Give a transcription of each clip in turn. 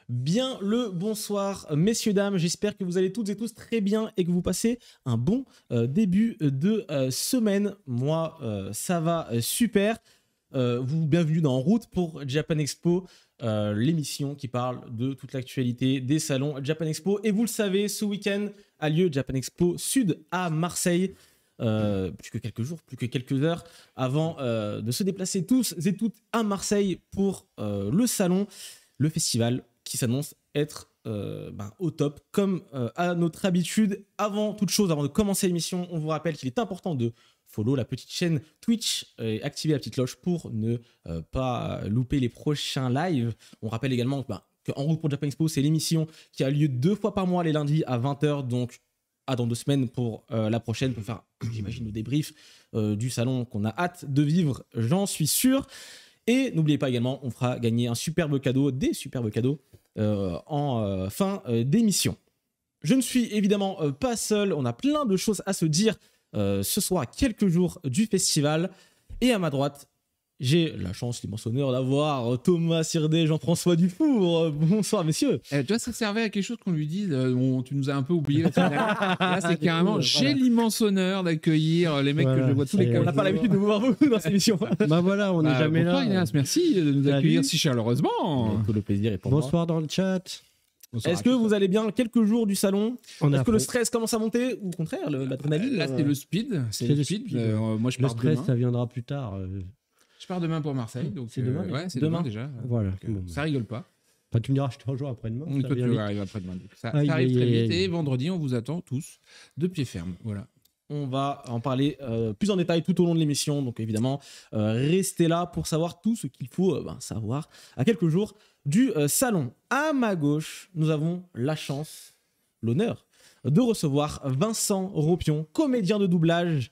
Bien le bonsoir, messieurs, dames. J'espère que vous allez toutes et tous très bien et que vous passez un bon début de semaine. Moi, ça va super. Bienvenue dans En route pour Japan Expo, l'émission qui parle de toute l'actualité des salons Japan Expo. Et vous le savez, ce week-end a lieu Japan Expo Sud à Marseille. Plus que quelques jours, plus que quelques heures avant de se déplacer tous et toutes à Marseille pour le salon, le festival qui s'annonce être au top comme à notre habitude. Avant toute chose, avant de commencer l'émission, on vous rappelle qu'il est important de follow la petite chaîne Twitch et activer la petite cloche pour ne pas louper les prochains lives. On rappelle également qu'En route pour Japan Expo, c'est l'émission qui a lieu 2 fois par mois les lundis à 20h, donc dans 2 semaines pour la prochaine, pour faire, j'imagine, le débrief du salon qu'on a hâte de vivre, j'en suis sûr. Et n'oubliez pas également, on fera gagner des superbes cadeaux en fin d'émission. Je ne suis évidemment pas seul, on a plein de choses à se dire ce soir, à quelques jours du festival. Et à ma droite, j'ai la chance, l'immense honneur d'avoir Thomas Sirdé, Jean-François Dufour. Bonsoir, messieurs. Tu vois, ça servait à quelque chose qu'on lui dise. Tu nous as un peu oublié. Là, c'est carrément, j'ai l'immense honneur d'accueillir les mecs que je vois tous les cas. On n'a pas l'habitude de vous voir beaucoup dans cette émission. On n'est jamais là. Inas, merci de nous accueillir si chaleureusement. Tout le plaisir est pour moi. Bonsoir dans le chat. Est-ce que vous allez bien quelques jours du salon? Est-ce que le stress commence à monter ou au contraire l'adrénaline? Là, c'est le speed. C'est le speed. Moi, je pars le stress, demain. ça viendra plus tard. Je pars demain pour Marseille. Donc c'est demain. Ouais, c'est demain déjà. Voilà. Ça rigole pas. Tu me diras, je te rejoins après-demain. Toi, tu arrives après-demain. Ça arrive très vite. Et vendredi, on vous attend tous de pied ferme. Voilà. On va en parler plus en détail tout au long de l'émission. Donc évidemment, restez là pour savoir tout ce qu'il faut savoir à quelques jours du salon. À ma gauche, nous avons la chance, l'honneur de recevoir Vincent Ropion, comédien de doublage.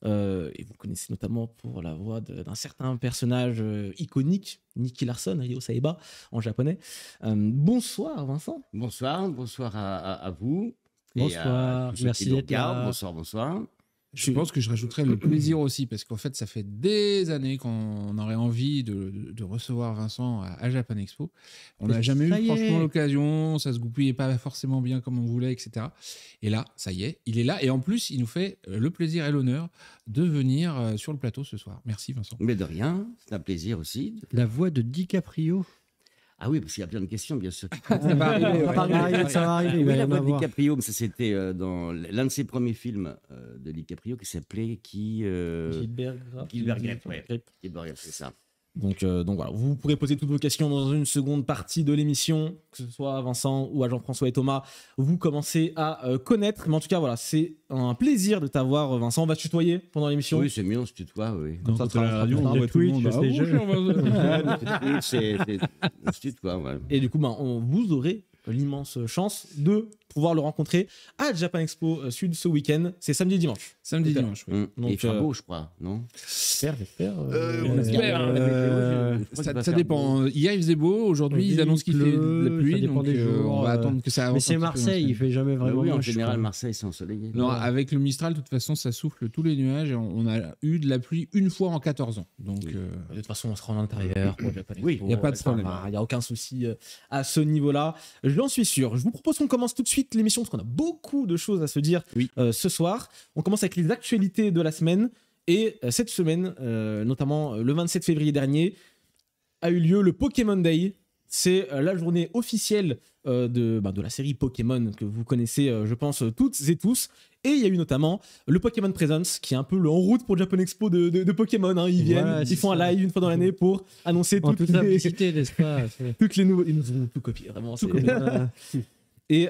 Et vous connaissez notamment pour la voix d'un certain personnage iconique, Nicky Larson, Ryo Saeba en japonais. Bonsoir Vincent. Bonsoir à vous. Bonsoir, merci d'être là. Bonsoir. Je pense que je rajouterais le plaisir aussi, parce qu'en fait, ça fait des années qu'on aurait envie de recevoir Vincent à Japan Expo. On n'a jamais eu franchement l'occasion, ça se goupillait pas forcément bien comme on voulait, etc. Et là, ça y est, il est là. Et en plus, il nous fait le plaisir et l'honneur de venir sur le plateau ce soir. Merci Vincent. Mais de rien, c'est un plaisir aussi. La voix de DiCaprio. Ah oui, parce qu'il y a plein de questions, bien sûr. Ça va arriver. Oui, la voix de DiCaprio, ça c'était dans l'un de ses premiers films de DiCaprio qui s'appelait Gilbert Grape, c'est ça. Donc voilà, vous pourrez poser toutes vos questions dans une seconde partie de l'émission, que ce soit à Vincent ou à Jean-François et Thomas, vous commencez à connaître. Mais en tout cas, voilà, c'est un plaisir de t'avoir, Vincent. On va se tutoyer pendant l'émission. Oui, c'est mieux, on se tutoie, oui. Comme ça, la radio, on voit tout le monde. On se tutoie, ouais. Et du coup, vous aurez l'immense chance de pouvoir le rencontrer à Japan Expo Sud ce week-end. C'est samedi et dimanche. Samedi et dimanche, oui. Donc, il fera beau, je crois, non? J'espère. Ça dépend. Hier, il faisait beau. Aujourd'hui, ils annoncent qu'il fait de la pluie. Donc, on va attendre que ça avance. Mais c'est Marseille, il fait jamais vraiment oui, en moche, général, Marseille, c'est ensoleillé. Non, avec le Mistral, de toute façon, ça souffle tous les nuages. Et on a eu de la pluie une fois en 14 ans. Donc, de toute façon, on sera en intérieur pour Japan Expo. Oui, il n'y a pas de problème. Il n'y a aucun souci à ce niveau-là. J'en suis sûr. Je vous propose qu'on commence tout de suite l'émission parce qu'on a beaucoup de choses à se dire ce soir. On commence avec les actualités de la semaine. Et cette semaine, notamment le 27 février dernier, a eu lieu le Pokémon Day. C'est la journée officielle de la série Pokémon que vous connaissez, je pense, toutes et tous. Et il y a eu notamment le Pokémon Presents, qui est un peu le en route pour Japan Expo de Pokémon. Ils viennent, ils font un live une fois dans l'année pour annoncer toutes les simplicité, n'est-ce pas? toutes les nouveaux. Ils nous ont tout copié, vraiment. Et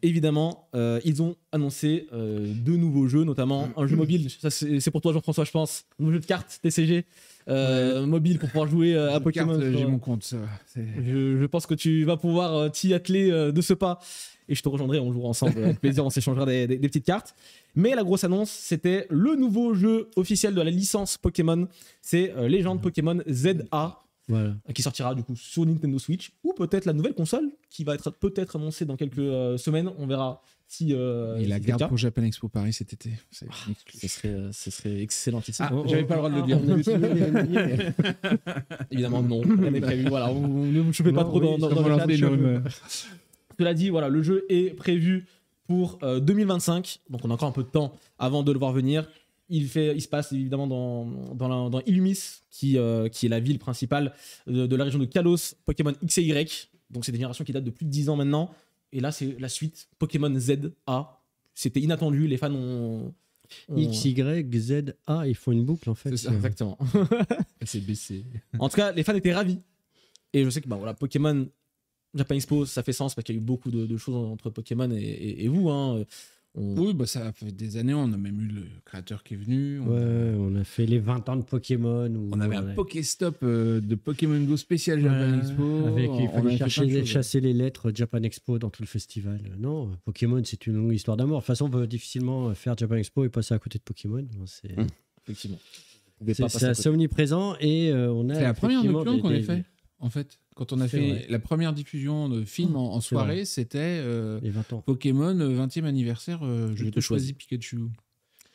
évidemment, ils ont annoncé 2 nouveaux jeux, notamment un jeu mobile. Ça, c'est pour toi, Jean-François, je pense. Un nouveau jeu de cartes TCG mobile pour pouvoir jouer à Pokémon. J'ai mon compte. Ça. Je pense que tu vas pouvoir t'y atteler de ce pas. Et je te rejoindrai, on jouera ensemble avec plaisir, on s'échangera des petites cartes. Mais la grosse annonce, c'était le nouveau jeu officiel de la licence Pokémon. C'est Légende Pokémon ZA. Voilà. qui sortira du coup sur Nintendo Switch, ou peut-être la nouvelle console qui va être peut-être annoncée dans quelques semaines. On verra si. Et la si c'est garde le cas. pour Japan Expo Paris cet été. C'est Ce serait excellentissime. Ah, j'avais pas le droit de le dire. Évidemment, non, rien n'est prévu. Voilà, vous ne vous chopez pas trop dans le chat. Cela dit, voilà, le jeu est prévu pour 2025, donc on a encore un peu de temps avant de le voir venir. Il se passe évidemment dans Illumis, qui est la ville principale de la région de Kalos, Pokémon X et Y. Donc c'est des générations qui datent de plus de 10 ans maintenant. Et là, c'est la suite, Pokémon ZA. C'était inattendu, les fans ont... X, Y, Z, A, ils font une boucle en fait. C'est ça. Exactement. C'est baissé. En tout cas, les fans étaient ravis. Et je sais que voilà, Pokémon Japan Expo, ça fait sens parce qu'il y a eu beaucoup de choses entre Pokémon et vous. Hein. Oui, bah ça fait des années, on a même eu le créateur qui est venu. On a fait les 20 ans de Pokémon. On avait un Pokéstop de Pokémon Go spécial Japan Expo. Avec, il on fallait chasser les lettres Japan Expo dans tout le festival. Non, Pokémon, c'est une longue histoire d'amour. De toute façon, on peut difficilement faire Japan Expo et passer à côté de Pokémon. Effectivement. C'est assez omniprésent et on a. C'est la première effectivement nocturne qu'on ait fait, en fait. Quand on a fait vrai. la première diffusion de film en soirée, vrai. c'était les 20 ans. Pokémon 20e anniversaire. Je te choisis Pikachu.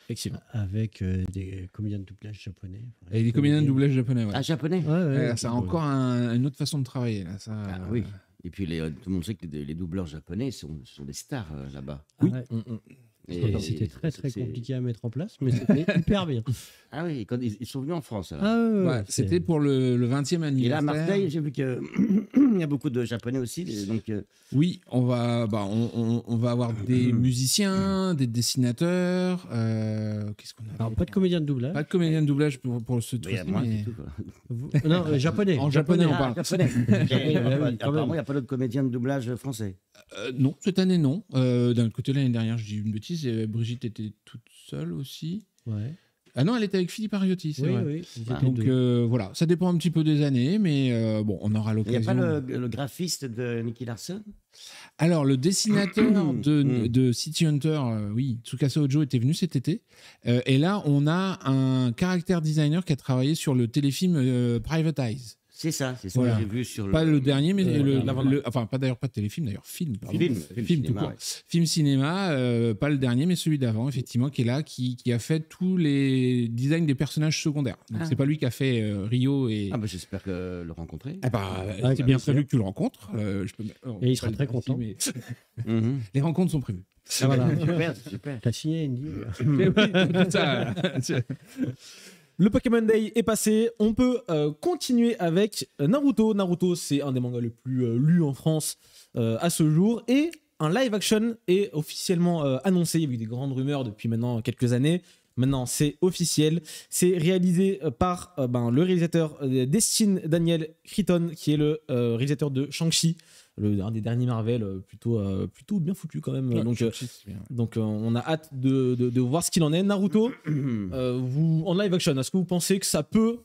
Effectivement. Avec des comédiens de doublage japonais. Et des comédiens de doublage japonais. Ouais. Ah, japonais. C'est encore une autre façon de travailler. Là, ça, Ah, oui. Et puis tout le monde sait que les doubleurs japonais sont des stars là-bas. Oui. C'était très compliqué à mettre en place, mais c'était hyper bien. Ah oui, quand ils sont venus en France. Alors. Ouais, c'était pour le 20e anniversaire. Et là, à Marseille, j'ai vu qu'il y a beaucoup de Japonais aussi. Donc, oui, on va avoir des musiciens, des dessinateurs. Qu'est-ce qu'on a? Alors, pas de comédien de doublage. Pas de comédien de doublage pour ce truc. moi, c'est tout. Quoi. Non, japonais. En japonais, on parle. Japonais. oui, Apparemment, il n'y a pas d'autres comédiens de doublage français. Non, cette année, non. D'un côté, l'année dernière, je dis une bêtise, Brigitte était toute seule aussi. Ouais. Ah non, elle était avec Philippe Ariotti, c'est vrai. Oui. Donc voilà, ça dépend un petit peu des années, mais bon, on aura l'occasion. Il n'y a pas le graphiste de Nicky Larson? Alors, le dessinateur de City Hunter, oui, Tsukasa Ojo était venu cet été. Et là, on a un character designer qui a travaillé sur le téléfilm Private Eyes. C'est ça Voilà. que j'ai vu sur Pas le dernier, mais enfin, pas d'ailleurs pas de téléfilm, d'ailleurs, film. Pardon. Film tout court. Ouais. Film cinéma, pas le dernier, mais celui d'avant, effectivement, qui est là, qui a fait tous les designs des personnages secondaires. Donc, c'est pas lui qui a fait Rio et. Ah, bah, j'espère le rencontrer. Ah, bah, c'est bien prévu que tu le rencontres. Et il sera très content. Mais... Les rencontres sont prévues. Ah, voilà. Super. T'as signé une Le Pokémon Day est passé, on peut continuer avec Naruto. Naruto, c'est un des mangas les plus lus en France à ce jour. Et un live action est officiellement annoncé. Il y a eu des grandes rumeurs depuis maintenant quelques années. Maintenant, c'est officiel. C'est réalisé par le réalisateur Destin Daniel Cretton, qui est le réalisateur de Shang-Chi, un des derniers Marvel, plutôt bien foutu quand même. Ouais, donc on a hâte de voir ce qu'il en est. Naruto, vous, en live action, est-ce que vous pensez que ça peut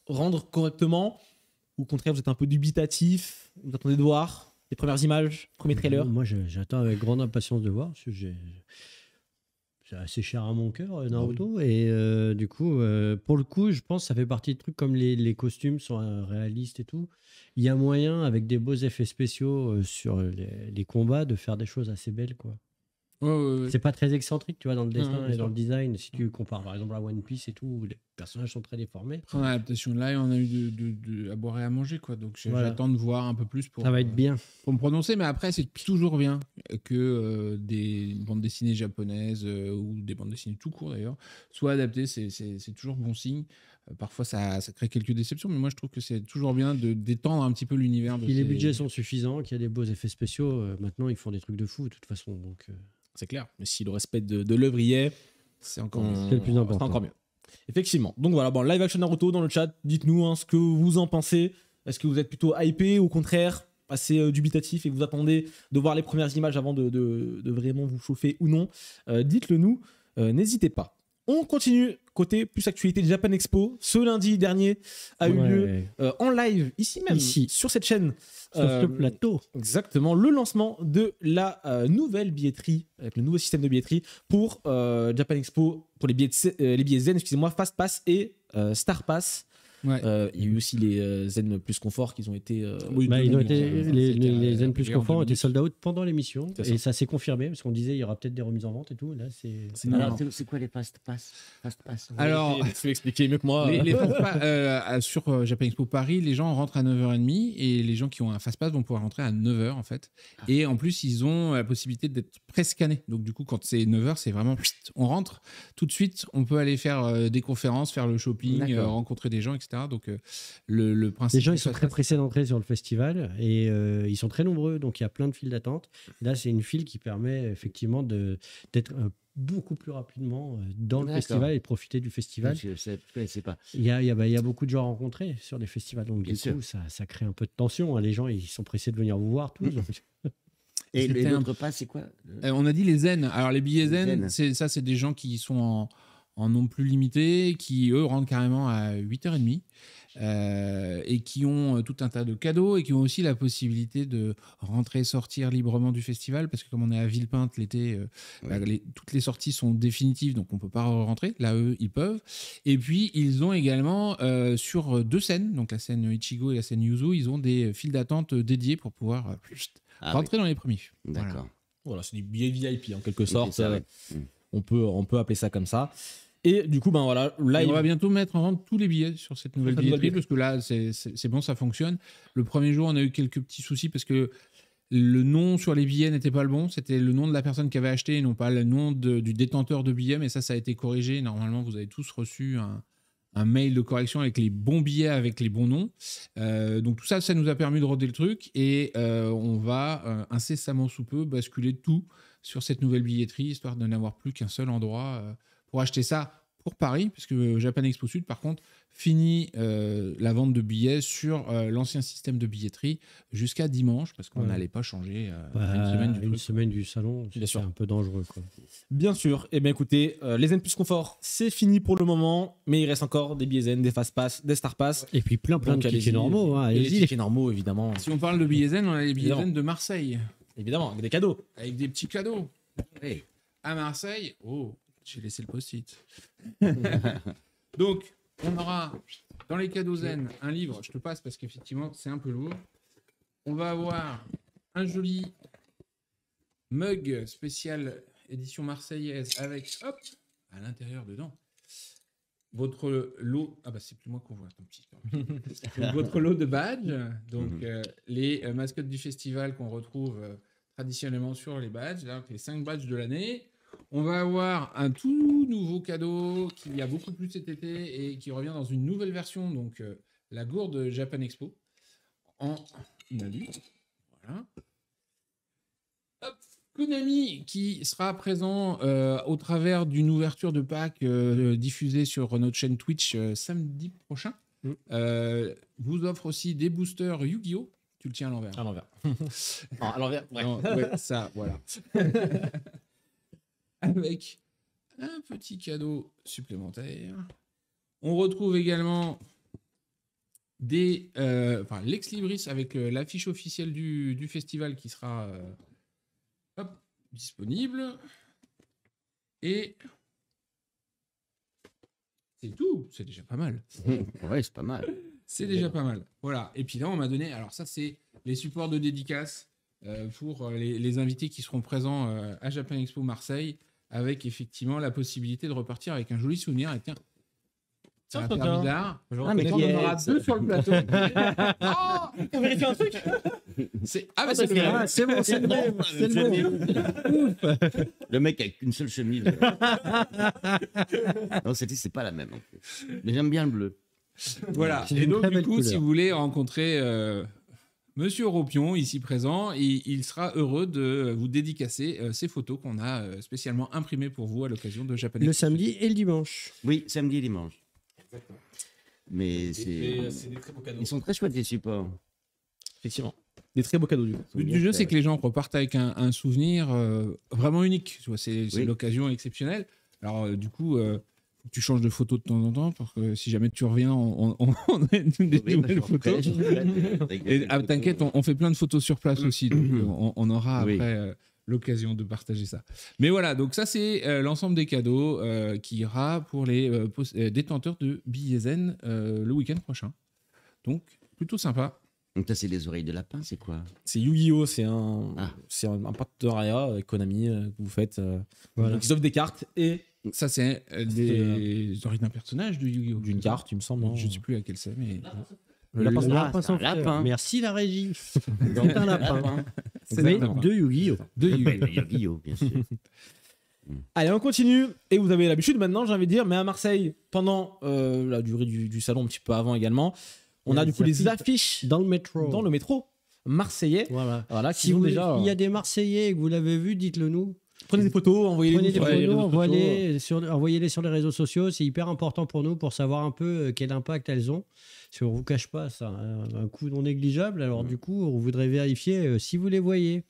rendre correctement, ou au contraire vous êtes un peu dubitatif, vous attendez de voir les premières images, premiers trailers? Moi, j'attends avec grande impatience de voir, parce que c'est assez cher à mon cœur, Naruto. Et du coup, pour le coup, je pense que ça fait partie de trucs comme les costumes sont réalistes et tout. Il y a moyen, avec des beaux effets spéciaux sur les combats, de faire des choses assez belles, quoi. Ouais. C'est pas très excentrique, tu vois, dans le dessin et sûr. dans le design. Si tu compares, par exemple, à One Piece et tout, où les personnages sont très déformés. Après, en adaptation de live, on a eu à boire et à manger, quoi. Donc j'attends de voir un peu plus pour. Ça va être bien. Pour me prononcer, mais après, c'est toujours bien que des bandes dessinées japonaises ou des bandes dessinées tout court d'ailleurs soient adaptées. C'est toujours bon signe. Parfois, ça crée quelques déceptions, mais moi, je trouve que c'est toujours bien d'étendre un petit peu l'univers. Si les budgets sont suffisants, qu'il y a des beaux effets spéciaux, maintenant, ils font des trucs de fou, de toute façon. Donc, c'est clair. Mais si le respect de l'œuvre y est, c'est encore c'est le plus important. C'est encore mieux. Effectivement. Donc voilà, live action Naruto dans le chat. Dites-nous ce que vous en pensez. Est-ce que vous êtes plutôt hypé ou au contraire assez dubitatif et que vous attendez de voir les premières images avant de vraiment vous chauffer ou non? Dites-le nous. N'hésitez pas. On continue côté plus actualité de Japan Expo. Ce lundi dernier a eu lieu en live, ici même, sur cette chaîne. Sur ce plateau. Exactement, le lancement de la nouvelle billetterie, avec le nouveau système de billetterie pour Japan Expo, pour les billets Zen, excusez-moi, Fast Pass et Star Pass. Ouais. Il y a eu aussi les Zen Plus Confort qui ont été. Les Zen Plus Confort ont été sold out pendant l'émission. C'est ça. Et ça s'est confirmé parce qu'on disait il y aura peut-être des remises en vente et tout. Là, Alors, c'est quoi les Fast Pass? Alors, tu peux expliquer mieux que moi. les fast-pass, sur Japan Expo Paris, les gens rentrent à 9h30 et les gens qui ont un fast-pass vont pouvoir rentrer à 9h en fait. Et en plus, ils ont la possibilité d'être pré-scannés. Donc du coup, quand c'est 9h, c'est vraiment on rentre tout de suite, on peut aller faire des conférences, faire le shopping, rencontrer des gens, etc. Donc le principe. Les gens, ils sont très pressés d'entrer sur le festival et ils sont très nombreux, donc il y a plein de files d'attente. Là, c'est une file qui permet effectivement d'être beaucoup plus rapidement dans le festival et de profiter du festival. Je ne connaissais pas. Il y a beaucoup de gens à rencontrer sur des festivals, donc du coup, ça crée un peu de tension. Hein. Les gens, ils sont pressés de venir vous voir tous. Et l'autre pass, c'est quoi? On a dit les Zen. Alors les billets Zen, c'est des gens qui sont en nombre plus limité, qui eux rentrent carrément à 8h30 et qui ont tout un tas de cadeaux et qui ont aussi la possibilité de rentrer et sortir librement du festival parce que comme on est à Villepinte l'été, toutes les sorties sont définitives donc on ne peut pas rentrer. Là, eux, ils peuvent. Et puis, ils ont également sur 2 scènes, donc la scène Ichigo et la scène Yuzu, ils ont des files d'attente dédiées pour pouvoir rentrer dans les premiers. D'accord. Voilà, c'est des billets VIP en quelque sorte. On peut appeler ça comme ça. Et du coup, ben voilà, là, on va bientôt mettre en vente tous les billets sur cette nouvelle billetterie parce que là, c'est bon, ça fonctionne. Le premier jour, on a eu quelques petits soucis parce que le nom sur les billets n'était pas le bon. C'était le nom de la personne qui avait acheté et non pas le nom du détenteur de billets. Mais ça a été corrigé. Normalement, vous avez tous reçu un mail de correction avec les bons billets, avec les bons noms. Donc tout ça, ça nous a permis de roder le truc et on va incessamment sous peu basculer tout sur cette nouvelle billetterie, histoire de n'avoir plus qu'un seul endroit pour acheter ça pour Paris, parce que Japan Expo Sud, par contre, finit la vente de billets sur l'ancien système de billetterie jusqu'à dimanche, parce qu'on n'allait pas changer une semaine du salon, c'est un peu dangereux, quoi. Bien sûr. Eh bien, écoutez, les Zen Plus Confort, c'est fini pour le moment, mais il reste encore des billets Zen, des Fast Pass, des Star Pass. Et puis plein de tickets normaux. Hein, et les tickets normaux, évidemment. Si on parle de billets Zen, on a les billets Zen de Marseille. Évidemment, avec des cadeaux. Avec des petits cadeaux. Hey. À Marseille, j'ai laissé le post-it. Donc, on aura dans les cadeaux Zen un livre, je te passe parce qu'effectivement c'est un peu lourd. On va avoir un joli mug spécial édition marseillaise avec, à l'intérieur dedans, votre lot. Ah bah c'est plus moi qu'on voit, ton petit. Votre lot de badges, donc les mascottes du festival qu'on retrouve traditionnellement sur les badges, là, les 5 badges de l'année. On va avoir un tout nouveau cadeau qui a beaucoup plu cet été et qui revient dans une nouvelle version, donc la gourde Japan Expo en alu. Voilà. Hop. Konami qui sera présent au travers d'une ouverture de pack diffusée sur notre chaîne Twitch samedi prochain. Vous offre aussi des boosters Yu-Gi-Oh! Tu le tiens à l'envers. À l'envers. Non, à l'envers, ouais. Non, ouais, ça, voilà. Avec un petit cadeau supplémentaire. On retrouve également l'ex libris avec l'affiche officielle du festival qui sera disponible. Et c'est tout. C'est déjà pas mal. Ouais, c'est pas mal. C'est déjà pas mal. Voilà. Et puis là, on m'a donné... Alors ça, c'est les supports de dédicace pour les invités qui seront présents à Japan Expo Marseille, avec effectivement la possibilité de repartir avec un joli souvenir. Et tiens, ça va faire bizarre. Mais on en aura 2 sur le plateau. On vérifie un truc. C'est bon, c'est le même. Le mec avec une seule chemise. Non, c'est pas la même. En fait. Mais j'aime bien le bleu. Voilà. Et donc, du coup, si vous voulez rencontrer Monsieur Ropion, ici présent, il sera heureux de vous dédicacer ces photos qu'on a spécialement imprimées pour vous à l'occasion de Japan Expo. Le samedi et le dimanche. Oui, samedi et dimanche. Exactement. Mais c'est des très beaux cadeaux. Ils sont très chouettes, les supports. Effectivement. Des très beaux cadeaux, du coup. Le but du jeu, c'est que les gens repartent avec un souvenir vraiment unique. Tu vois, c'est l'occasion exceptionnelle. Alors, du coup... tu changes de photo de temps en temps pour que si jamais tu reviens, on a des nouvelles photos. Et t'inquiète, on fait plein de photos sur place aussi. Donc on aura après l'occasion de partager ça. Mais voilà, donc ça c'est l'ensemble des cadeaux qui ira pour les détenteurs de billets zen le week-end prochain. Donc plutôt sympa. Donc ça, c'est les oreilles de lapin, c'est quoi? C'est Yu-Gi-Oh! C'est un partenariat avec Konami que vous faites. Voilà. Donc ils offrent des cartes et Ça c'est des oreilles d'un personnage de Yu-Gi-Oh! d'une carte, il me semble. Je ne sais plus laquelle c'est, mais... Le lapin Le sans lapin sans un fleurs. lapin. Merci la régie. C'est un lapin. C'est Mais exactement. de Yu-Gi-Oh! De Yu-Gi-Oh! Yu-Gi-Oh, bien sûr. Allez, on continue. Et vous avez l'habitude maintenant, j'ai envie de dire, mais à Marseille, pendant la durée du salon, un petit peu avant également, on a du coup les affiches Dans le métro. dans le métro marseillais. Voilà. Voilà, Si qui ont vous, déjà. il y a des Marseillais et que vous l'avez vu, dites-le nous. Prenez des photos, Prenez des envoyez-les photos, envoyez-les sur les réseaux sociaux. C'est hyper important pour nous pour savoir un peu quel impact elles ont. Si on ne vous cache pas, ça a un coût non négligeable. Alors du coup, on voudrait vérifier si vous les voyez.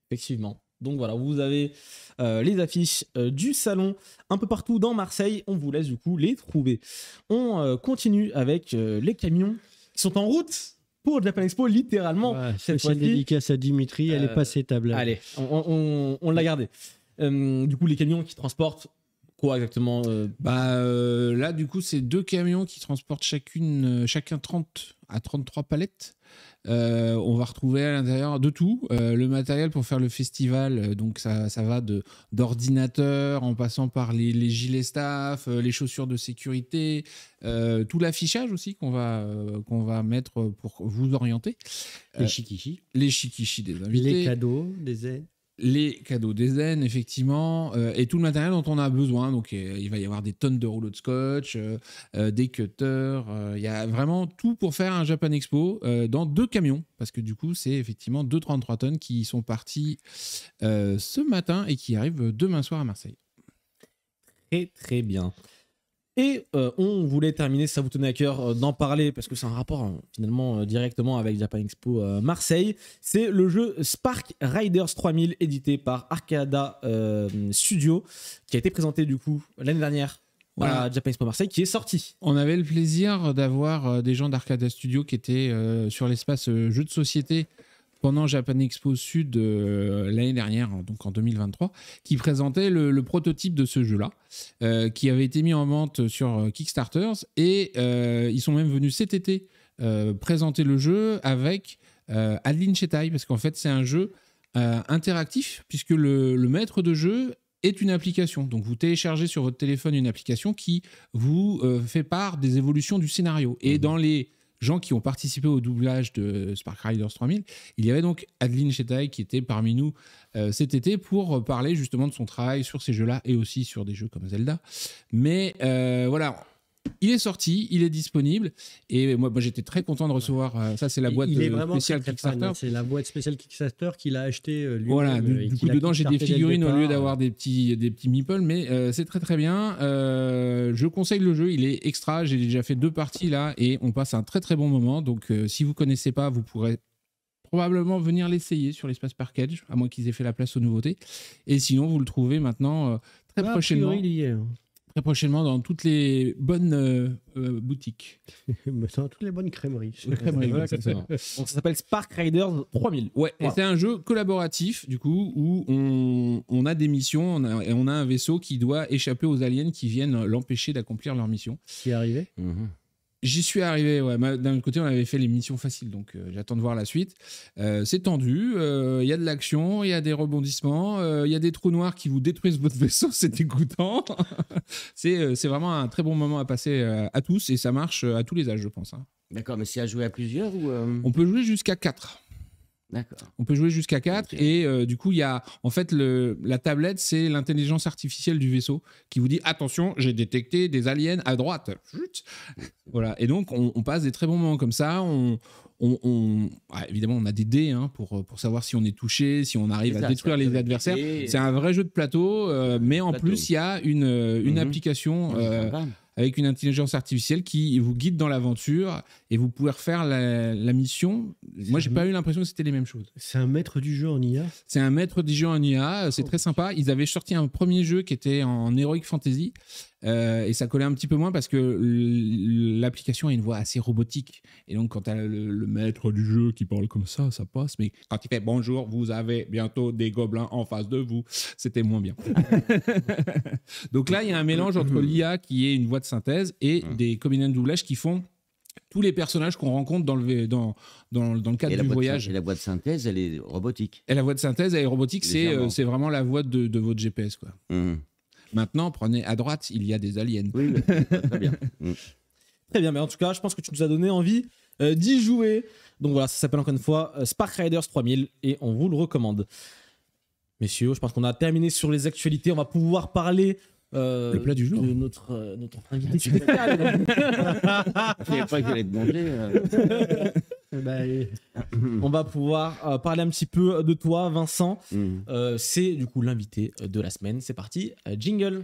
Effectivement. Donc voilà, vous avez les affiches du salon un peu partout dans Marseille. On vous laisse du coup les trouver. On continue avec les camions qui sont en route pour Japan Expo, littéralement. Ouais, cette spéciale fois-ci. dédicace à Dimitri, elle est passée table. Allez, on l'a gardé. Du coup, les camions qui transportent quoi exactement Là, du coup, c'est 2 camions qui transportent chacun 30 à 33 palettes. On va retrouver à l'intérieur de tout. Le matériel pour faire le festival, donc ça va d'ordinateurs en passant par les gilets staff, les chaussures de sécurité, tout l'affichage aussi qu'on va mettre pour vous orienter. Les shikishi, Les shikishi des invités. les cadeaux, des aides. Les cadeaux des zen, effectivement, et tout le matériel dont on a besoin. Donc, il va y avoir des tonnes de rouleaux de scotch, des cutters. Il y a vraiment tout pour faire un Japan Expo dans 2 camions. Parce que du coup, c'est effectivement 2 33 tonnes qui sont partis ce matin et qui arrivent demain soir à Marseille. Très très bien. Et on voulait terminer, ça vous tenait à cœur d'en parler parce que c'est un rapport finalement directement avec Japan Expo Marseille. C'est le jeu Spark Riders 3000 édité par Arcada Studio qui a été présenté du coup l'année dernière à Japan Expo Marseille, qui est sorti. On avait le plaisir d'avoir des gens d'Arcada Studio qui étaient sur l'espace jeux de société pendant Japan Expo Sud l'année dernière, donc en 2023, qui présentait le prototype de ce jeu-là, qui avait été mis en vente sur Kickstarter, et ils sont même venus cet été présenter le jeu avec Adeline Chetaille, parce qu'en fait c'est un jeu interactif, puisque le maître de jeu est une application. Donc vous téléchargez sur votre téléphone une application qui vous fait part des évolutions du scénario. Et dans les gens qui ont participé au doublage de Spark Riders 3000, il y avait donc Adeline Chetaille qui était parmi nous cet été pour parler justement de son travail sur ces jeux-là et aussi sur des jeux comme Zelda. Mais voilà, il est sorti, il est disponible, et moi j'étais très content de recevoir ça. C'est la boîte spéciale Kickstarter. C'est la boîte spéciale Kickstarter qu'il a acheté lui. Voilà, du coup dedans j'ai des figurines au lieu d'avoir des petits meeples, mais c'est très très bien. Je conseille le jeu, il est extra. J'ai déjà fait 2 parties là et on passe un très très bon moment. Donc si vous connaissez pas, vous pourrez probablement venir l'essayer sur l'espace Parkage, à moins qu'ils aient fait la place aux nouveautés. Et sinon vous le trouvez maintenant très prochainement. Très prochainement dans toutes les bonnes boutiques. Dans toutes les bonnes crèmeries. Donc ça s'appelle Spark Riders 3000. Ouais, et c'est un jeu collaboratif, du coup, où on a des missions et on a un vaisseau qui doit échapper aux aliens qui viennent l'empêcher d'accomplir leur mission. C'est arrivé. J'y suis arrivé, ouais. D'un côté, on avait fait les missions faciles, donc j'attends de voir la suite. C'est tendu, il y a de l'action, il y a des rebondissements, il y a des trous noirs qui vous détruisent votre vaisseau, c'est dégoûtant. c'est vraiment un très bon moment à passer à tous, et ça marche à tous les âges, je pense. Hein. D'accord, mais c'est à jouer à plusieurs ou On peut jouer jusqu'à 4. D'accord. On peut jouer jusqu'à 4, okay. Et du coup, il y a en fait la tablette, c'est l'intelligence artificielle du vaisseau qui vous dit attention, j'ai détecté des aliens à droite. Voilà. Et donc, on passe des très bons moments comme ça. Évidemment, on a des dés pour savoir si on est touché, si on arrive à détruire les adversaires. C'est un vrai jeu de plateau, mais en plus, il y a une application avec une intelligence artificielle qui vous guide dans l'aventure et vous pouvez refaire la mission. Moi, j'ai pas eu l'impression que c'était les mêmes choses. C'est un maître du jeu en IA. C'est un maître du jeu en IA, c'est très sympa. Ils avaient sorti un premier jeu qui était en Heroic Fantasy Et ça collait un petit peu moins parce que l'application a une voix assez robotique. Et donc, quand tu as le maître du jeu qui parle comme ça passe. Mais quand il fait bonjour, vous avez bientôt des gobelins en face de vous, c'était moins bien. Donc là, il y a un mélange entre l'IA qui est une voix de synthèse et des comédiens de doublage qui font tous les personnages qu'on rencontre dans le cadre du voyage. Et la voix de synthèse, elle est robotique. Et la voix de synthèse, elle est robotique, c'est vraiment la voix de votre GPS, quoi. Maintenant, prenez à droite, il y a des aliens. Oui, très bien. Très bien, mais en tout cas, je pense que tu nous as donné envie d'y jouer. Donc voilà, ça s'appelle encore une fois Spark Riders 3000 et on vous le recommande. Messieurs, je pense qu'on a terminé sur les actualités. On va pouvoir parler le plat du jour de notre invité spécial. Je savais pas qu'il allait te manger. On va pouvoir parler un petit peu de toi, Vincent. C'est du coup l'invité de la semaine. C'est parti, jingle.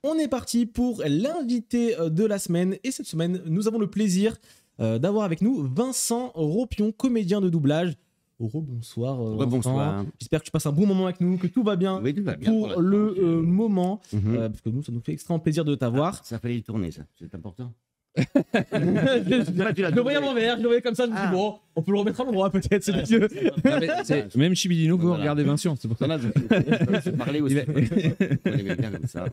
On est parti pour l'invité de la semaine. Et cette semaine, nous avons le plaisir d'avoir avec nous Vincent Ropion, comédien de doublage. Rebonsoir. Rebonsoir. J'espère que tu passes un bon moment avec nous, que tout va bien, Oui, tout va bien pour le moment. Parce que nous, ça nous fait extrêmement plaisir de t'avoir. Ça fallait y tourner, ça. C'est important. Je le voyais à l'envers, je le voyais comme ça. Je me suis dit, bon, on peut le remettre à l'endroit peut-être. C'est mieux. Même Chibidino, vous regardez Vincent. C'est pour ça. Je parlais aussi. On aimait bien comme ça.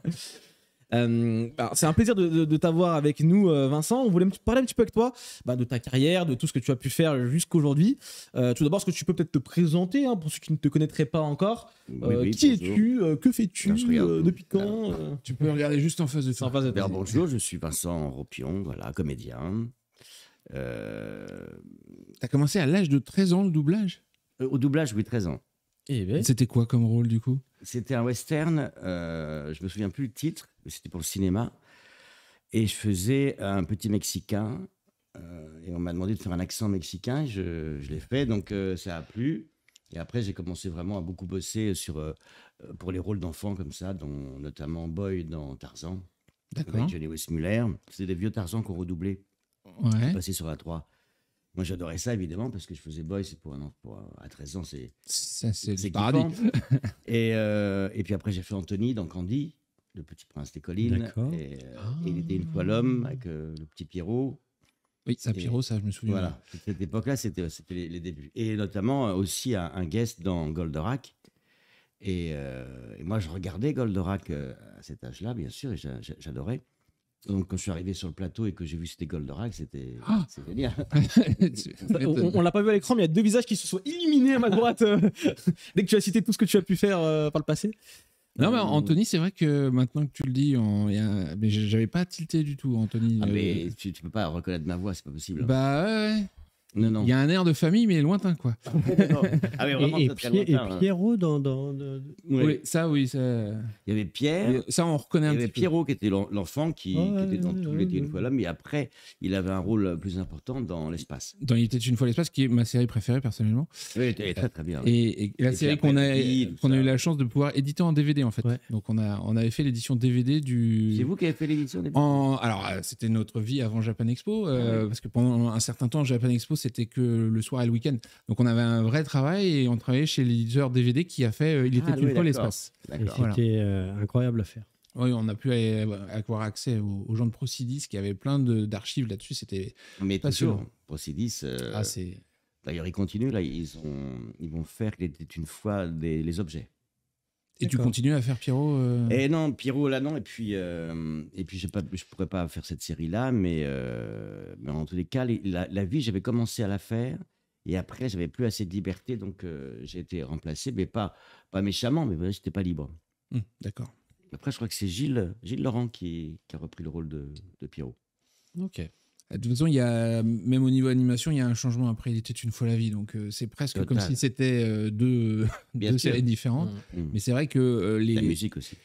C'est un plaisir de t'avoir avec nous, Vincent. On voulait parler un petit peu avec toi de ta carrière, de tout ce que tu as pu faire jusqu'aujourd'hui. Tout d'abord, est-ce que tu peux peut-être te présenter pour ceux qui ne te connaîtraient pas encore? Qui es-tu? Que fais-tu? Depuis quand? Tu peux regarder juste en face de toi. Bonjour, je suis Vincent Ropion, voilà, comédien. T'as commencé à l'âge de 13 ans le doublage? Au doublage, oui, 13 ans. C'était quoi comme rôle du coup? C'était un western, je me souviens plus le titre, mais c'était pour le cinéma. Et je faisais un petit Mexicain, et on m'a demandé de faire un accent mexicain, je l'ai fait, donc ça a plu. Et après, j'ai commencé vraiment à beaucoup bosser pour les rôles d'enfants comme ça, dont notamment Boy dans Tarzan, avec Johnny Weissmuller. C'est des vieux Tarzan qu'on redoublait, passé sur la 3. Moi, j'adorais ça, évidemment, parce que je faisais Boy, c'est à 13 ans, c'est paradis. Et puis après, j'ai fait Anthony dans Candy, le petit prince des collines. Et il était une fois l'homme avec le petit Pierrot. Oui, ça, Pierrot, ça, je me souviens. Voilà, cette époque-là, c'était les débuts. Et notamment aussi un guest dans Goldorak. Et moi, je regardais Goldorak à cet âge-là, bien sûr, et j'adorais. Donc, quand je suis arrivé sur le plateau et que j'ai vu c'était Goldorak, c'était génial. On l'a pas vu à l'écran, mais il y a deux visages qui se sont illuminés à ma droite dès que tu as cité tout ce que tu as pu faire par le passé. Non, mais Anthony, c'est vrai que maintenant que tu le dis, mais j'avais pas tilté du tout, Anthony. Mais tu peux pas reconnaître ma voix, c'est pas possible. Bah ouais. Non. Il y a un air de famille, mais lointain, quoi. Vraiment, et lointain, Pierrot Oui, ça. Il y avait Pierre. Ça, on reconnaît un petit peu. Il y avait Pierrot qui était l'enfant qui était dans Tout l'été une fois l'homme, mais après, il avait un rôle plus important dans l'espace. Dans Il était une fois l'espace, qui est ma série préférée, personnellement. Oui, elle était très très bien. Et la série qu'on a eu la chance de pouvoir éditer en DVD, en fait. Ouais. Donc, on avait fait l'édition DVD du... C'est vous qui avez fait l'édition DVD Alors, c'était notre vie avant Japan Expo, parce que pendant un certain temps, Japan Expo, c'était que le soir et le week-end. Donc, on avait un vrai travail et on travaillait chez l'éditeur DVD qui a fait Il était une fois l'espace. C'était incroyable à faire. Oui, on a pu avoir accès aux gens de Procidis qui avaient plein d'archives là-dessus. C'était toujours Procidis. C'est... D'ailleurs, ils continuent là. Ils vont faire Il était une fois les objets. Et tu continues à faire Pierrot Et non, Pierrot là non. Et puis je pourrais pas faire cette série là, mais en tous les cas, la vie, j'avais commencé à la faire. Et après, j'avais plus assez de liberté, donc j'ai été remplacé, mais pas méchamment, mais j'étais pas libre. D'accord. Après, je crois que c'est Gilles Laurent qui a repris le rôle de Pierrot. Ok. De toute façon, même au niveau animation, il y a un changement. Après, Il était une fois la vie, donc c'est presque Total. comme si c'était deux séries différentes. Mais c'est vrai que la musique aussi.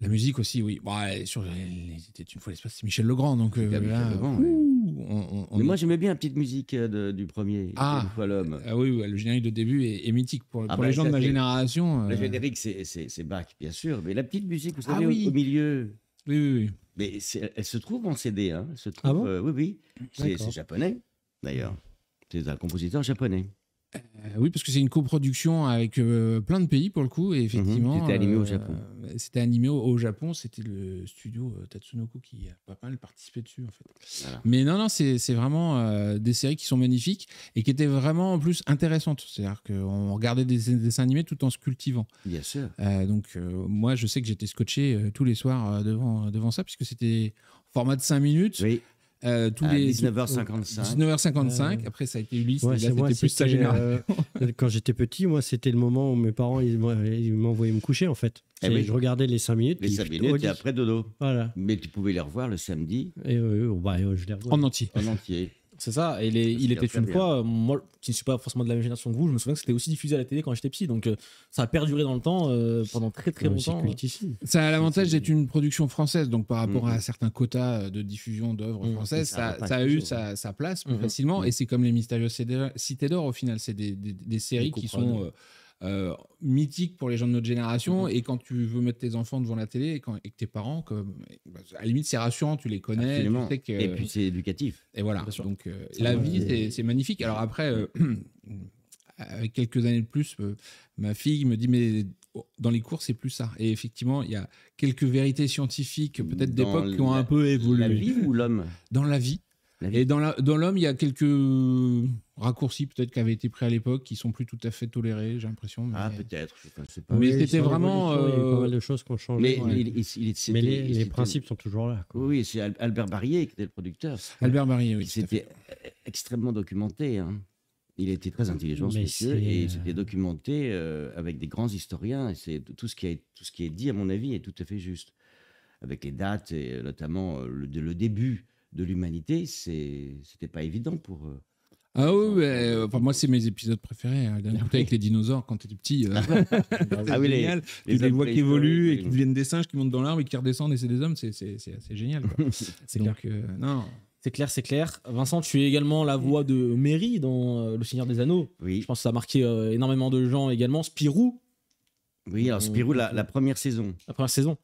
La musique aussi, oui. Sur Il était une fois l'espace, c'est Michel Legrand, donc Michel Legrand, mais moi, j'aimais bien la petite musique du premier, Une fois l'homme. Ah oui, le générique de début est mythique pour les gens de ma génération. Le générique, c'est Bach, bien sûr, mais la petite musique, vous savez, au milieu. Oui. Mais elle se trouve en CD, hein. Elle se trouve, oui. C'est japonais, d'ailleurs. C'est un compositeur japonais. Oui, parce que c'est une coproduction avec plein de pays pour le coup, et effectivement. C'était animé au Japon. C'était animé au Japon, c'était le studio Tatsunoko qui a pas mal participé dessus en fait. Voilà. Mais non, c'est vraiment des séries qui sont magnifiques et qui étaient vraiment en plus intéressantes. C'est-à-dire qu'on regardait des dessins animés tout en se cultivant. Bien sûr. Donc moi, je sais que j'étais scotché tous les soirs devant ça, puisque c'était format de 5 minutes. Oui. Tous À les 19h55. 19h55. Après, ça a été Ulysse. Ouais, et là, c'était plus sa génération. Quand j'étais petit, moi, c'était le moment où mes parents ils m'envoyaient me coucher, en fait. Oui. Je regardais les 5 minutes. Les puis 5 au minutes lit. et après dodo. Voilà. Mais tu pouvais les revoir le samedi Et je les revois. En entier. en entier. C'est ça, et il était très une bien. fois, moi qui ne suis pas forcément de la même génération que vous, je me souviens que c'était aussi diffusé à la télé quand j'étais petit, donc ça a perduré dans le temps pendant très très Ouais, c'est longtemps. cultissime. Ça a l'avantage d'être une production française, donc par rapport à certains quotas de diffusion d'œuvres Mhm. françaises, Ça ça repasse a eu toujours, sa place plus Mhm. facilement. Et c'est comme les Mystérieuses Cités d'Or, au final, c'est des séries qui sont mythiques pour les gens de notre génération. Et quand tu veux mettre tes enfants devant la télé et que tes parents, à la limite, c'est rassurant, tu les connais. Absolument. Tu sais que, Et puis c'est éducatif. et voilà. Bien sûr. Donc la vie, c'est magnifique. Alors après, avec quelques années de plus, ma fille me dit, mais dans les cours, c'est plus ça. Et effectivement, il y a quelques vérités scientifiques, peut-être Dans d'époque, qui ont un peu évolué. La vie ou l'homme Dans la vie. La vie. Et dans l'homme, il y a quelques raccourcis peut-être qui avaient été pris à l'époque, qui sont plus tout à fait tolérés, j'ai l'impression. Mais... Ah, peut-être. Je ne sais pas. Mais Oui, c'était sur vraiment, l'évolution, il y a eu pas mal de choses qui ont changé. Mais, Ouais. les Les principes sont toujours là. quoi. Oui, c'est Albert Barrier qui était le producteur. Albert Barrier, oui. Il tout à fait. s'était extrêmement documenté. Hein. Il était très intelligent, ce Mais monsieur, c'est, et il s'était documenté avec des grands historiens. Et c'est tout ce qui est dit, à mon avis, est tout à fait juste. Avec les dates et notamment le début de l'humanité, c'était pas évident pour. Ah oui, enfin, moi, c'est mes épisodes préférés. Hein. Écoute, avec les dinosaures, quand tu étais petit, c'est Ah oui, génial. les Tu les hommes vois qui évoluent et préhistoriques, qui deviennent des singes qui montent dans l'arbre et qui redescendent et c'est des hommes, c'est assez génial. Quoi. C'est Donc, non. C'est clair, c'est clair. Vincent, tu es également la voix de Merry dans Le Seigneur des Anneaux. Oui, Je pense que ça a marqué énormément de gens également. Spirou, oui. Alors Spirou, la première saison. la première saison.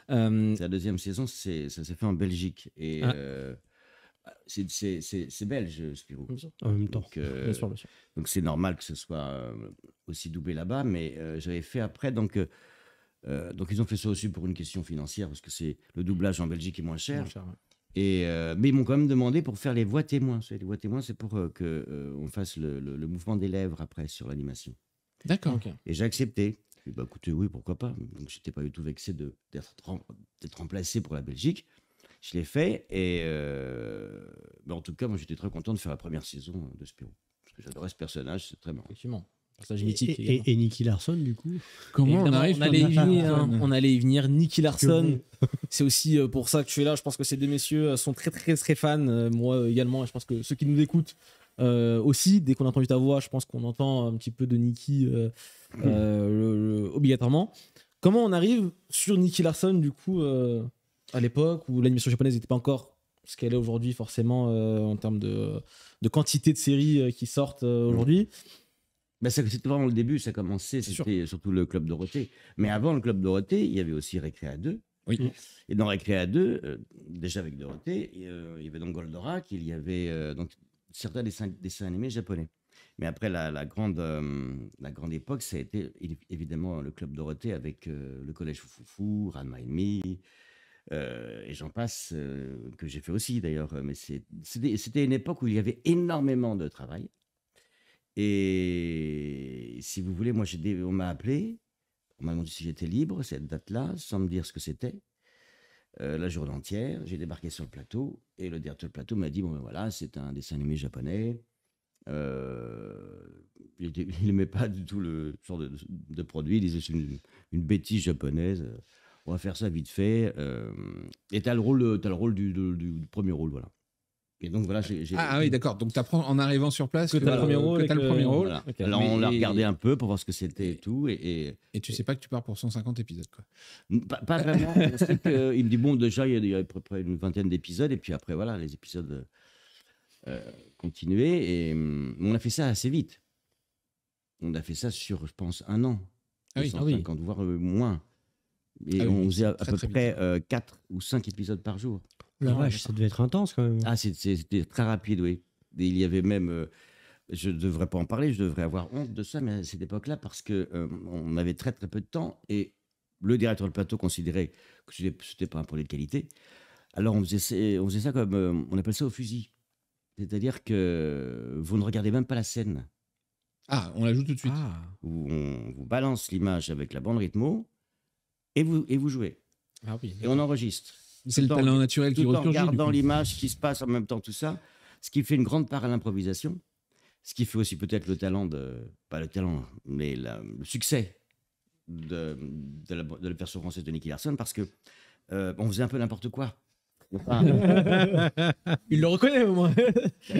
La deuxième saison, ça s'est fait en Belgique. Et Ah. c'est belge, Spirou. En même temps. Donc, Bien sûr, bien sûr. donc c'est normal que ce soit aussi doublé là-bas. Mais j'avais fait après. Donc ils ont fait ça aussi pour une question financière, parce que le doublage en Belgique est moins cher. Bien sûr, ouais. Mais ils m'ont quand même demandé pour faire les voix témoins. Vous savez, les voix témoins, c'est pour qu'on fasse le mouvement des lèvres après sur l'animation. D'accord. Ok. Et j'ai accepté. J'ai dit, bah, écoutez, oui, pourquoi pas. Donc, j'étais pas du tout vexé d'être remplacé pour la Belgique. Je l'ai fait. Et en tout cas, moi, j'étais très content de faire la première saison de Spirou. Parce que j'adorais ce personnage, c'est très marrant. Effectivement. Personnage mythique. Et, également. et Nicky Larson, du coup. Comment on Évidemment, arrive on allait y sur venir, Nicky hein. Larson On allait y venir. Nicky Larson, bon. c'est aussi pour ça que tu es là. Je pense que ces deux messieurs sont très très très fans. Moi également. Et je pense que ceux qui nous écoutent aussi, dès qu'on a entendu ta voix, je pense qu'on entend un petit peu de Nicky obligatoirement. Comment on arrive sur Nicky Larson du coup à l'époque où l'animation japonaise n'était pas encore ce qu'elle est aujourd'hui forcément en termes de quantité de séries qui sortent aujourd'hui. Ben, c'était vraiment le début, ça commençait, C'est sûr. c'était surtout le Club Dorothée. Mais avant le Club Dorothée, il y avait aussi Récréa 2. Oui. Et dans Récréa 2, déjà avec Dorothée, il y avait donc Goldorak, il y avait donc certains dessins animés japonais. Mais après, la grande époque, ça a été évidemment le Club Dorothée avec le Collège Foufoufou, Ranma et demi, et j'en passe, que j'ai fait aussi d'ailleurs. Mais c'était une époque où il y avait énormément de travail. Et si vous voulez, moi, on m'a appelé, on m'a demandé si j'étais libre cette date-là, sans me dire ce que c'était. La journée entière, j'ai débarqué sur le plateau et le directeur du plateau m'a dit bon ben voilà, c'est un dessin animé japonais. Il n'aimait pas du tout le genre de produit. Il disait c'est une bêtise japonaise. On va faire ça vite fait. Et t'as le rôle du premier rôle, voilà. Et donc voilà, Ah oui, d'accord. Donc tu apprends en arrivant sur place Que t'as le premier rôle. que t'as le premier rôle. Voilà. Ok. Alors on l'a Mais- regardé un peu pour voir ce que c'était et tout. Et Et tu sais pas que tu pars pour 150 épisodes, quoi. pas vraiment. C'est que, il me dit bon, déjà il y a à peu près une vingtaine d'épisodes et puis après voilà, les épisodes continuaient et on a fait ça assez vite. On a fait ça sur, je pense, un an. Ah oui. 150, voire moins. Et Ah oui, on faisait à très, peu très près 4 ou 5 épisodes par jour. La vache, ça devait être intense quand même. Ah, c'était très rapide, oui. Et il y avait même je ne devrais pas en parler, je devrais avoir honte de ça, mais à cette époque-là, parce qu'on avait très très peu de temps et le directeur de plateau considérait que ce n'était pas un projet de qualité. Alors on faisait ça comme, on appelle ça au fusil. C'est-à-dire que vous ne regardez même pas la scène. Ah, on la joue tout de suite. On vous balance l'image avec la bande rythmo et vous jouez. Ah oui. Et on enregistre. C'est le talent naturel qui Tout en ressurgit. regardant l'image qui se passe en même temps, tout ça. Ce qui fait une grande part à l'improvisation. Ce qui fait aussi peut-être le talent pas le talent, mais le succès de la version française de Nicky Larson, parce que on faisait un peu n'importe quoi. Enfin, Il le reconnaît au moins.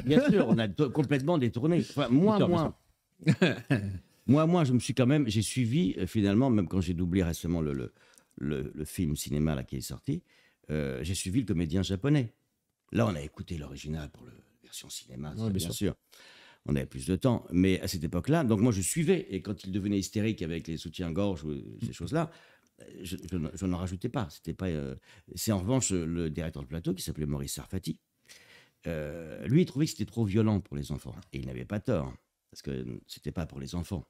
bien sûr, on a complètement détourné. Enfin, moi, je me suis quand même, j'ai suivi finalement, même quand j'ai doublé récemment le film cinéma là, qui est sorti, j'ai suivi le comédien japonais. Là, on a écouté l'original pour la version cinéma, Ouais, bien sûr. On avait plus de temps. Mais à cette époque-là, donc moi, je suivais. Et quand il devenait hystérique avec les soutiens-gorge ou ces choses-là, je n'en rajoutais pas. C'était pas. C'est en revanche le directeur de plateau qui s'appelait Maurice Sarfati. Lui, il trouvait que c'était trop violent pour les enfants. Et il n'avait pas tort. Parce que c'était pas pour les enfants.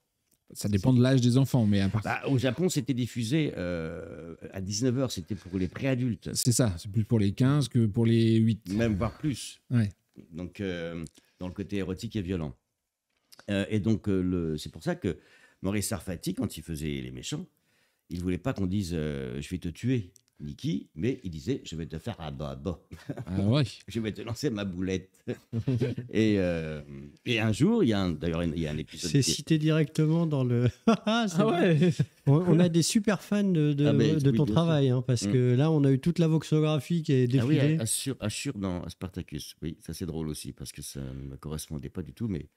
Ça dépend de l'âge des enfants, mais à part... Au Japon, c'était diffusé à 19h. C'était pour les préadultes. C'est ça, c'est plus pour les 15 que pour les 8. Même voire plus. Ouais. Donc, dans le côté érotique et violent. Et donc, c'est pour ça que Maurice Sarfati, quand il faisait les méchants, il ne voulait pas qu'on dise je vais te tuer, Nicky, mais il disait je vais te faire un bas. Ah ouais. Je vais te lancer ma boulette. et un jour, d'ailleurs, il y a un épisode. C'est cité directement dans le. Ah ouais. On a des super fans de oui, ton bien travail, hein, parce que là, on a eu toute la voxographie qui est Ah oui, défilée. Assure dans Spartacus. Oui, ça c'est drôle aussi, parce que ça ne me correspondait pas du tout, mais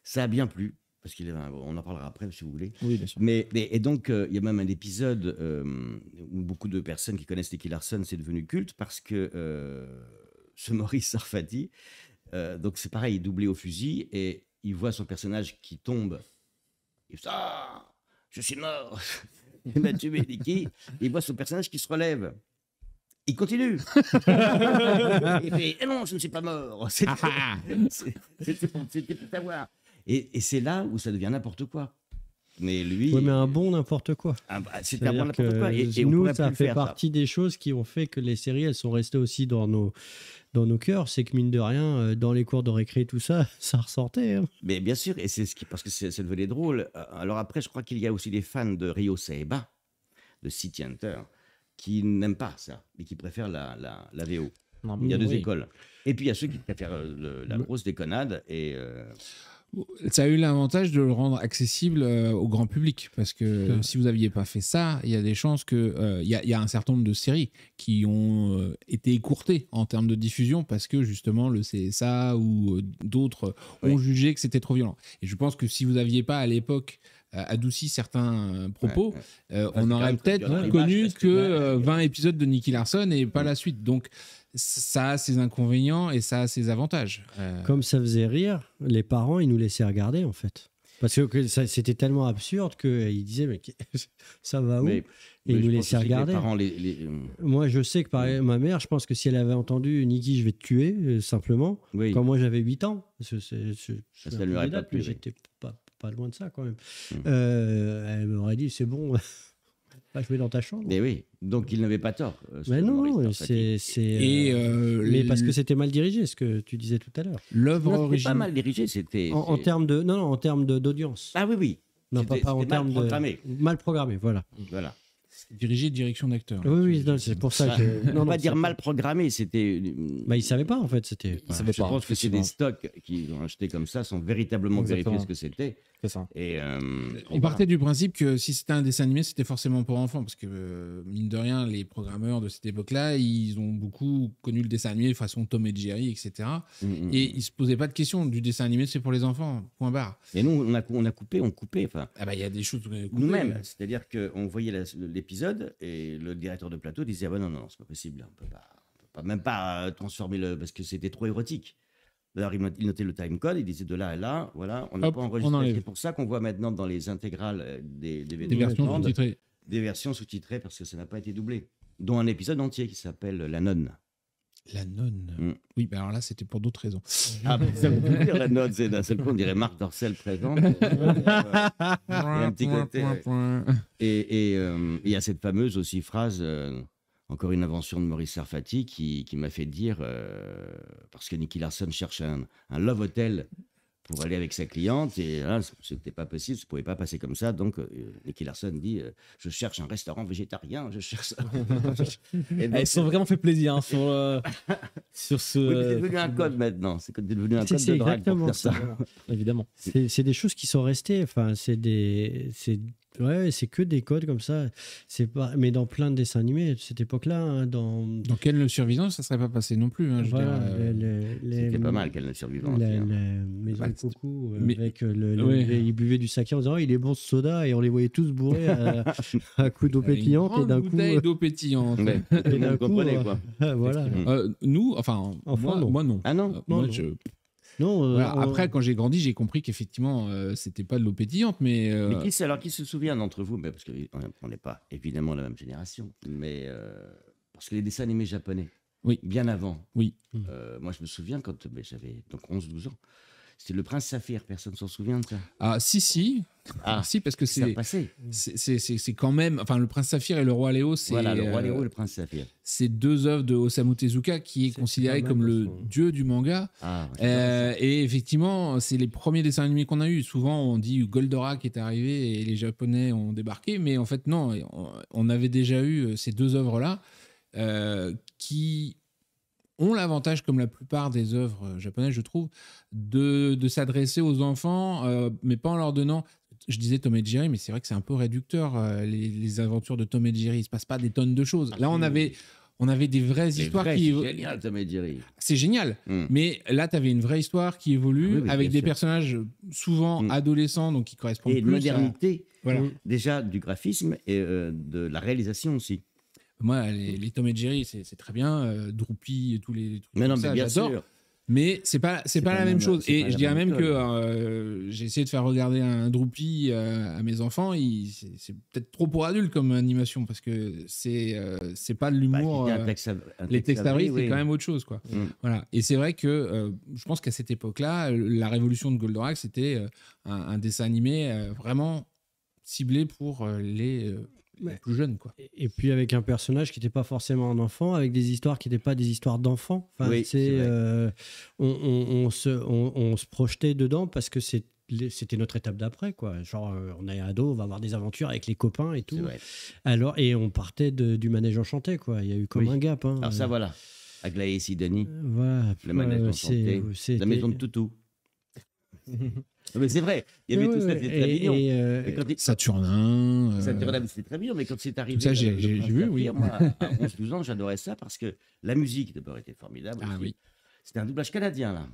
ça a bien plu. Parce on en parlera après, si vous voulez. Oui, bien sûr. Et donc, il y a même un épisode où beaucoup de personnes qui connaissent Nicky Larson, c'est devenu culte, parce que ce Maurice Sarfati, donc c'est pareil, il est doublé au fusil, et il voit son personnage qui tombe. Il dit « Ah, je suis mort. Il m'a tué, Nicky. » Il voit son personnage qui se relève. Il continue. Il fait « Eh non, je ne suis pas mort. » C'était pour savoir. Et c'est là où ça devient n'importe quoi. Mais lui. Oui, mais un bon n'importe quoi. C'est un bon n'importe quoi. Et on nous, pourrait ça plus le fait faire, partie des choses qui ont fait que les séries, elles sont restées aussi dans nos cœurs. C'est que mine de rien, dans les cours de récré, tout ça, ça ressortait. Hein. Mais bien sûr, et parce que c'est devenu drôle. Alors après, je crois qu'il y a aussi des fans de Ryo Saeba, de City Hunter, qui n'aiment pas ça, mais qui préfèrent la VO. Non, Il y a deux oui. écoles. Et puis il y a ceux qui préfèrent la grosse déconnade. Et Ça a eu l'avantage de le rendre accessible au grand public, parce que si vous n'aviez pas fait ça, il y a des chances que il y a un certain nombre de séries qui ont été écourtées en termes de diffusion parce que justement le CSA ou d'autres ont jugé que c'était trop violent. Et je pense que si vous n'aviez pas à l'époque adouci certains propos, on aurait peut-être connu que 20 épisodes de Nicky Larson et pas la suite. Donc ça a ses inconvénients et ça a ses avantages. Comme ça faisait rire, les parents, ils nous laissaient regarder, en fait. Parce que c'était tellement absurde qu'ils disaient, mais ça va où? Et ils nous laissaient regarder. Les parents, Moi, je sais que ma mère, je pense que si elle avait entendu Nicky, je vais te tuer, simplement, quand moi j'avais 8 ans, ça ne lui aurait pas plu. J'étais pas loin de ça, quand même. Elle m'aurait dit, c'est bon, va jouer dans ta chambre. Mais oui, donc il n'avait pas tort. Mais non, mais parce que c'était mal dirigé, ce que tu disais tout à l'heure. L'œuvre C'était originale. pas mal dirigé, c'était. En termes d'audience. Ah oui. Non, pas en termes de. Mal programmé, voilà. Voilà. Dirigé direction d'acteur. Oui, c'est pour ça que. On va dire mal programmé, c'était. Ils ne savaient pas, en fait. Je pense que c'est des stocks qu'ils ont achetés comme ça, sans véritablement vérifier ce que c'était. C'est ça. Et on partait du principe que si c'était un dessin animé, c'était forcément pour enfants, parce que mine de rien, les programmeurs de cette époque-là, ils ont beaucoup connu le dessin animé façon Tom et Jerry, etc. Et ils se posaient pas de questions. Du dessin animé, c'est pour les enfants. Point barre. Et nous, on coupait. Enfin, il y a des choses nous-mêmes. C'est-à-dire qu'on voyait l'épisode et le directeur de plateau disait ah ben non, c'est pas possible, on peut pas même pas transformer parce que c'était trop érotique. D'ailleurs, il notait le timecode, il disait de là à là, voilà, on n'a pas enregistré. C'est pour ça qu'on voit maintenant dans les intégrales des versions sous-titrées. Des versions sous-titrées parce que ça n'a pas été doublé. Dont un épisode entier qui s'appelle La Nonne. La nonne. Oui, mais alors là, c'était pour d'autres raisons. Ah, ça veut dire la nonne, c'est d'un seul coup, on dirait Marc Dorcel présent. Il y a un petit côté. Et il y a cette fameuse aussi phrase, encore une invention de Maurice Sarfati, qui m'a fait dire, parce que Nicky Larson cherche un love hotel pour aller avec sa cliente, et là, c'était pas possible, ça pouvait pas passer comme ça. Donc, Nicky Larson dit je cherche un restaurant végétarien, je cherche ça. Ils se sont vraiment fait plaisir hein, sur ce. Oui, c'est devenu un code maintenant, c'est devenu un code de drague pour faire ça. Évidemment. C'est des choses qui sont restées. Enfin, c'est que des codes comme ça. C'est pas, mais dans plein de dessins animés de cette époque-là, hein, dans Ken le survivant, ça serait pas passé non plus. Hein, voilà, c'était pas mal Ken le survivant. La maison de Coucou, avec ils buvaient du saké en disant il est bon ce soda, et on les voyait tous bourrés à coups d'eau pétillante, et d'un coup bouteille d'eau pétillante. Ouais, tout le monde comprenait quoi. Voilà. Nous, enfin, moi non. Ah non. Moi, Non, voilà. Après, quand j'ai grandi, j'ai compris qu'effectivement, c'était pas de l'eau pétillante, mais. Mais qui se souvient d'entre vous, mais parce qu'on n'est pas évidemment la même génération, mais parce que les dessins animés japonais, oui, bien avant. Oui. Moi, je me souviens quand j'avais donc 11-12 ans. C'était le Prince Saphir, personne s'en souvient de ça? Ah, si. Ah, si, parce que c'est quand même. Enfin, le Prince Saphir et le Roi Léo, c'est. Voilà, le Roi Léo et le Prince Saphir. C'est deux œuvres de Osamu Tezuka qui est considéré comme le dieu du manga. Ah, et effectivement, c'est les premiers dessins animés qu'on a eu. Souvent, on dit Goldorak est arrivé et les Japonais ont débarqué, mais en fait, non. On avait déjà eu ces deux œuvres-là qui ont l'avantage, comme la plupart des œuvres japonaises, je trouve, de s'adresser aux enfants, mais pas en leur donnant... Je disais Tom et Jerry, mais c'est vrai que c'est un peu réducteur, les aventures de Tom et Jerry. Il ne se passe pas des tonnes de choses. Là, on avait des vraies histoires qui... C'est génial, Tom et Jerry. C'est génial, mais là, tu avais une vraie histoire qui évolue, avec des personnages souvent adolescents, donc qui correspondent plus à... Et modernité, voilà. Déjà du graphisme et de la réalisation aussi. Moi, les Tom et Jerry, c'est très bien. Droopy, tous les trucs mais non, comme mais ça, bien j'adore. sûr. Mais c'est pas la même chose. Et je dirais même que j'ai essayé de faire regarder un Droopy à mes enfants. C'est peut-être trop pour adultes comme animation, parce que c'est pas de l'humour. Les Tex Avery, c'est quand même autre chose, quoi. Voilà. Et c'est vrai que je pense qu'à cette époque-là, la révolution de Goldorak, c'était un dessin animé vraiment ciblé pour les plus jeunes, quoi. Et puis avec un personnage qui n'était pas forcément un enfant, avec des histoires qui n'étaient pas des histoires d'enfants. Enfin, oui, on se projetait dedans parce que c'était notre étape d'après, quoi. Genre, on est ado, on va avoir des aventures avec les copains et tout. Alors, et on partait du manège enchanté, quoi. Il y a eu comme un gap. Hein. Alors ça, voilà. Aglaé Sidonie, voilà, le manège enchanté, la maison de Toutou. Mais c'est vrai, il y avait tout ça, c'était très mignon. Saturnin. Saturnin, c'était très mignon, mais quand c'est arrivé, tout ça, j'ai vu, oui. Moi, à 11-12 ans, j'adorais ça parce que la musique, d'abord, était formidable. Ah oui. C'était un doublage canadien, là.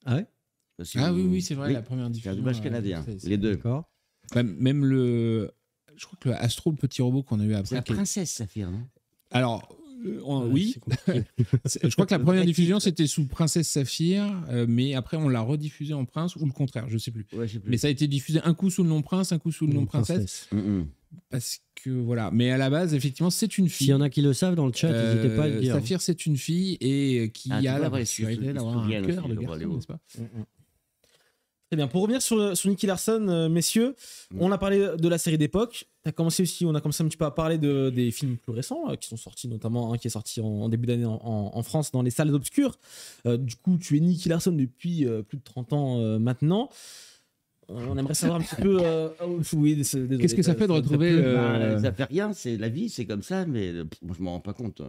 Ah ouais? Oui, c'est vrai, la première diffusion. C'était un doublage canadien, les deux. D'accord. Même je crois que le Astro, le petit robot qu'on a eu après. C'est la princesse Saphir, non? Alors, oui. Je crois que la première diffusion, c'était sous Princesse Saphir, mais après, on l'a rediffusé en Prince, ou le contraire, je sais plus. Ouais, je sais plus. Mais ça a été diffusé un coup sous le nom Prince, un coup sous le nom Princesse. Parce que voilà. Mais à la base, effectivement, c'est une fille. S'il y en a qui le savent dans le chat, n'hésitez pas à le dire. Saphir, c'est une fille et qui a la possibilité d'avoir un cœur de garçon, n'est-ce pas? Très bien. Pour revenir sur Nicky Larson, messieurs, on a parlé de la série d'époque. On a commencé un petit peu à parler des films plus récents qui sont sortis, notamment un qui est sorti en début d'année en France dans les salles obscures. Du coup, tu es Nicky Larson depuis plus de 30 ans maintenant. On aimerait savoir un petit peu. Qu'est-ce que ça fait de retrouver. Ça fait rien, c'est la vie, c'est comme ça, mais moi, je m'en rends pas compte.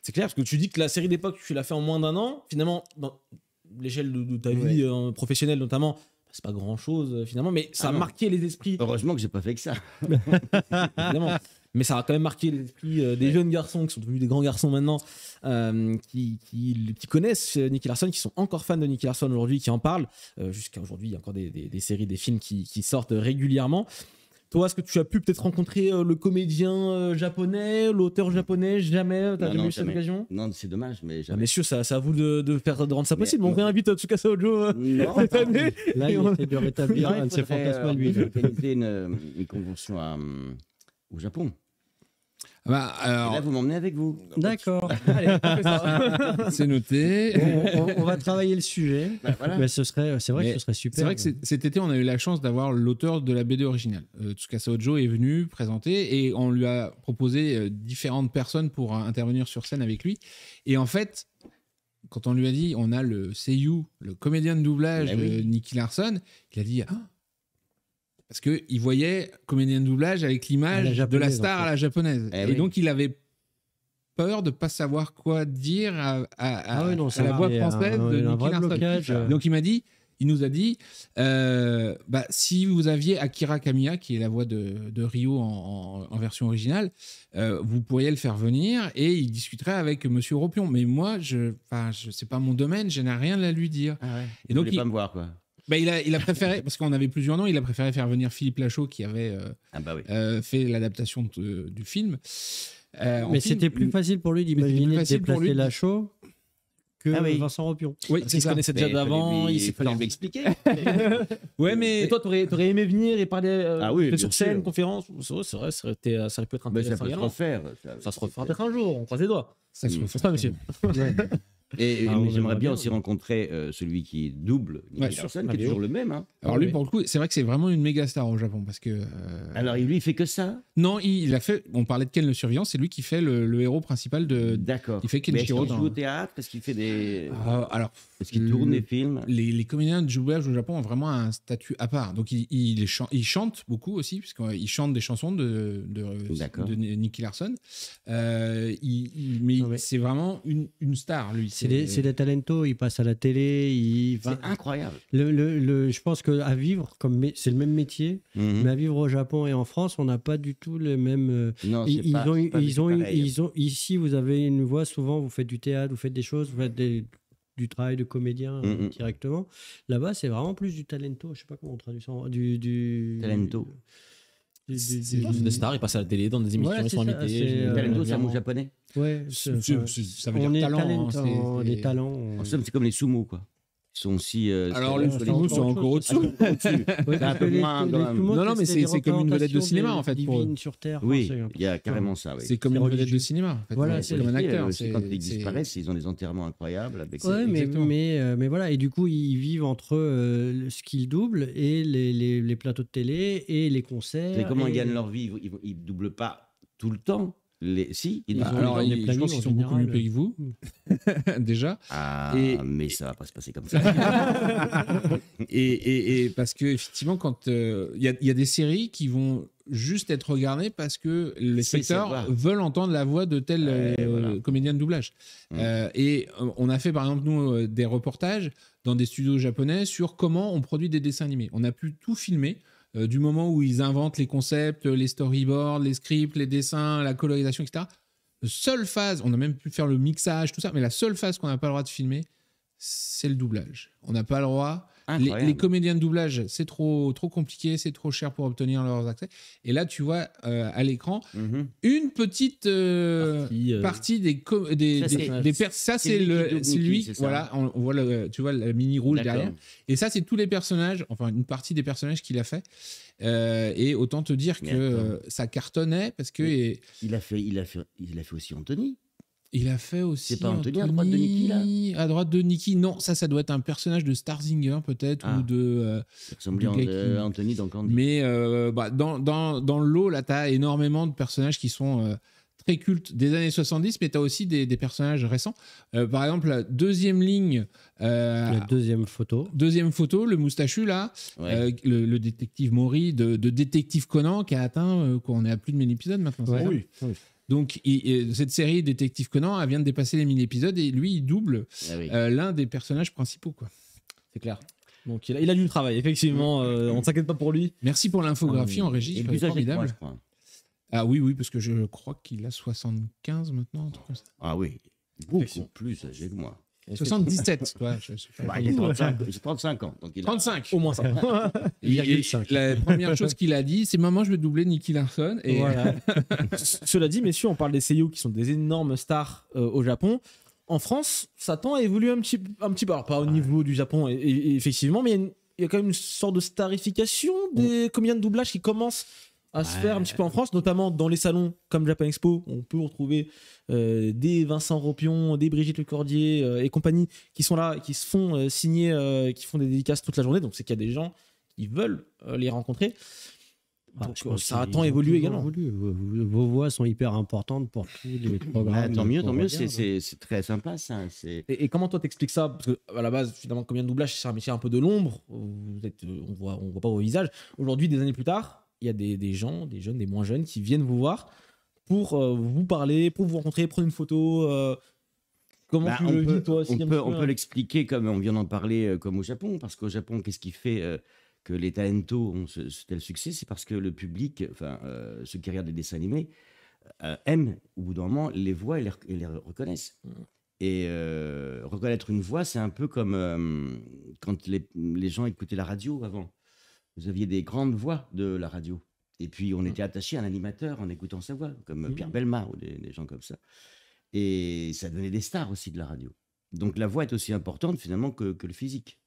C'est clair, parce que tu dis que la série d'époque, tu l'as fait en moins d'1 an. Finalement, dans l'échelle de ta vie professionnelle, notamment, c'est pas grand chose finalement, mais ça a marqué les esprits. Heureusement que j'ai pas fait que ça. Évidemment. Mais ça a quand même marqué les esprits des jeunes garçons qui sont devenus des grands garçons maintenant, qui connaissent Nicky Larson, qui sont encore fans de Nicky Larson aujourd'hui, qui en parlent. Jusqu'à aujourd'hui, il y a encore des séries, des films qui sortent régulièrement. Toi, est-ce que tu as pu peut-être rencontrer le comédien japonais, l'auteur japonais? Jamais? T'as jamais eu cette occasion? Non, c'est dommage, mais jamais. Messieurs, c'est à vous de rendre ça possible. On réinvite Tsukasa Ojo cette année. Là, il essaie de rétablir un de ses fantasmes à lui. organiser une convention au Japon. Bah, Et là, alors, vous m'emmenez avec vous. D'accord. Allez, on fait ça. c'est noté. On va travailler le sujet. Bah, voilà. Mais c'est vrai Mais que ce serait super. C'est vrai que cet été, on a eu la chance d'avoir l'auteur de la BD originale. Tsukasa Ojo est venu présenter et on lui a proposé différentes personnes pour intervenir sur scène avec lui. Et en fait, quand on lui a dit, on a le seiyuu, le comédien de doublage Ah oui. Nicky Larson, il a dit ah. Parce qu'il voyait comédien de doublage avec À l'image la de japonaise, la star en fait. à la japonaise. Eh Et oui. donc, il avait peur de ne pas savoir quoi dire à oui, non, à ça la voix c'est française un de Nicky vrai Larson. blocage. Donc il nous a dit, si vous aviez Akira Kamiya, qui est la voix de Ryo en version originale, vous pourriez le faire venir et il discuterait avec Monsieur Ropion. Mais moi, c'est pas mon domaine, je n'ai rien à lui dire. Ah ouais. Et Et donc, donc, pas me voir, quoi. Bah, il a préféré, parce qu'on avait plusieurs noms, il a préféré faire venir Philippe Lachaud qui avait Ah bah oui. fait l'adaptation du film. En Mais film, c'était plus facile pour lui c'était plus d'imaginer de facile pour déplacer lui de- Lachaud que Ah oui. Vincent Ropion. Oui, Parce c'est qu'il se ça. connaissait déjà Mais d'avant, il il s'est fallait pas lui expliquer. Ouais, mais Et toi, t'aurais aimé venir et parler Ah oui, peut-être bien sur scène, sûr. conférence. C'est vrai, ça aurait pu être Mais ça intéressant. peut se également. refaire. Ça se refera peut-être un jour, on croise les doigts. ça se Mm. refait. C'est pas, monsieur. Et Ah, on mais j'aimerais aimerait bien bien, aussi oui. rencontrer celui qui double Ouais, Nicky Larson, sûr. qui est toujours le même. Hein. Alors lui, pour le coup, c'est vrai que c'est vraiment une méga star au Japon parce que. Alors, lui, il fait que ça. Non, il a fait. On parlait de Ken le Survivant, c'est lui qui fait le héros principal de. D'accord. il fait Mais est-ce Kenshiro qu'il joue dans. au théâtre? Est-ce qu'il fait des. Alors, Est-ce qu'il tourne des films? les comédiens de doublage au Japon ont vraiment un statut à part. Donc, ils chantent beaucoup aussi, puisqu'ils chantent des chansons D'accord. de Nicky Larson. Mais Non, mais- c'est vraiment une star, lui. C'est des talentos, il passe à la télé. C'est incroyable. Je pense qu'à vivre, c'est le même métier, Mhm. mais à vivre au Japon et en France, on n'a pas du tout le même. Non, Ils, c'est pas- ont, c'est pas du ils, tout ont, pareil. ils ont, ici, vous avez une voix, souvent, vous faites du théâtre, vous faites des choses, vous faites du travail de comédien Mhm. directement. Là-bas, c'est vraiment plus du talento, je sais pas comment on traduit ça. Du Talento. C'est des stars, ils passent à la télé, dans des émissions, Ouais, ils sont c'est ça, invités. c'est, Talento, c'est un mot évidemment. japonais. Ouais, Ça veut dire on est talent. hein, c'est- des talents. En somme, c'est comme les sumo, quoi. Ils sont aussi. Alors, c'est- les c'est- sumo sont encore au-dessus. Oui, C'est un parce peu que moins, quand même. Non, mais c'est comme une vedette de cinéma, en fait, pour eux. Divine sur Terre. Oui, enfin, il y a carrément ça. Oui. C'est comme C'est une vedette de religieux. cinéma. En fait. Voilà, Ouais, c'est comme un aussi, acteur. quand ils disparaissent, ils ont des enterrements incroyables. Avec Ouais, exactement. mais voilà, et du coup, ils vivent entre ce qu'ils doublent et les plateaux de télé et les concerts. Mais comment et- ils gagnent leur vie? Ils ne doublent pas tout le temps. Si, ils Ils doublent. ont Alors, des je plannings pense qu'ils en sont beaucoup général. mieux payés que vous, déjà. Ah, Et- mais ça va pas se passer comme ça. Et parce que effectivement, quand il y a des séries qui vont juste être regardées parce que les C'est spectateurs savoir. veulent entendre la voix de tel voilà. comédien de doublage. Mm. On a fait par exemple nous des reportages dans des studios japonais sur comment on produit des dessins animés. On a pu tout filmer. Du moment où ils inventent les concepts, les storyboards, les scripts, les dessins, la colorisation, etc. La seule phase, on a même pu faire le mixage, tout ça, mais la seule phase qu'on n'a pas le droit de filmer, c'est le doublage. On n'a pas le droit. Incroyable. Les comédiens de doublage, c'est trop compliqué, c'est trop cher pour obtenir leurs accès. Et là, tu vois à l'écran Mhm. une petite partie ça, c'est lui qui double c'est Mickey, lui. c'est ça. Voilà, on voit tu vois la mini rouge D'accord. derrière. Et ça, c'est tous les personnages, enfin une partie des personnages qu'il a fait. Et autant te dire Mais que attends. ça cartonnait parce que Il a fait aussi Anthony. il a fait aussi. C'est pas Anthony à droite de Nicky, là À droite de Nicky, non, ça doit être un personnage de Starzinger peut-être Ah. ou de. Il ressemblait Du gars à Anthony dans Candy. Mais dans le lot, là, tu as énormément de personnages qui sont très cultes des années 70, mais tu as aussi des personnages récents. Par exemple, la deuxième ligne, La deuxième photo. deuxième photo, le moustachu, là, Ouais. le détective Maury de Détective Conan, qui a atteint, on est à plus de 1000 épisodes maintenant. c'est Ouais. ça Donc, cette série Détective Conan, elle vient de dépasser les 1000 épisodes et lui, il double Ah oui. l'un des personnages principaux. Quoi. C'est clair. Donc il a du travail, effectivement. On ne s'inquiète pas pour lui. Merci pour l'infographie en régie, Et c'est plus âgé que moi, formidable. je crois. Ah oui, parce que je crois qu'il a 75 maintenant, un truc comme ça. Ah oui. Beaucoup plus âgé que moi. 77, toi. Bah, il a 35 ans. Donc il a... 35. Au moins ça. Et la première chose qu'il a dit, c'est maman, je vais doubler Nicky Larson. Et Voilà. Cela dit, messieurs, on parle des seiyuu qui sont des énormes stars au Japon. En France, ça tend à évoluer un petit peu. Alors, pas au niveau du Japon, effectivement, mais il y a quand même une sorte de starification des comédiens de doublage qui commencent à se faire un petit peu en France, notamment dans les salons comme Japan Expo. On peut retrouver des Vincent Ropion, des Brigitte Lecordier et compagnie qui sont là, qui se font signer, qui font des dédicaces toute la journée. Donc c'est qu'il y a des gens qui veulent les rencontrer. Donc, ça a tant évolué également. Vos voix sont hyper importantes pour tous les programmes. Tant mieux, c'est très sympa ça. Et comment toi t'expliques ça? Parce qu'à la base, finalement, comme bien de doublage, c'est un métier un peu de l'ombre. On voit pas vos visages. Aujourd'hui, des années plus tard, il y a des gens, des jeunes, des moins jeunes, qui viennent vous voir pour vous parler, pour vous rencontrer, prendre une photo. Comment tu le vis, toi? On peut l'expliquer comme on vient d'en parler, comme au Japon. Parce qu'au Japon, qu'est-ce qui fait que les talentos ont ce tel succès? C'est parce que le public, ceux qui regardent les dessins animés, aiment, au bout d'un moment, les voix et les reconnaissent. Et reconnaître une voix, c'est un peu comme quand les gens écoutaient la radio avant. Vous aviez des grandes voix de la radio. Et puis, on était attaché à un animateur en écoutant sa voix, comme Pierre Bellemare ou des gens comme ça. Et ça donnait des stars aussi de la radio. Donc, la voix est aussi importante, finalement, que le physique.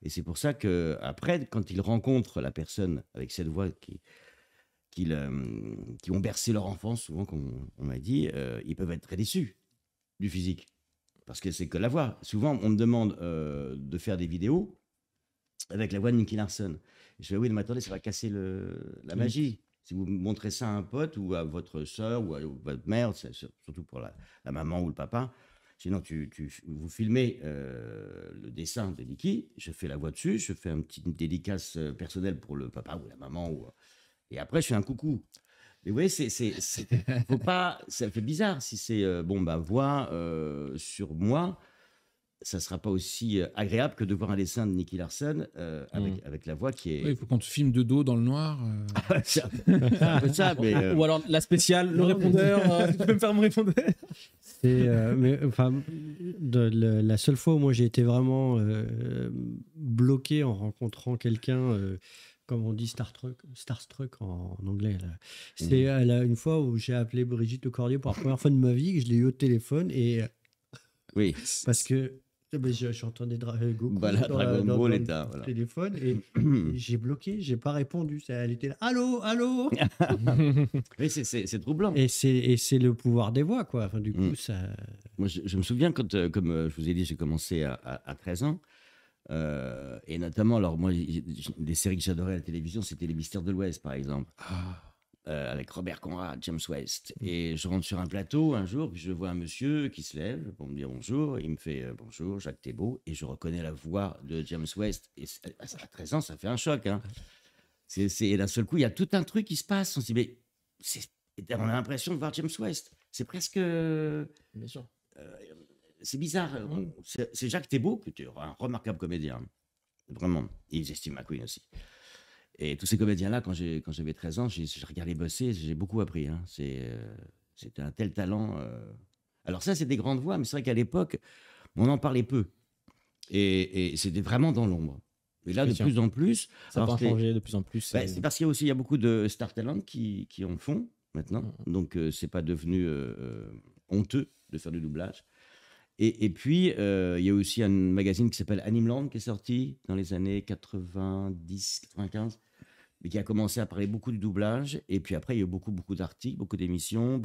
Et c'est pour ça qu'après, quand ils rencontrent la personne avec cette voix qui ont bercé leur enfance, souvent, comme on m'a dit, ils peuvent être très déçus du physique. Parce que c'est que la voix. Souvent, on me demande de faire des vidéos avec la voix de Nicky Larson. Et je fais, oui, mais attendez, ça va casser la magie. Si vous montrez ça à un pote ou à votre soeur ou à votre mère, surtout pour la maman ou le papa, sinon vous filmez le dessin de Nicky, je fais la voix dessus, je fais une petite dédicace personnelle pour le papa ou la maman, et après je fais un coucou. Mais vous voyez, faut pas, ça fait bizarre si c'est voix sur moi. Ça ne sera pas aussi agréable que de voir un dessin de Nicky Larson avec la voix qui est... Oui, il faut qu'on te filme de dos dans le noir. C'est un peu ça, mais... Ou alors la spéciale, le répondeur, tu peux me faire mon répondeur? La seule fois où moi j'ai été vraiment bloqué en rencontrant quelqu'un... comme on dit starstruck en anglais. C'est une fois où j'ai appelé Brigitte Lecordier pour la première fois de ma vie, que je l'ai eu au téléphone et... Oui. Parce que j'entendais Goku Dragon Ball le téléphone et j'ai bloqué, j'ai pas répondu. Elle était là, allô. Oui, c'est troublant. Et c'est le pouvoir des voix, quoi. Enfin, du coup, ça... Moi, je me souviens quand, comme je vous ai dit, j'ai commencé à 13 ans. Et notamment, alors moi, des séries que j'adorais à la télévision, c'était Les Mystères de l'Ouest, par exemple. Avec Robert Conrad, James West. Et je rentre sur un plateau un jour, puis je vois un monsieur qui se lève pour me dire bonjour. Il me fait bonjour, Jacques Thébault. Et je reconnais la voix de James West. Et à 13 ans, ça fait un choc. Hein. Et d'un seul coup, il y a tout un truc qui se passe. On se dit, mais on a l'impression de voir James West. C'est presque... Bien sûr. C'est bizarre. C'est Jacques Thébault, qui était un remarquable comédien. Vraiment. Et Steve McQueen aussi. Et tous ces comédiens-là, quand j'avais 13 ans, j'ai regardé bosser, j'ai beaucoup appris. Hein. C'était un tel talent. Alors ça, c'est des grandes voix, mais c'est vrai qu'à l'époque, on en parlait peu. Et c'était vraiment dans l'ombre. Et là, de plus en plus... Ça va changer de plus en plus. C'est parce qu'il y a beaucoup de star talent qui en font maintenant. Donc, c'est pas devenu honteux de faire du doublage. Et puis, il y a aussi un magazine qui s'appelle Animeland qui est sorti dans les années 90-95, mais qui a commencé à parler beaucoup du doublage. Et puis après, il y a eu beaucoup d'articles, beaucoup d'émissions,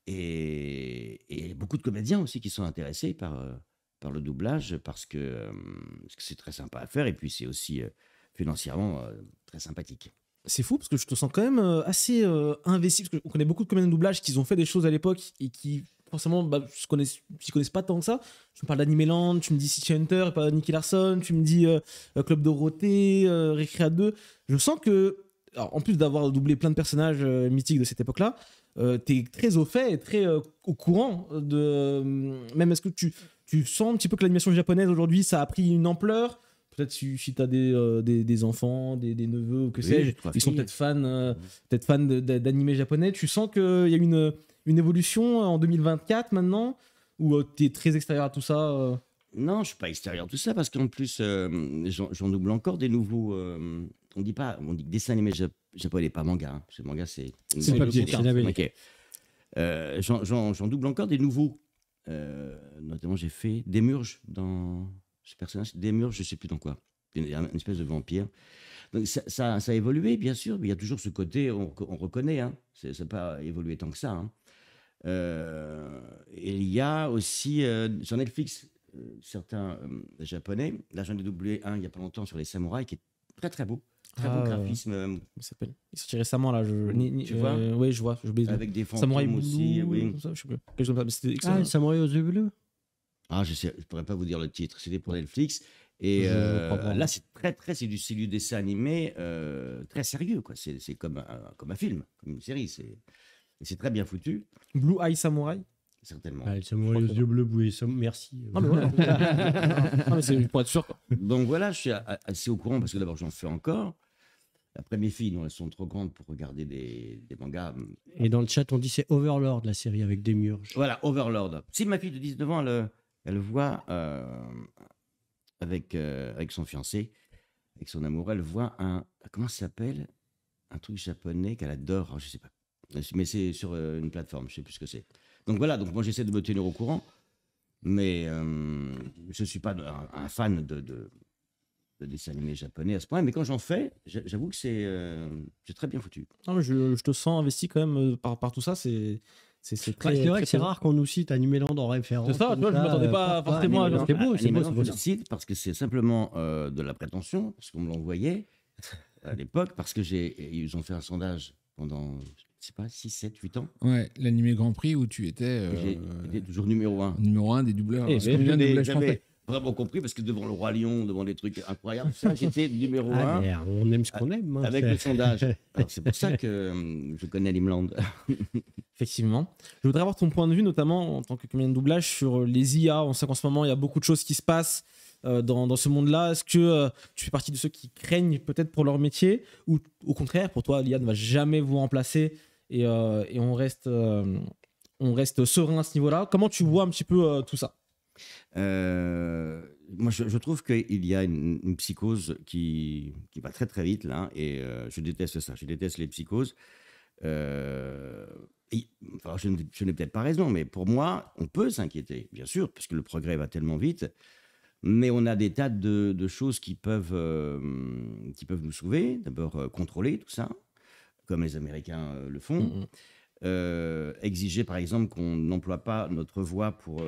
et beaucoup de comédiens aussi qui sont intéressés par le doublage parce que c'est très sympa à faire et puis c'est aussi financièrement très sympathique. C'est fou parce que je te sens quand même assez investi, parce qu'on connaît beaucoup de comédiens de doublage qui ont fait des choses à l'époque et qui forcément s'y connaissent pas tant que ça. Tu me parles d'Animeland, tu me dis City Hunter, pas Nicky Larson, tu me dis Club Dorothée, Récréa 2. Je sens que, alors, en plus d'avoir doublé plein de personnages mythiques de cette époque-là, tu es très au fait et très au courant de... même est-ce que tu sens un petit peu que l'animation japonaise aujourd'hui, ça a pris une ampleur? Peut-être si tu as des enfants, des neveux ou que sais-je, ils sont peut-être fans d'animés japonais. Tu sens qu'il y a une évolution en 2024 maintenant, ou tu es très extérieur à tout ça Non, je ne suis pas extérieur à tout ça, parce qu'en plus, j'en double encore des nouveaux... on dit dessin animé japonais, pas manga. Hein, parce que manga, c'est le papier. Okay. J'en double encore des nouveaux. Notamment, j'ai fait Démurge dans... Ce personnage, Démurge, je ne sais plus dans quoi. une espèce de vampire. Donc ça a évolué, bien sûr, mais il y a toujours ce côté, on reconnaît, hein, ça n'a pas évolué tant que ça. Hein. Et il y a aussi, sur Netflix, certains japonais, là j'en ai doublé un il n'y a pas longtemps sur les samouraïs, qui est très très beau. Très beau graphisme. Il s'appelle. Il est sorti récemment là. Tu vois oui, je vois. Avec des Samouraï fantômes aussi. Oui. Comme ça, je sais plus. Quelque chose comme ça, mais c'était excellent. Ah, Samouraï aux yeux bleus. Ah, je pourrais pas vous dire le titre. C'était pour Netflix. Et là, c'est du dessin animé très sérieux, quoi. C'est comme un film, comme une série. C'est très bien foutu. Blue Eye Samurai. Certainement. Ah, le Samouraï aux yeux bleus, oui, merci. Non, mais voilà. Non, mais c'est pour être sûr, quoi. Donc voilà, je suis assez au courant parce que d'abord, j'en fais encore. Après, mes filles, non, elles sont trop grandes pour regarder des mangas. Et dans le chat, on dit c'est Overlord, la série avec des murges. Voilà, Overlord. Si ma fille de 19 ans, elle voit avec son fiancé, avec son amoureux, elle voit comment ça s'appelle? Un truc japonais qu'elle adore, je sais pas. Mais c'est sur une plateforme, je sais plus ce que c'est. Donc voilà, donc moi j'essaie de me tenir au courant, mais je suis pas un fan de dessins animés japonais à ce point. Mais quand j'en fais, j'avoue que c'est très bien foutu. Non, mais je te sens investi quand même par tout ça. C'est vrai que c'est rare qu'on nous cite Animeland en référence. C'est ça, tu vois, je ne m'attendais pas forcément à... C'est beau, c'est beau. Je le cite parce que c'est simplement de la prétention, parce qu'on me l'envoyait à l'époque, parce que ils ont fait un sondage pendant, je sais pas, 6, 7, 8 ans. Ouais, l'animé Grand Prix où tu étais... J'étais toujours numéro 1. Numéro 1 des doubleurs. J'avais vraiment compris, parce que devant le Roi Lion, devant des trucs incroyables, ça, j'étais numéro 1. On aime ce qu'on aime. Hein, avec le sondage. C'est pour ça que je connais Animeland. Effectivement. Je voudrais avoir ton point de vue, notamment en tant que comédien de doublage, sur les IA. On sait qu'en ce moment, il y a beaucoup de choses qui se passent dans ce monde-là. Est-ce que tu fais partie de ceux qui craignent peut-être pour leur métier, ou au contraire, pour toi, l'IA ne va jamais vous remplacer et on reste serein à ce niveau-là? Comment tu vois un petit peu tout ça? Moi, je trouve qu'il y a une psychose qui va très très vite là, et je déteste ça. Je déteste les psychoses. Enfin, je n'ai peut-être pas raison, mais pour moi, on peut s'inquiéter, bien sûr, parce que le progrès va tellement vite. Mais on a des tas de choses qui peuvent nous sauver. D'abord, contrôler tout ça, comme les Américains le font. Exiger, par exemple, qu'on n'emploie pas notre voix pour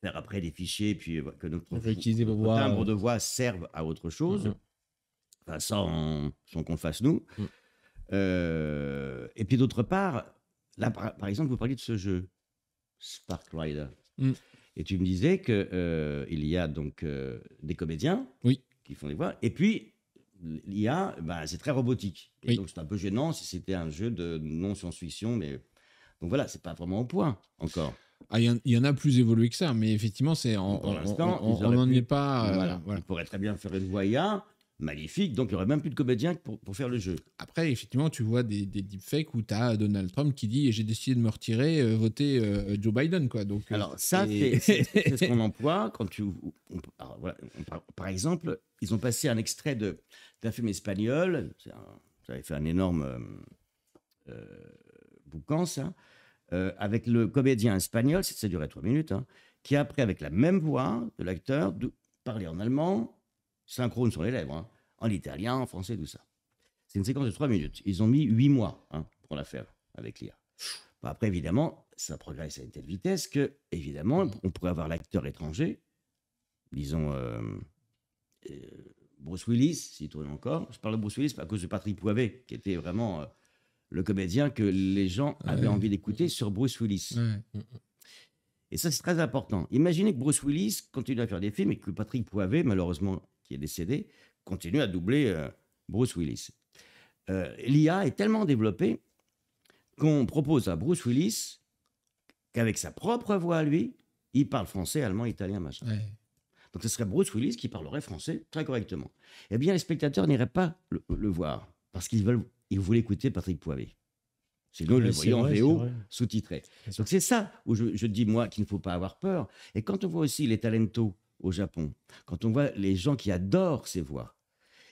faire après des fichiers, puis que notre timbre de voix serve à autre chose. Enfin, sans qu'on le fasse nous. Et puis d'autre part, là, par exemple, vous parliez de ce jeu, Spark Rider. Et tu me disais qu'il y a donc des comédiens qui font les voix. Et puis, l'IA, c'est très robotique. Et donc, c'est un peu gênant si c'était un jeu de non-science-fiction. Mais... Donc voilà, c'est pas vraiment au point encore. Il y en a plus évolué que ça, mais effectivement, pour l'instant, on n'en est pas. Voilà. On pourrait très bien faire une voix IA magnifique, donc il n'y aurait même plus de comédiens pour faire le jeu. Après, effectivement, tu vois des deepfakes où tu as Donald Trump qui dit « j'ai décidé de me retirer, voter Joe Biden ». Donc, alors ça, c'est ce qu'on emploie quand par exemple, ils ont passé un extrait d'un film espagnol, ça avait fait un énorme boucan, ça, avec le comédien espagnol, ça durait 3 minutes, hein, qui après, avec la même voix de l'acteur, parlait en allemand, synchrone sur les lèvres, hein, en italien, en français, tout ça. C'est une séquence de 3 minutes. Ils ont mis 8 mois pour la faire avec l'IA. Bon, après, évidemment, ça progresse à une telle vitesse que, évidemment, on pourrait avoir l'acteur étranger, disons Bruce Willis, s'il tourne encore. Je parle de Bruce Willis à cause de Patrick Poivet, qui était vraiment le comédien que les gens avaient envie d'écouter sur Bruce Willis. Et ça, c'est très important. Imaginez que Bruce Willis continue à faire des films et que Patrick Poivet, malheureusement, qui est décédé, continue à doubler Bruce Willis. L'IA est tellement développée qu'on propose à Bruce Willis qu'avec sa propre voix à lui, il parle français, allemand, italien, machin. Donc ce serait Bruce Willis qui parlerait français très correctement. Eh bien, les spectateurs n'iraient pas le voir parce qu'ils voulaient écouter Patrick Poivet. Sinon, le voyant en VO sous-titré. Donc c'est ça où je dis, moi, qu'il ne faut pas avoir peur. Et quand on voit aussi les talentos au Japon, quand on voit les gens qui adorent ces voix,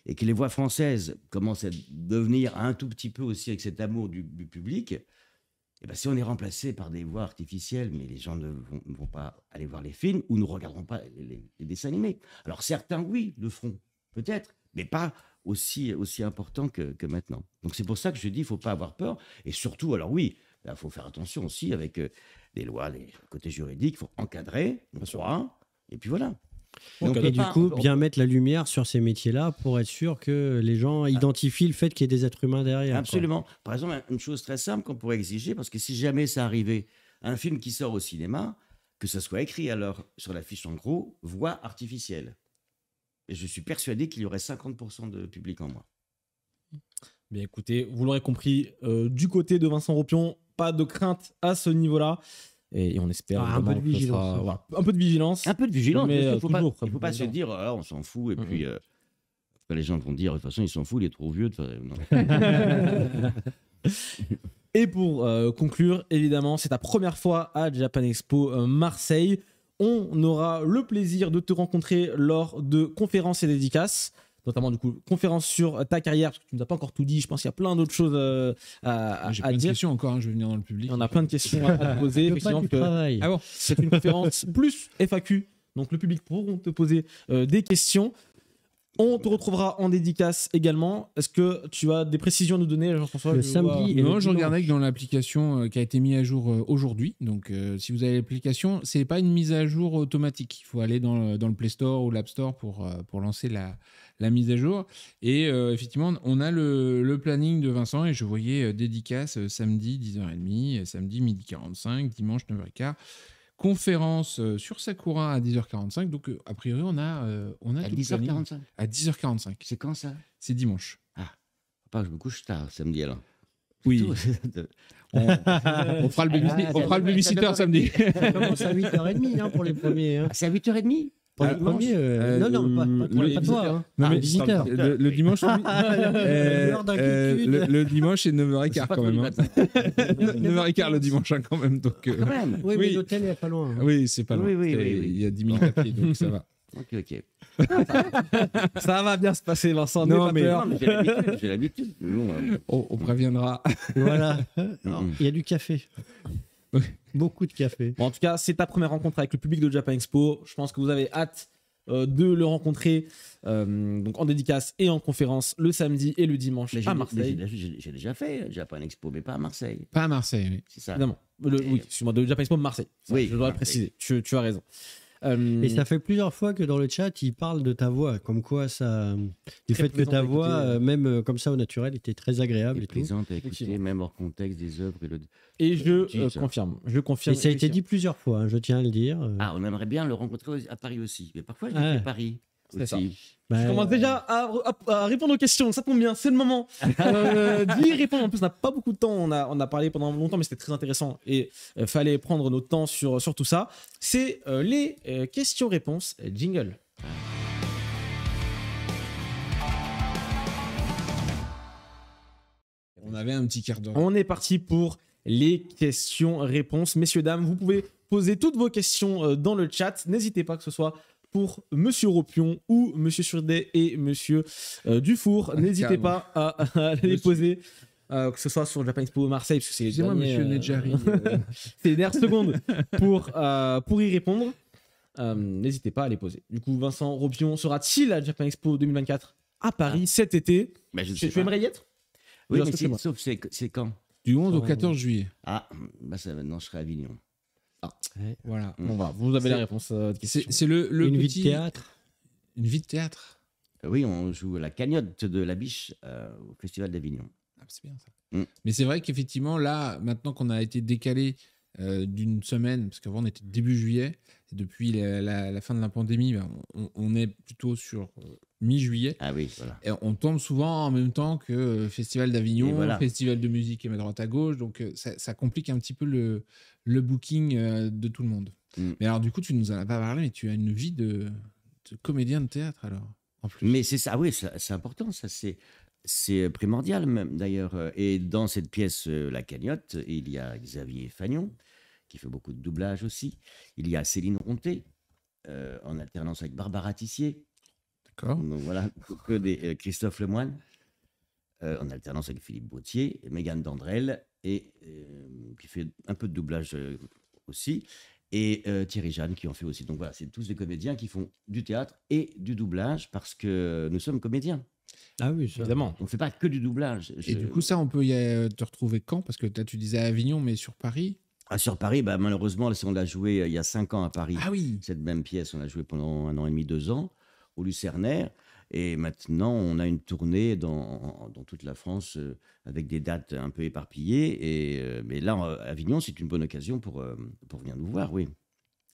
et que les voix françaises commencent à devenir un tout petit peu aussi avec cet amour du public, et ben si on est remplacé par des voix artificielles, mais les gens ne vont pas aller voir les films ou ne regarderont pas les dessins animés. Alors certains, oui, le feront. peut-être, mais pas aussi important que maintenant. Donc c'est pour ça que je dis, il ne faut pas avoir peur. Et surtout, alors oui, il faut faire attention aussi avec les lois, les côtés juridiques, il faut encadrer, on droit, et puis voilà. Donc, et du coup, bien mettre la lumière sur ces métiers-là pour être sûr que les gens identifient le fait qu'il y ait des êtres humains derrière. Absolument. Par exemple, une chose très simple qu'on pourrait exiger, parce que si jamais ça arrivait, un film qui sort au cinéma, que ça soit écrit alors sur l'affiche en gros, voix artificielle. Et je suis persuadé qu'il y aurait 50% de public en moins. Bien écoutez, vous l'aurez compris, du côté de Vincent Ropion, pas de crainte à ce niveau-là. Et on espère un peu de vigilance. Voilà, un peu de vigilance. Un peu de vigilance, mais il ne faut toujours, pas se dire on s'en fout, et puis les gens vont dire de toute façon, il s'en fout, il est trop vieux. Non. Et pour conclure, évidemment, c'est ta première fois à Japan Expo Marseille. On aura le plaisir de te rencontrer lors de conférences et dédicaces, notamment du coup conférences sur ta carrière, parce que tu ne nous as pas encore tout dit. Je pense qu'il y a plein d'autres choses à J'ai plein de dire. questions encore, je vais venir dans le public. On a plein de questions à te poser. Effectivement, Ah bon, c'est une conférence plus FAQ, donc le public pourront te poser des questions. On te retrouvera en dédicace également. Est-ce que tu as des précisions à nous donner, Jean-François? Le samedi et Non, le je regardais dimanche. que dans l'application qui a été mise à jour aujourd'hui. Donc, si vous avez l'application, c'est pas une mise à jour automatique. Il faut aller dans le Play Store ou l'App Store pour lancer la mise à jour. Et effectivement, on a le planning de Vincent et je voyais dédicace samedi 10h30, samedi 12h45, dimanche 9h15. Conférence sur Sakura à 10h45. Donc, a priori, on a À tout le planning. 10h45. À 10h45. C'est quand ça? C'est dimanche. Faut pas que je me couche tard samedi alors. Oui. On fera le babysitter samedi. Ça commence à 8h30 pour les premiers. Hein. Ah, c'est à 8h30 Pour les premiers, non, pas toi. Hein. Non, mais les visiteurs. le dimanche, L'heure d'inquiétude. le dimanche, c'est 9h15 quand même. 9h15 le dimanche quand même. Donc, Quand même. Oui, mais Oui. l'hôtel est pas loin. Hein. oui, c'est pas loin. Oui. Il y a 10 minutes à pied, donc ça va. Ok. Ça va bien se passer, Vincent. Non, N'aie pas mais- peur. J'ai l'habitude. Non, On préviendra. Voilà. Alors, il y a du café. Oui. Beaucoup de café. Bon, en tout cas, c'est ta première rencontre avec le public de Japan Expo. Je pense que vous avez hâte de le rencontrer donc en dédicace et en conférence le samedi et le dimanche à Marseille. J'ai déjà fait Japan Expo, mais pas à Marseille. Pas à Marseille, oui. C'est ça. Évidemment. Oui, excuse-moi, de Japan Expo Marseille. Ça, Oui, je dois le Marseille. préciser. Tu as raison. Et ça fait plusieurs fois que dans le chat, il parle de ta voix, comme quoi ça, du Très fait que plaisant ta à voix, écouter. même comme ça au naturel, était très agréable Et et tout. plaisante à écouter, Effectivement. même hors contexte des œuvres. Et je Jeez. confirme. Je confirme. Et ça a été effectivement. dit plusieurs fois, hein, je tiens à le dire. Ah, on aimerait bien le rencontrer à Paris aussi. Mais parfois, j'ai Ah. fait Paris C'est ça. aussi. Je commence déjà à répondre aux questions. Ça tombe bien, c'est le moment d'y répondre. En plus, on n'a pas beaucoup de temps. On a parlé pendant longtemps, mais c'était très intéressant. Et fallait prendre notre temps sur tout ça. C'est les questions-réponses jingle. On avait un petit quart d'heure. On est parti pour les questions-réponses. Messieurs, dames, vous pouvez poser toutes vos questions dans le chat. N'hésitez pas, que ce soit pour Monsieur Ropion ou Monsieur Surdet et Monsieur Dufour. N'hésitez Calme. pas à les poser. Que ce soit sur Japan Expo Marseille, parce que c'est Excusez-moi, monsieur Nedjari. c'est les dernières secondes pour y répondre. N'hésitez pas à les poser. Du coup, Vincent Ropion sera-t-il à Japan Expo 2024 à Paris cet été? Mais je ne Tu sais pas. aimerais y être? Oui, Déjà, mais excuse-moi. sauf c'est quand? Du 11 au 14 juillet. Ah, bah ça, maintenant je serai à Avignon. Voilà. Bon, voilà, vous avez la réponse de question. C'est le Une vie de petit... théâtre. Une vie de théâtre. Oui, on joue la cagnotte de la biche au Festival d'Avignon. Ah, c'est bien ça. Mm. Mais c'est vrai qu'effectivement, là, maintenant qu'on a été décalé d'une semaine, parce qu'avant on était début juillet, et depuis la fin de la pandémie, ben, on est plutôt sur mi-juillet. Ah oui, voilà. Et on tombe souvent en même temps que Festival d'Avignon, Et voilà. Festival de musique et à droite à gauche, donc ça complique un petit peu le booking de tout le monde. Mm. Mais alors du coup, tu nous en as pas parlé, mais tu as une vie de comédien de théâtre alors, en plus. Mais c'est ça, oui, c'est important, ça c'est primordial même d'ailleurs. Et dans cette pièce, La Cagnotte, il y a Xavier Fagnon, qui fait beaucoup de doublage aussi. Il y a Céline Ronté, en alternance avec Barbara Tissier. D'accord. Donc voilà, que des Christophe Lemoine, en alternance avec Philippe Bautier, Mégane Dandrel, et qui fait un peu de doublage aussi. et Thierry Jeanne qui en fait aussi. Donc voilà, c'est tous des comédiens qui font du théâtre et du doublage parce que nous sommes comédiens. Ah oui, ça. Évidemment. On ne fait pas que du doublage. Et du coup, ça, on peut te retrouver quand? Parce que là, tu disais à Avignon, mais sur Paris. Sur Paris, malheureusement, on l'a joué il y a 5 ans à Paris. Ah oui. Cette même pièce, on l'a joué pendant 1 an et demi, 2 ans, au Lucernaire. Et maintenant, on a une tournée dans toute la France avec des dates un peu éparpillées. Mais là, Avignon, c'est une bonne occasion pour venir nous voir, oui.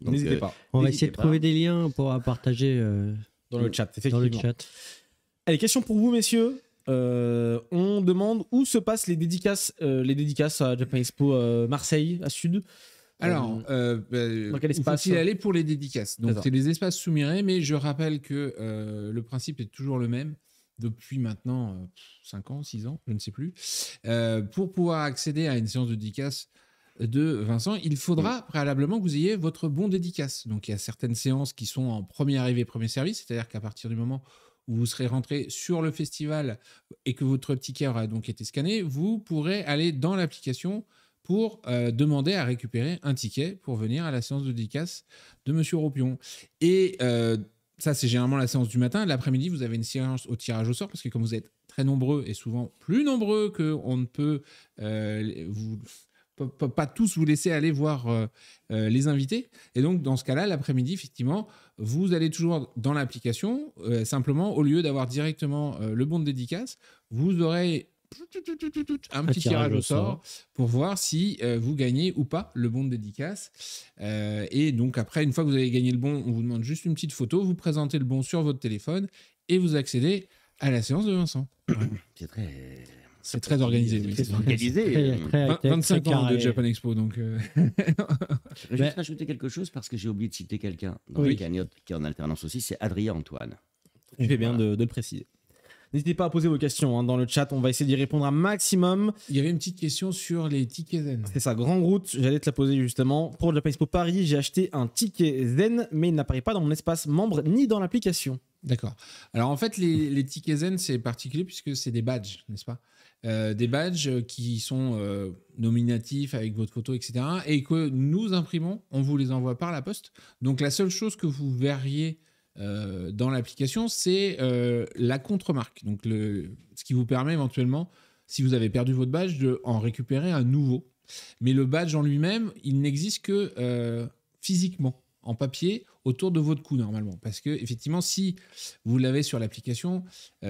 Donc, N'hésitez pas. On va n'hésitez essayer de pas. trouver des liens pour partager Dans le chat, dans effectivement. le chat. Allez, question pour vous, messieurs. On demande où se passent les dédicaces à Japan Expo Marseille, à Sud. Alors, dans quel il espace faut-il aller pour les dédicaces? Donc, C'est ça. c'est les espaces sous-mirés, mais je rappelle que le principe est toujours le même depuis maintenant 5 ans, 6 ans, je ne sais plus. Pour pouvoir accéder à une séance de dédicace de Vincent, il faudra préalablement que vous ayez votre bon dédicace. Donc, il y a certaines séances qui sont en premier arrivé, premier service, c'est-à-dire qu'à partir du moment où vous serez rentré sur le festival et que votre ticket aura donc été scanné, vous pourrez aller dans l'application pour demander à récupérer un ticket pour venir à la séance de dédicace de Monsieur Ropion. Et ça, c'est généralement la séance du matin. L'après-midi, vous avez une séance au tirage au sort, parce que comme vous êtes très nombreux, et souvent plus nombreux qu'on ne peut pas tous vous laisser aller voir les invités. Et donc, dans ce cas-là, l'après-midi, effectivement, vous allez toujours dans l'application. Simplement, au lieu d'avoir directement le bon de dédicace, vous aurez un petit tirage au sort pour voir si vous gagnez ou pas le bon de dédicace. Et donc après, une fois que vous avez gagné le bon, on vous demande juste une petite photo, vous présentez le bon sur votre téléphone et vous accédez à la séance de Vincent. C'est très organisé. Oui. C'est organisé. 25 ans de Japan Expo, donc... Je vais juste rajouter quelque chose parce que j'ai oublié de citer quelqu'un dans la cagnotte qui est en alternance aussi, c'est Adrien Antoine. Tu fais bien de le préciser. N'hésitez pas à poser vos questions dans le chat, on va essayer d'y répondre un maximum. Il y avait une petite question sur les tickets zen. C'est ça, grande route, j'allais te la poser justement. Pour Japan Expo Paris, j'ai acheté un ticket zen, mais il n'apparaît pas dans mon espace membre ni dans l'application. D'accord. Alors en fait, les tickets zen, c'est particulier puisque c'est des badges, n'est-ce pas? Des badges qui sont nominatifs avec votre photo, etc. Et que nous imprimons, on vous les envoie par la poste. Donc la seule chose que vous verriez dans l'application, c'est la contre-marque. Donc ce qui vous permet éventuellement, si vous avez perdu votre badge, de en récupérer un nouveau. Mais le badge en lui-même, il n'existe que physiquement, en papier, autour de votre cou normalement. Parce que effectivement, si vous l'avez sur l'application,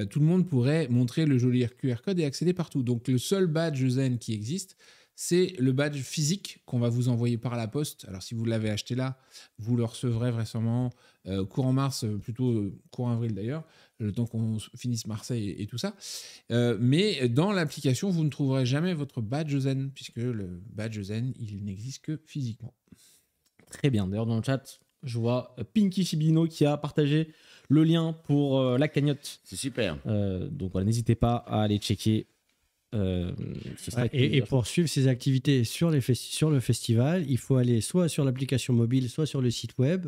tout le monde pourrait montrer le joli QR code et accéder partout. Donc le seul badge zen qui existe, c'est le badge physique qu'on va vous envoyer par la poste. Alors si vous l'avez acheté là, vous le recevrez vraisemblablement courant mars, plutôt courant avril d'ailleurs, le temps qu'on finisse Marseille et tout ça. Mais dans l'application, vous ne trouverez jamais votre badge zen, puisque le badge zen, il n'existe que physiquement. Très bien, d'ailleurs dans le chat, je vois Pinky Shibino qui a partagé le lien pour la cagnotte. C'est super. Donc voilà, n'hésitez pas à aller checker. Et pour suivre ces activités sur le festival, il faut aller soit sur l'application mobile, soit sur le site web.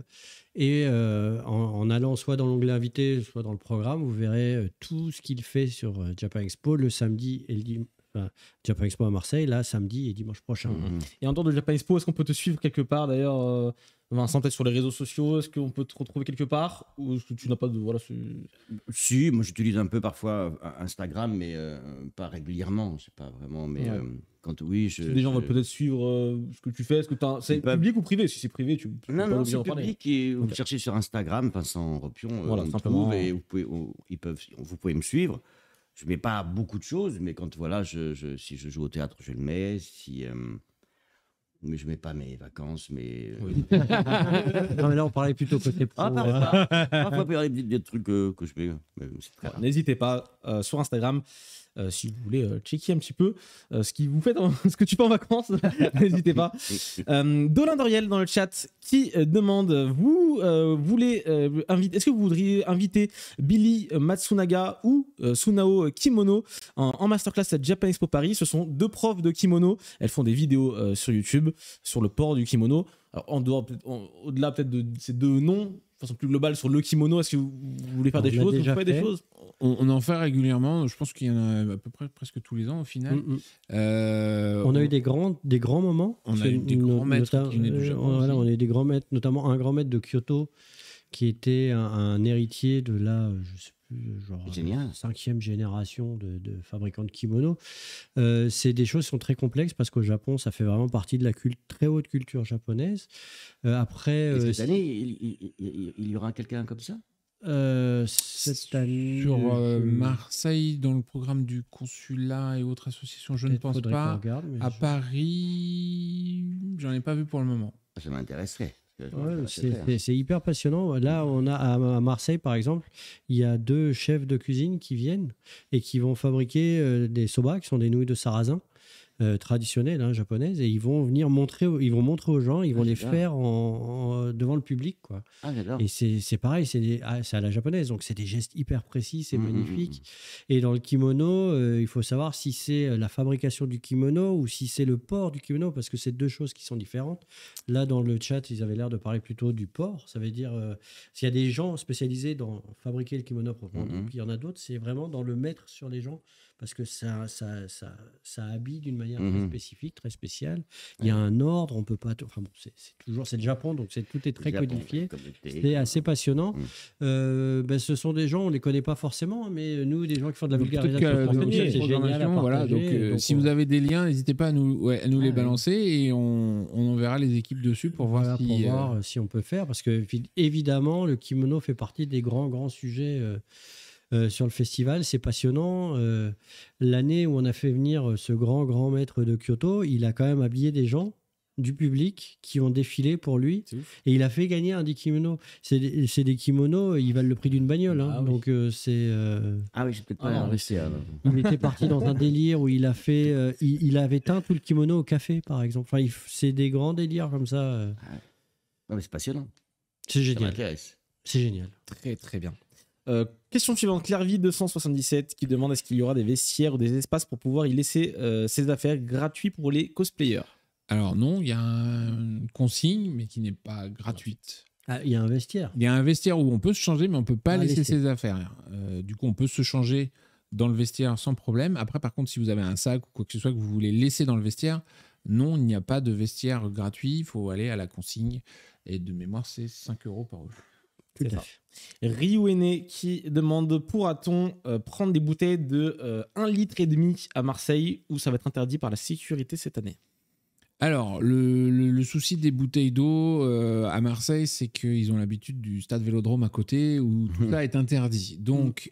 Et en allant soit dans l'onglet invité, soit dans le programme, vous verrez tout ce qu'il fait sur Japan Expo le samedi et le dimanche. Japan Expo à Marseille, là, samedi et dimanche prochain. Et en dehors de Japan Expo, est-ce qu'on peut te suivre quelque part d'ailleurs Vincent, peut-être sur les réseaux sociaux, est-ce qu'on peut te retrouver quelque part? Ou est-ce que tu n'as pas de... Voilà, Si, moi j'utilise un peu parfois Instagram, mais pas régulièrement, je sais pas vraiment, mais quand oui, des gens veulent peut-être suivre ce que tu fais, est-ce que c'est public ou privé? Si c'est privé, tu peux non, pas non, obligé c'est d'en parler. public et vous cherchez sur Instagram, Vincent Ropion, voilà, on me simplement. trouve et vous pouvez me suivre. Je mets pas beaucoup de choses, mais quand voilà, si je joue au théâtre, je le mets. Mais je mets pas mes vacances, mais. Non, mais là, on parlait plutôt côté pro. Parfois, il y a des trucs que je mets. Mais c'est très rare. N'hésitez pas sur Instagram. Si vous voulez checker un petit peu ce que tu fais en vacances, n'hésitez pas. Dolin Doriel dans le chat qui demande est-ce que vous voudriez inviter Billy Matsunaga ou Sunao Kimono en masterclass à Japan Expo Paris? Ce sont deux profs de kimono. Elles font des vidéos sur YouTube sur le port du kimono. Alors, au-delà peut-être de ces deux noms, façon plus globale sur le kimono, est-ce que vous voulez faire des choses? Vous faites des choses? On en fait régulièrement. Je pense qu'il y en a à peu près presque tous les ans au final. On a eu des grands moments. On a eu des grands maîtres qui venaient du Japon. Voilà, on a eu des grands maîtres, notamment un grand maître de Kyoto qui était un héritier de là, je sais plus, genre 5e génération de fabricants de kimonos. C'est des choses qui sont très complexes parce qu'au Japon, ça fait vraiment partie de la très haute culture japonaise. Après, cette année, il y aura quelqu'un comme ça? Cette année, sur Marseille, dans le programme du consulat et autres associations, je ne pense pas. À Paris, j'en ai pas vu pour le moment. Ça m'intéresserait. Ouais, c'est hyper passionnant. Là, on a à Marseille, par exemple, il y a 2 chefs de cuisine qui viennent et qui vont fabriquer des soba, qui sont des nouilles de sarrasin traditionnelles japonaises, et ils vont venir montrer aux gens, ils vont les faire devant le public, quoi. Et c'est pareil, c'est à la japonaise, donc c'est des gestes hyper précis, c'est magnifique. Et dans le kimono, il faut savoir si c'est la fabrication du kimono ou si c'est le port du kimono, parce que c'est 2 choses qui sont différentes. Là, dans le chat, ils avaient l'air de parler plutôt du port. Ça veut dire s'il y a des gens spécialisés dans fabriquer le kimono proprement, il y en a d'autres, c'est vraiment dans le mettre sur les gens, parce que ça habille d'une manière très spécifique, très spéciale. Il y a un ordre, on peut pas... Enfin bon, c'est le Japon, donc tout est très codifié. C'est assez passionnant. Ce sont des gens, on les connaît pas forcément, mais nous, des gens qui font de la vulgarisation, c'est génial à partager. Donc, si vous avez des liens, n'hésitez pas à nous les balancer et on enverra les équipes dessus pour voir si on peut faire, parce que évidemment, le kimono fait partie des grands sujets sur le festival. C'est passionnant. L'année où on a fait venir ce grand maître de Kyoto, il a quand même habillé des gens du public qui ont défilé pour lui, et il a fait gagner un des kimonos. C'est des kimonos, ils valent le prix d'une bagnole, donc c'est... Ah oui, je peux pas rester. Il était parti dans un délire où il a fait... il avait teint tout le kimono au café, par exemple. Enfin, c'est des grands délires comme ça. Non, mais c'est passionnant. C'est génial. Ça m'intéresse. C'est génial. Très, très bien. Question suivante, Clairvy 277 qui demande est-ce qu'il y aura des vestiaires ou des espaces pour pouvoir y laisser ses affaires gratuits pour les cosplayers? Alors non, il y a une consigne, mais qui n'est pas gratuite. Ah, il y a un vestiaire. Il y a un vestiaire où on peut se changer, mais on ne peut pas laisser ses affaires. Du coup, on peut se changer dans le vestiaire sans problème. Après, par contre, si vous avez un sac ou quoi que ce soit que vous voulez laisser dans le vestiaire, non, il n'y a pas de vestiaire gratuit. Il faut aller à la consigne. Et de mémoire, c'est 5 € par jour. C'est ça. Ryuene qui demande pourra-t-on prendre des bouteilles de 1,5 litre à Marseille, ou ça va être interdit par la sécurité cette année? Alors, le souci des bouteilles d'eau à Marseille, c'est qu'ils ont l'habitude du stade Vélodrome à côté où tout ça est interdit. Donc,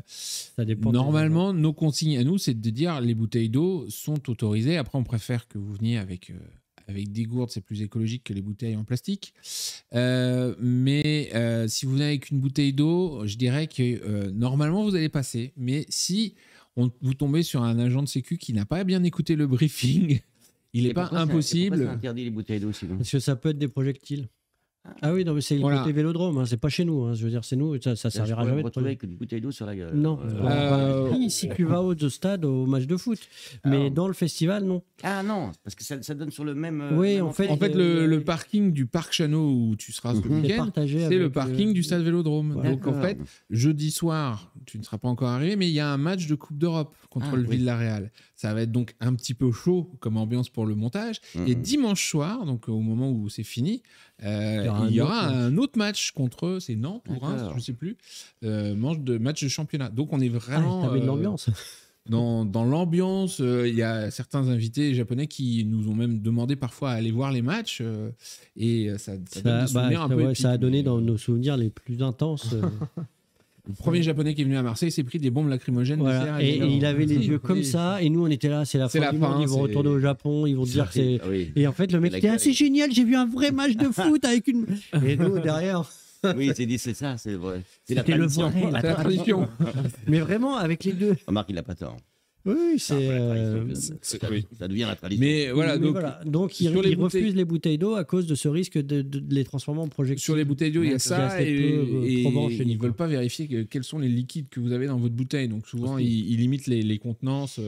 ça dépend normalement, nos consignes à nous, c'est de dire les bouteilles d'eau sont autorisées. Après, on préfère que vous veniez avec des gourdes, c'est plus écologique que les bouteilles en plastique. Mais si vous venez avec une bouteille d'eau, je dirais que normalement, vous allez passer. Mais si vous tombez sur un agent de sécu qui n'a pas bien écouté le briefing... Il n'est pas impossible. Pourquoi c'est interdit les bouteilles d'eau sinon? Parce que ça peut être des projectiles. Ah oui, non, mais c'est le côté Vélodrome, c'est pas chez nous. Je veux dire, c'est nous, ça servira jamais. Je retrouver avec une bouteille d'eau sur la gueule. Non. Si tu vas au stade, au match de foot, mais dans le festival, non. Ah non, parce que ça donne sur le même. Oui, même en fait, le parking du parc Chano où tu seras ce week-end, c'est le parking du stade Vélodrome. Donc en fait, jeudi soir, tu ne seras pas encore arrivé, mais il y a un match de Coupe d'Europe contre le Villarreal. Ça va être donc un petit peu chaud comme ambiance pour le montage. Et dimanche soir, donc au moment où c'est fini, il y aura un autre match contre c'est Nantes ou Reims, je ne sais plus, match de championnat. Donc on est vraiment de l'ambiance. Dans l'ambiance. Il y a certains invités japonais qui nous ont même demandé parfois à aller voir les matchs et ça donne des souvenirs un peu épiques. Ça a donné dans nos souvenirs les plus intenses. Le premier japonais qui est venu à Marseille s'est pris des bombes lacrymogènes. Voilà. Et il avait les yeux comme ça, et nous on était là, c'est la fin du monde, ils vont retourner au Japon, ils vont dire que c'est... Et en fait le mec était c'est génial, j'ai vu un vrai match de foot avec une... Et nous derrière... Oui, il s'est dit c'est ça, c'est vrai. C'était le vrai, la tradition. Mais vraiment avec les deux. Remarque, il n'a pas tort. Oui, c'est. Ça devient la tradition. Mais voilà, donc, donc ils refusent les bouteilles d'eau à cause de ce risque de les transformer en projectiles. Sur les bouteilles d'eau, il y a ça, et probant chez nous, ils ne veulent pas vérifier quels sont les liquides que vous avez dans votre bouteille. Donc souvent, ils limitent les contenances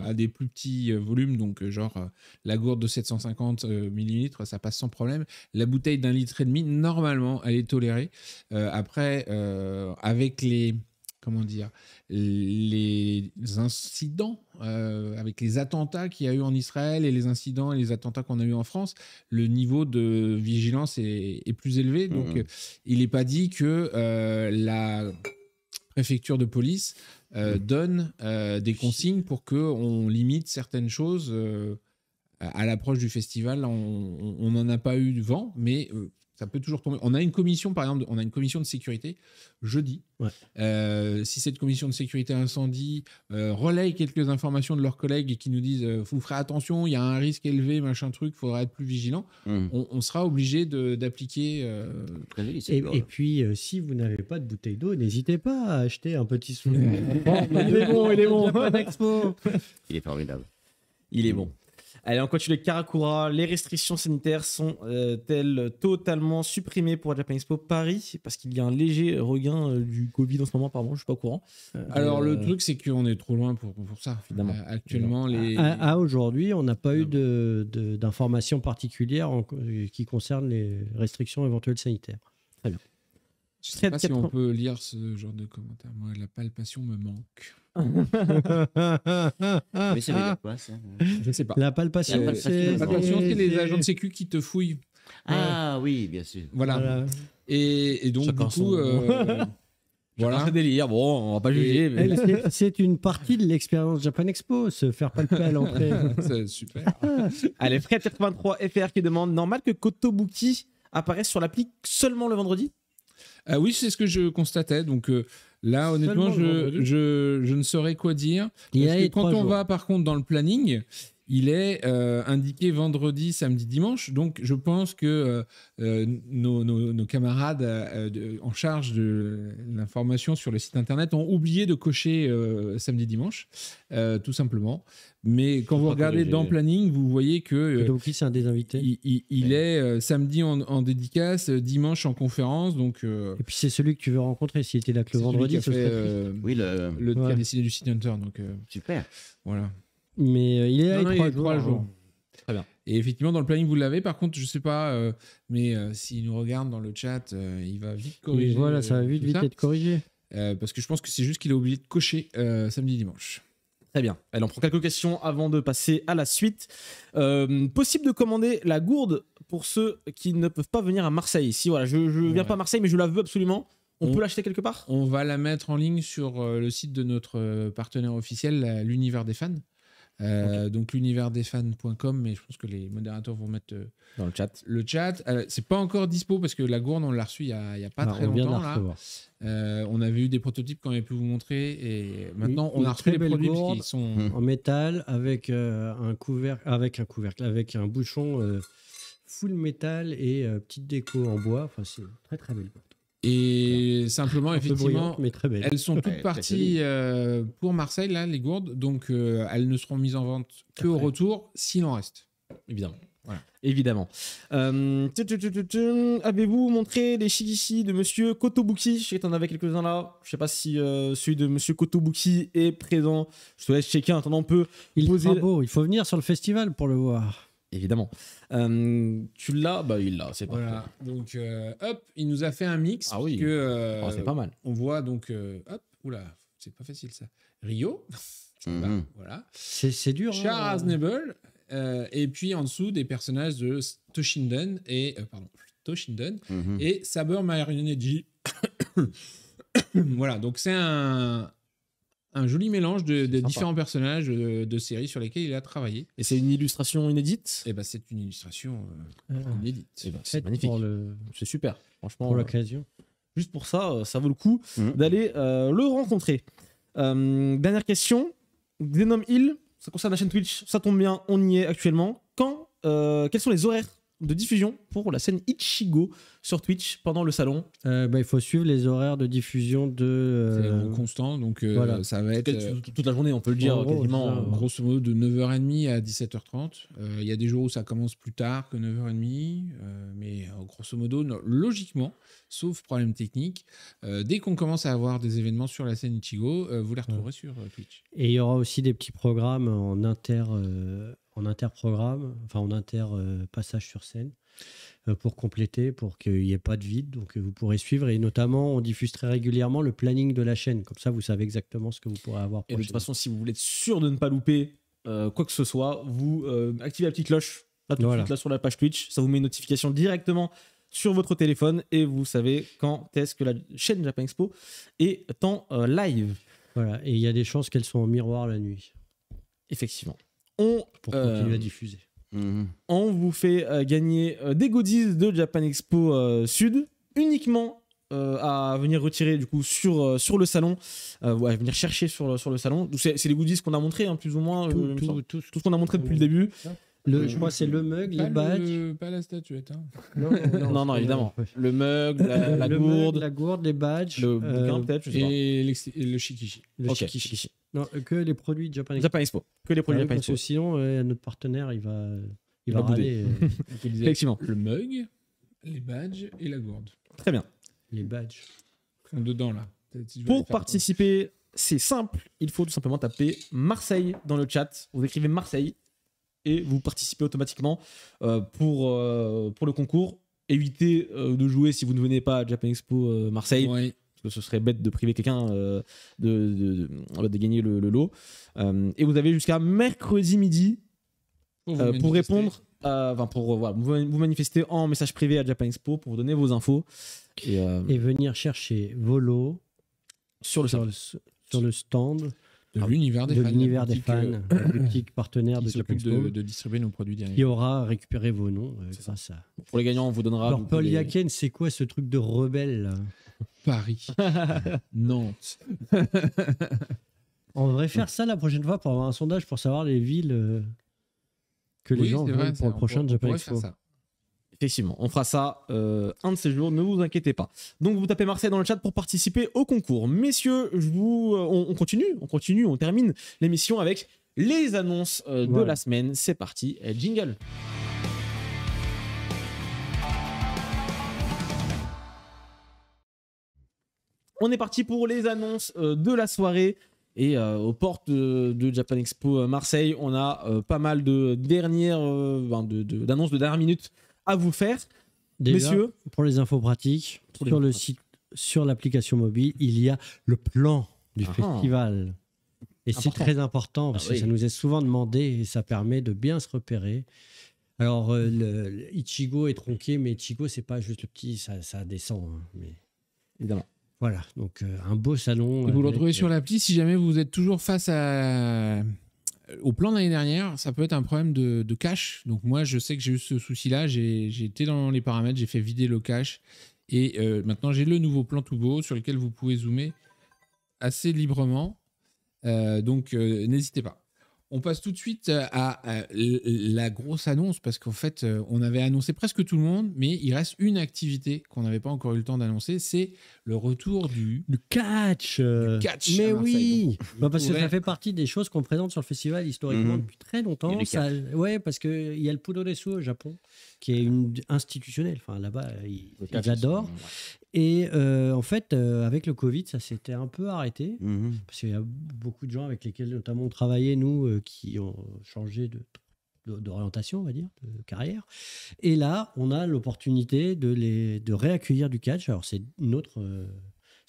à des plus petits volumes. Donc genre, la gourde de 750 millilitres, ça passe sans problème. La bouteille d'1,5 litre, normalement, elle est tolérée. Après, avec les incidents, avec les attentats qu'il y a eu en Israël et les incidents et les attentats qu'on a eu en France, le niveau de vigilance est plus élevé. Donc, il n'est pas dit que la préfecture de police donne des consignes pour qu'on limite certaines choses à l'approche du festival. On n'en a pas eu vent, mais ça peut toujours tomber. On a une commission, par exemple, de sécurité jeudi. Si cette commission de sécurité incendie relaye quelques informations de leurs collègues qui nous disent vous ferez attention, il y a un risque élevé, machin truc, il faudra être plus vigilant, on sera obligé d'appliquer. Et puis, si vous n'avez pas de bouteille d'eau, n'hésitez pas à acheter un petit sou. Il est bon. Il est formidable. Il est bon. Allez, on continue avec Karakura. Les restrictions sanitaires sont-elles totalement supprimées pour Japan Expo Paris parce qu'il y a un léger regain du Covid en ce moment, pardon, je ne suis pas au courant. Alors, le truc, c'est qu'on est trop loin pour ça. Évidemment. Actuellement, aujourd'hui, on n'a pas eu d'informations particulières qui concernent les restrictions éventuelles sanitaires. Très bien. Je ne sais pas si on peut lire ce genre de commentaires. Moi, la palpation me manque. Mais ça veut dire quoi, ça? Je ne sais pas. La palpation, c'est les agents de sécu qui te fouillent. Ah oui, bien sûr. Voilà. Et donc, chacun du coup... voilà. C'est délire, bon, on va pas juger. Mais... C'est une partie de l'expérience Japan Expo, se faire palper à l'entrée. C'est super. Allez, Fred83FR qui demande normal que Kotobuki apparaisse sur l'appli seulement le vendredi? Oui, c'est ce que je constatais. Donc là, honnêtement, je ne saurais quoi dire. Parce que quand on va, par contre, dans le planning, il est indiqué vendredi, samedi, dimanche. Donc, je pense que nos camarades en charge de l'information sur le site internet ont oublié de cocher samedi, dimanche, tout simplement. Mais quand vous regardez dans planning, vous voyez que c'est un des invités. Il est samedi en dédicace, dimanche en conférence. Donc, et puis c'est celui que tu veux rencontrer. S'il était là que le vendredi, qui a décidé du site Hunter. Donc, super. Voilà. Mais il est là les 3 jours. Très bien. Et effectivement, dans le planning, vous l'avez. Par contre, je ne sais pas, mais s'il nous regarde dans le chat, il va vite corriger. Et voilà, ça va vite être corrigé. Parce que je pense que c'est juste qu'il a oublié de cocher samedi, dimanche. Très bien. Allez, on prend quelques questions avant de passer à la suite. Possible de commander la gourde pour ceux qui ne peuvent pas venir à Marseille. Si voilà, je ne viens pas à Marseille, mais je la veux absolument. On peut l'acheter quelque part? On va la mettre en ligne sur le site de notre partenaire officiel, l'Univers des fans. Donc l'universdesfans.com, mais je pense que les modérateurs vont mettre dans le chat. C'est pas encore dispo parce que la gourde, on l'a reçue il y a pas très longtemps. On avait eu des prototypes qu'on avait pu vous montrer et maintenant on a reçu les produits qui sont en métal avec un bouchon full métal et petite déco en bois. Enfin, c'est très très belle. Et simplement, effectivement, mais très belle. Elles sont toutes parties pour Marseille, là, les gourdes. Donc, elles ne seront mises en vente qu'au retour, s'il en reste. Évidemment. Voilà. Évidemment. Avez-vous montré les shikishi de Monsieur Kotobuki? Je sais que tu en avais quelques-uns là. Je ne sais pas si celui de Monsieur Kotobuki est présent. Je te laisse checker. En attendant, on peut poser... Il est beau. Il faut venir sur le festival pour le voir. Évidemment. Tu l'as? Bah, il l'a, c'est pas voilà. Donc, hop, il nous a fait un mix. Ah oui, c'est pas mal. On voit donc, hop, oula, c'est pas facile ça. Rio, voilà. C'est dur. Char Aznable, et puis en dessous des personnages de Toshinden et Saber Marionneji. Voilà, donc c'est un joli mélange de différents personnages de séries sur lesquels il a travaillé. Et c'est une illustration inédite? Eh ben, c'est une illustration inédite. C'est magnifique. C'est super. Franchement, pour l'occasion. Juste pour ça, ça vaut le coup d'aller le rencontrer. Dernière question. Xenom Hill, ça concerne la chaîne Twitch. Ça tombe bien, on y est actuellement. Quels sont les horaires de diffusion pour la scène Ichigo sur Twitch pendant le salon? Il faut suivre les horaires de diffusion C'est de. constant, donc voilà. ça va être Toute la journée, on peut le dire en gros, quasiment. ça, grosso modo de 9h30 à 17h30. Il y a des jours où ça commence plus tard que 9h30, mais grosso modo, logiquement, sauf problème technique, dès qu'on commence à avoir des événements sur la scène Ichigo, vous les retrouverez sur Twitch. Et il y aura aussi des petits programmes en interprogramme, enfin en passage sur scène, pour compléter, pour qu'il n'y ait pas de vide. Donc vous pourrez suivre. Et notamment, on diffuse très régulièrement le planning de la chaîne. Comme ça, vous savez exactement ce que vous pourrez avoir. Et de toute façon, si vous voulez être sûr de ne pas louper quoi que ce soit, vous activez la petite cloche là, tout de suite, là, sur la page Twitch. Ça vous met une notification directement sur votre téléphone et vous savez quand est-ce que la chaîne Japan Expo est en live. Voilà. Et il y a des chances qu'elles soient en miroir la nuit. Effectivement. Pour continuer à diffuser. On vous fait gagner des goodies de Japan Expo Sud uniquement à venir retirer du coup sur le salon, venir chercher sur le salon. C'est les goodies qu'on a montré plus ou moins, tout ce qu'on a montré depuis le début. Je crois que c'est le mug, les badges. Pas la statuette. Hein. Non, évidemment. Le mug, la gourde. La gourde, les badges. Le bouquin peut-être, je sais pas. Et le shikishi. Shikishi. Non, que les produits de Japan Expo. Japan Expo. Que les produits Japan Expo. Parce que sinon, notre partenaire, il va râler. Effectivement. Le mug, les badges et la gourde. Très bien. Les badges. Ils sont dedans, là. Pour participer, c'est simple. Il faut tout simplement taper Marseille dans le chat. Vous écrivez Marseille et vous participez automatiquement pour le concours. Évitez de jouer si vous ne venez pas à Japan Expo Marseille. Ouais. Parce que ce serait bête de priver quelqu'un de gagner le lot. Et vous avez jusqu'à mercredi midi pour répondre, vous manifester en message privé à Japan Expo pour vous donner vos infos. Et venir chercher vos lots sur le stand de l'univers des fans, la boutique partenaire de Japan Expo de distribuer nos produits derrière. Qui aura récupéré vos noms grâce à... Pour les gagnants, on vous donnera... Alors Paul Yaken, c'est quoi ce truc de rebelle là? Paris. Nantes. On devrait faire ça la prochaine fois pour avoir un sondage pour savoir les villes que les gens veulent pour le prochain Japan Expo. Effectivement, on fera ça un de ces jours, ne vous inquiétez pas. Donc vous tapez Marseille dans le chat pour participer au concours. Messieurs, on continue, on termine l'émission avec les annonces de la semaine. C'est parti, jingle. On est parti pour les annonces de la soirée. Et aux portes de Japan Expo Marseille, on a pas mal de d'annonces de dernière minute à vous faire. Déjà, messieurs. Pour les infos pratiques, sur le site, sur l'application mobile, il y a le plan du festival. Et c'est très important parce que ça nous est souvent demandé et ça permet de bien se repérer. Alors, le Ichigo est tronqué, mais Ichigo, c'est pas juste le petit, ça descend. Mais... Évidemment. Voilà, donc un beau salon. Et vous le retrouvez sur l'appli. Si jamais vous êtes toujours face au plan de l'année dernière, ça peut être un problème de cache. Donc moi, je sais que j'ai eu ce souci-là. J'ai été dans les paramètres, j'ai fait vider le cache. Et maintenant, j'ai le nouveau plan tout beau sur lequel vous pouvez zoomer assez librement. Donc n'hésitez pas. On passe tout de suite à la grosse annonce parce qu'en fait, on avait annoncé presque tout le monde, mais il reste une activité qu'on n'avait pas encore eu le temps d'annoncer, c'est le retour du catch. Mais oui, parce que ça fait partie des choses qu'on présente sur le festival historiquement depuis très longtemps. Ouais, parce qu'il y a le Puroresu au Japon, qui est institutionnel. Enfin, là-bas, ils adorent. Et en fait, avec le Covid, ça s'était un peu arrêté. Parce qu'il y a beaucoup de gens avec lesquels, notamment, on travaillait, nous, qui ont changé d'orientation, on va dire, de carrière. Et là, on a l'opportunité de réaccueillir du catch. Alors, c'est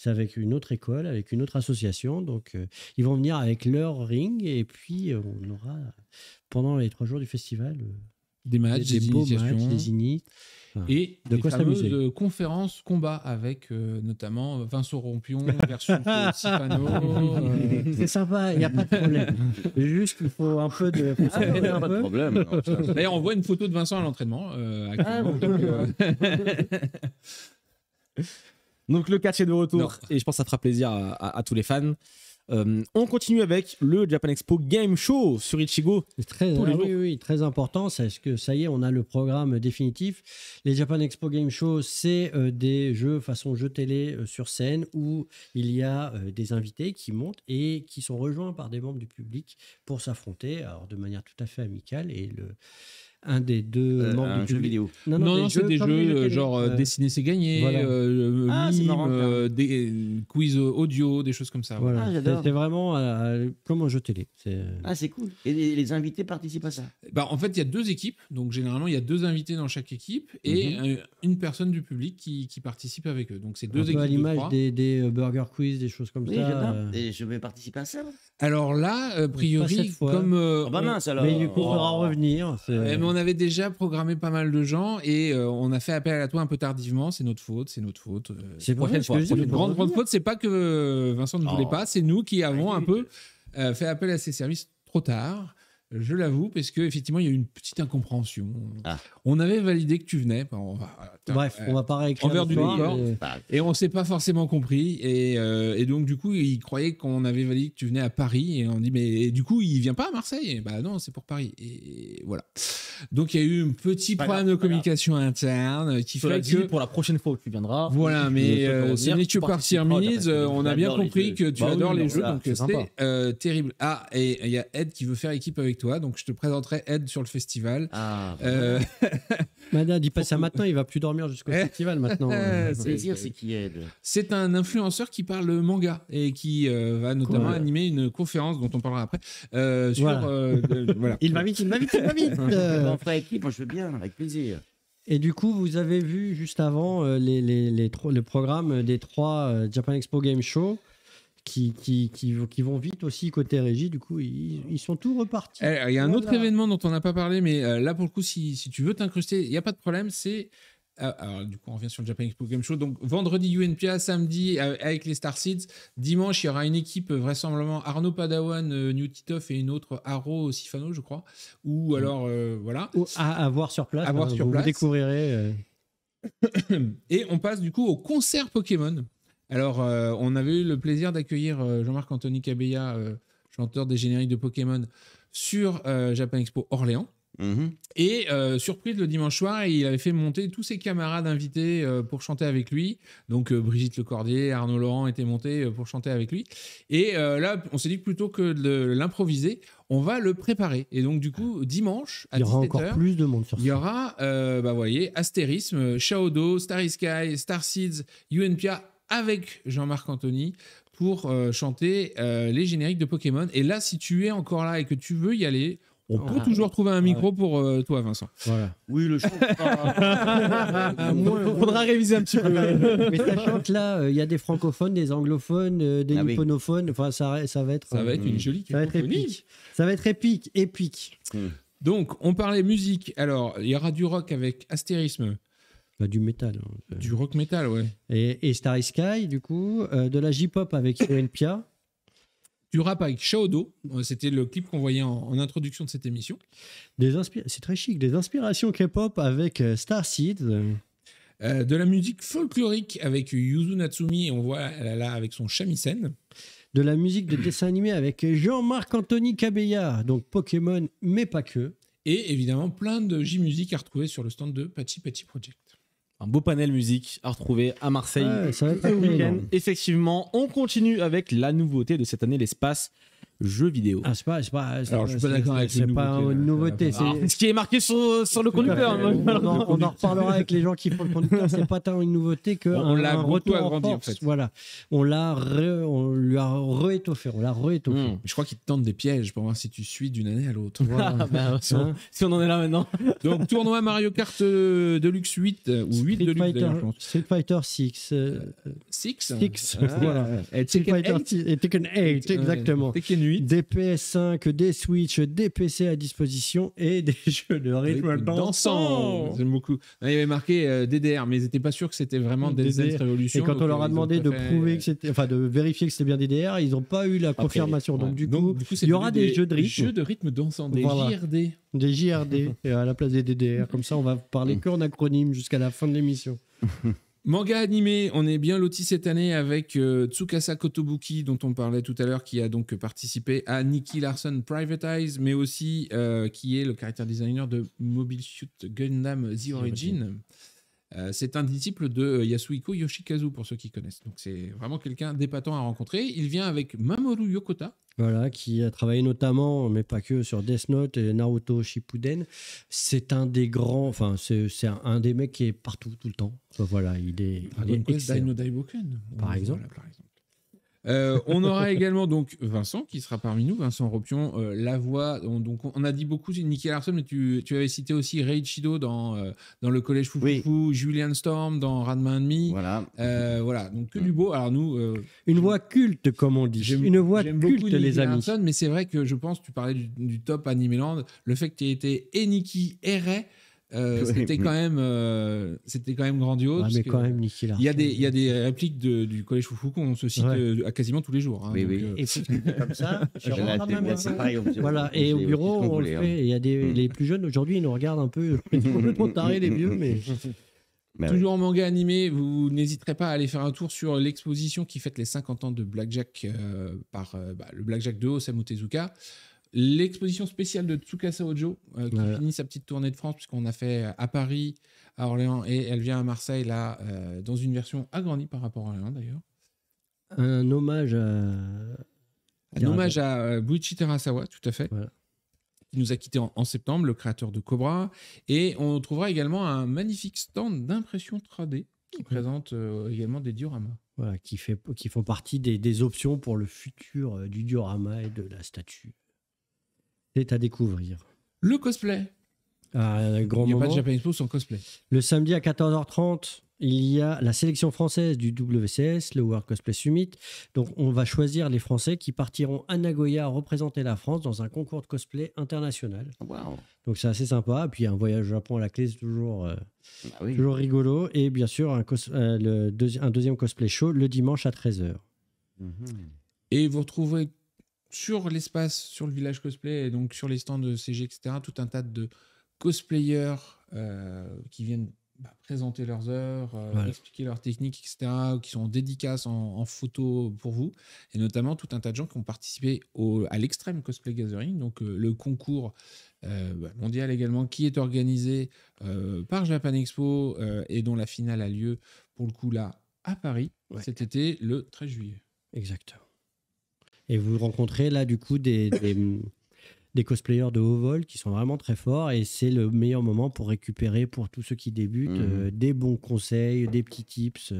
avec une autre école, avec une autre association. Donc, ils vont venir avec leur ring. Et puis, on aura, pendant les 3 jours du festival, des matchs, des beaux matchs, des inits. Et de quoi fameuses conférences combat avec notamment Vincent Rompion versus Sifano. C'est sympa, il n'y a pas de problème. Juste qu'il faut un peu de... pas de problème. D'ailleurs, on voit une photo de Vincent à l'entraînement. Donc le catch est de retour et je pense que ça fera plaisir à tous les fans. On continue avec le Japan Expo Game Show sur Ichigo. Tous les jours. Oui, très important. Parce que ça y est, on a le programme définitif. Les Japan Expo Game Show, c'est des jeux façon jeu télé sur scène où il y a des invités qui montent et qui sont rejoints par des membres du public pour s'affronter, alors de manière tout à fait amicale. Et un des deux membres du jeu public. vidéo. Non, c'est des jeux genre dessiner c'est gagner, voilà. c'est mime, marrant, des quiz audio, des choses comme ça. Voilà. j'adore. C'est vraiment comme un jeu télé. C'est cool. Et les invités participent à ça. En fait, il y a 2 équipes, donc généralement il y a 2 invités dans chaque équipe et une personne du public qui participe avec eux. Donc c'est 2 équipes à l'image de 3. des burger quiz, des choses comme Oui, ça. j'adore. Et je vais participer à ça. Alors là, a Pas priori, cette fois. comme Mince alors. Mais du coup, il faudra revenir. mais on avait déjà programmé pas mal de gens et on a fait appel à toi un peu tardivement. C'est notre faute. C'est pour Prochaine ça que je dis, Une grande faute, c'est pas que Vincent ne voulait pas, c'est nous qui avons un peu fait appel à ses services trop tard. Je l'avoue, parce qu'effectivement, il y a eu une petite incompréhension. On avait validé que tu venais. Bref, on va pas réécrire envers du l'histoire, décor. mais- Et on s'est pas forcément compris. Et donc, du coup, il croyait qu'on avait validé que tu venais à Paris. Et on dit, mais du coup, il vient pas à Marseille. Et bah non, c'est pour Paris. Et voilà. Donc, il y a eu un petit problème de communication interne qui Cela fait dit, que. pour la prochaine fois où tu viendras. Voilà, mais ce n'est que tu partie participeras au remise. Japan Expo. On a bien J'adore les compris jeux. que tu Bah oui, adores les non, jeux. ça, Donc, c'est sympa. c'était terrible. Ah, et il y a Ed qui veut faire équipe avec toi. Donc, je te présenterai Ed sur le festival. Mada, dis pas ça maintenant, il va plus dormir jusqu'au festival maintenant. Le plaisir, c'est qui aide. C'est un influenceur qui parle manga et qui va notamment animer une conférence dont on parlera après sur voilà. Il va vite. On fera équipe, moi je veux bien, avec plaisir. Et du coup, vous avez vu juste avant le programme des 3 Japan Expo Game Show qui vont vite aussi côté régie. Du coup, ils sont tous repartis. Il y a un autre événement dont on n'a pas parlé, mais là pour le coup, si tu veux t'incruster, il n'y a pas de problème. C'est alors, du coup, on revient sur le Japan Expo Game Show. Donc, vendredi, UNPA, samedi, avec les Star Seeds. Dimanche, il y aura une équipe, vraisemblablement Arnaud Padawan, New Titoff et une autre Haro Sifano, je crois. Ou alors, voilà. À voir sur place. À voir sur place. Vous découvrirez. Et on passe du coup au concert Pokémon. Alors, on avait eu le plaisir d'accueillir Jean-Marc Anthony Cabella, chanteur des génériques de Pokémon, sur Japan Expo Orléans. Et surprise le dimanche soir, il avait fait monter tous ses camarades invités pour chanter avec lui. Donc Brigitte Lecordier, Arnaud Laurent étaient montés pour chanter avec lui. Et là, on s'est dit que plutôt que de l'improviser, on va le préparer. Et donc du coup, dimanche à 17h, il y aura encore plus de monde sur il y aura, vous voyez, Astérisme, Shaodo, Starry Sky, Star Seeds, UNPA avec Jean-Marc Anthony pour chanter les génériques de Pokémon. Et là, si tu es encore là et que tu veux y aller, on peut toujours trouver un micro pour toi, Vincent. Voilà. Oui, le show. Faudra réviser un petit peu. Mais sachant que là, il y a des francophones, des anglophones, des nipponophones. Enfin, ça va être. Ça va être une jolie Ça va être cacophonie. épique. Ça va être épique. Donc, on parlait musique. Alors, il y aura du rock avec Astérisme. Bah, du métal. Du rock metal, ouais. Et Starry Sky, du coup. De la J-pop avec UNPA. Du rap avec Shaodo. C'était le clip qu'on voyait en introduction de cette émission. C'est très chic. Des inspirations K-pop avec Star Seeds. De la musique folklorique avec Yuzu Natsumi. On voit là avec son shamisen. De la musique de dessin animé avec Jean-Marc Anthony Cabella. Donc Pokémon, mais pas que. Et évidemment, plein de J-musique à retrouver sur le stand de Patchy Patchy Project. Un beau panel musique à retrouver à Marseille Ça va être ce week-end. énorme. Effectivement, on continue avec la nouveauté de cette année, l'espace jeux vidéo. Ah, c'est pas, Alors, je suis pas d'accord avec les c'est pas nouveautés, une là. nouveauté. Alors, C'est Ce qui est marqué sur le conducteur. on en reparlera avec les gens qui font le conducteur. C'est pas tant une nouveauté que On l'a un beaucoup retour en agrandi, en force. fait. Voilà, on lui a réétoffé. On l'a réétoffé. Mm. Je crois qu'ils te tentent des pièges pour voir si tu suis d'une année à l'autre. Ah, bah, si on en est là maintenant. Donc, tournoi Mario Kart Deluxe 8 ou 8 Deluxe d'ailleurs, je pense. Street Fighter 6. 6 Voilà. Et Street Tekken Fighter 8. 6 et Tekken 8, exactement. Tekken 8. Des PS5, des Switch, des PC à disposition et des jeux de rythme dansant. J'aime beaucoup. Il y avait marqué DDR, mais ils n'étaient pas sûrs que c'était vraiment Dance Dance Revolution. Et quand on donc, leur a ils ont demandé de préféré- prouver que c'était, enfin de vérifier que c'était bien DDR, ils n'ont pas eu la confirmation. Donc, du coup, c'est il y aura devenu des jeux de rythme, Jeux de rythme dansant, des Voilà. JRD. des JRD à la place des DDR. Comme ça, on va parler que en acronyme jusqu'à la fin de l'émission. Manga animé, on est bien loti cette année avec Tsukasa Kotobuki, dont on parlait tout à l'heure, qui a donc participé à Nicky Larson Private Eyes, mais aussi qui est le character designer de Mobile Suit Gundam The Origin. C'est un disciple de Yasuhiko Yoshikazu, pour ceux qui connaissent. Donc c'est vraiment quelqu'un d'épatant à rencontrer. Il vient avec Mamoru Yokota. Voilà, qui a travaillé notamment, mais pas que, sur Death Note et Naruto Shippuden. C'est un des grands, enfin, c'est un des mecs qui est partout, tout le temps. Enfin, voilà, il est Quest Dino Daiboken, par exemple. Voilà, par exemple. On aura également donc Vincent qui sera parmi nous, Vincent Ropion, la voix. Donc on a dit beaucoup Nicky Larson, mais tu avais cité aussi Reiichido dans le Collège Foufoufou, Julian Storm dans Ranma Me. Voilà, donc que du beau. Alors nous, une voix culte comme on dit. Une voix culte, les amis. Larson, mais c'est vrai que je pense, tu parlais du top Animeland, le fait que tu aies été et Nicky et Ray. C'était quand même grandiose. Ouais, mais quand même, Nicky Larson. Il y a des répliques du Collège Foufou qu'on se cite à quasiment tous les jours. Hein, Et comme ça, voilà. Et au bureau, on le fait. Il y a les plus jeunes aujourd'hui, ils nous regardent un peu. Ils sont trop tarés, les vieux, mais. Toujours en manga animé, vous n'hésiterez pas à aller faire un tour sur l'exposition qui fête les 50 ans de Blackjack par le Blackjack de Osamu Tezuka. L'exposition spéciale de Tsukasa Ojo qui finit sa petite tournée de France, puisqu'on a fait à Paris, à Orléans, et elle vient à Marseille là dans une version agrandie par rapport à Orléans d'ailleurs. Un hommage à Buichi Terasawa, tout à fait. Voilà. Qui nous a quittés en septembre, le créateur de Cobra. Et on trouvera également un magnifique stand d'impression 3D qui présente également des dioramas. Voilà, qui font partie des options pour le futur du diorama et de la statue. C'est à découvrir. Le cosplay. Il n'y a pas de Japan Expo sans cosplay. Le samedi à 14h30, il y a la sélection française du WCS, le World Cosplay Summit. Donc, on va choisir les Français qui partiront à Nagoya représenter la France dans un concours de cosplay international. Wow. Donc, c'est assez sympa. Puis, un voyage au Japon à la clé, c'est toujours rigolo. Et bien sûr, un deuxième cosplay show le dimanche à 13h. Et vous retrouverez sur l'espace, sur le village cosplay, et donc sur les stands de CG, etc., tout un tas de cosplayers qui viennent présenter leurs heures, expliquer leurs techniques, etc., qui sont en dédicace, en photo pour vous, et notamment tout un tas de gens qui ont participé à l'Extreme Cosplay Gathering, donc le concours mondial également, qui est organisé par Japan Expo et dont la finale a lieu, pour le coup, là, à Paris, cet été, le 13 juillet. Exactement. Et vous rencontrez là du coup des cosplayers de haut vol qui sont vraiment très forts, et c'est le meilleur moment pour récupérer, pour tous ceux qui débutent, des bons conseils, des petits tips.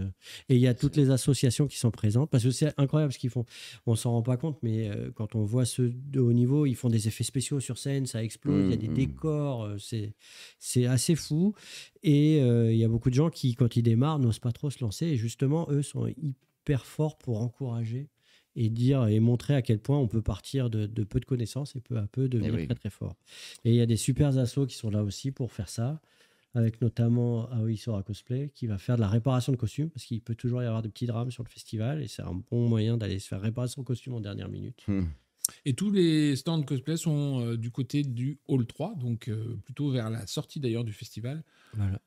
Et il y a toutes les associations qui sont présentes, parce que c'est incroyable ce qu'ils font. On s'en rend pas compte, mais quand on voit ceux de haut niveau, ils font des effets spéciaux sur scène, ça explose, il y a des décors, c'est assez fou. Et il y a beaucoup de gens qui, quand ils démarrent, n'osent pas trop se lancer, et justement, eux sont hyper forts pour encourager et dire et montrer à quel point on peut partir de peu de connaissances et peu à peu devenir très très fort. Et il y a des super assos qui sont là aussi pour faire ça, avec notamment Aoi Sora Cosplay qui va faire de la réparation de costumes, parce qu'il peut toujours y avoir des petits drames sur le festival, et c'est un bon moyen d'aller se faire réparation de costumes en dernière minute. Et tous les stands de cosplay sont du côté du Hall 3, donc plutôt vers la sortie d'ailleurs du festival. Voilà.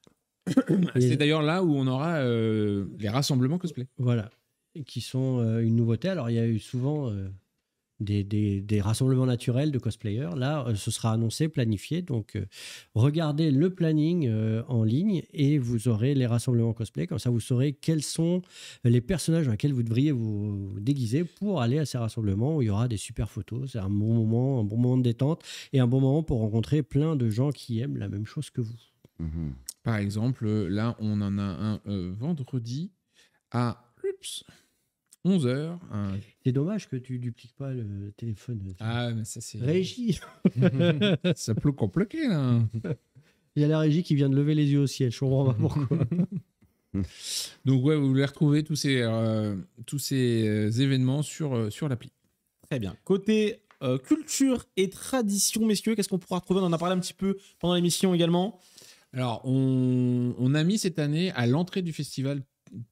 C'est d'ailleurs là où on aura les rassemblements cosplay. Voilà. Qui sont une nouveauté. Alors, il y a eu souvent des rassemblements naturels de cosplayers. Là, ce sera annoncé, planifié. Donc, regardez le planning en ligne et vous aurez les rassemblements cosplay. Comme ça, vous saurez quels sont les personnages dans lesquels vous devriez vous déguiser pour aller à ces rassemblements où il y aura des super photos. C'est un bon moment de détente et un bon moment pour rencontrer plein de gens qui aiment la même chose que vous. Par exemple, là, on en a un vendredi à 11h. C'est dommage que tu dupliques pas le téléphone. Ah, mais ça c'est... Régie. Ça peut compliquer, là. Il y a la régie qui vient de lever les yeux au ciel. Je comprends pas pourquoi. Donc, vous voulez retrouver tous ces événements sur l'appli. Très bien. Côté culture et tradition, messieurs, qu'est-ce qu'on pourra retrouver? On en a parlé un petit peu pendant l'émission également. Alors, on a mis cette année à l'entrée du festival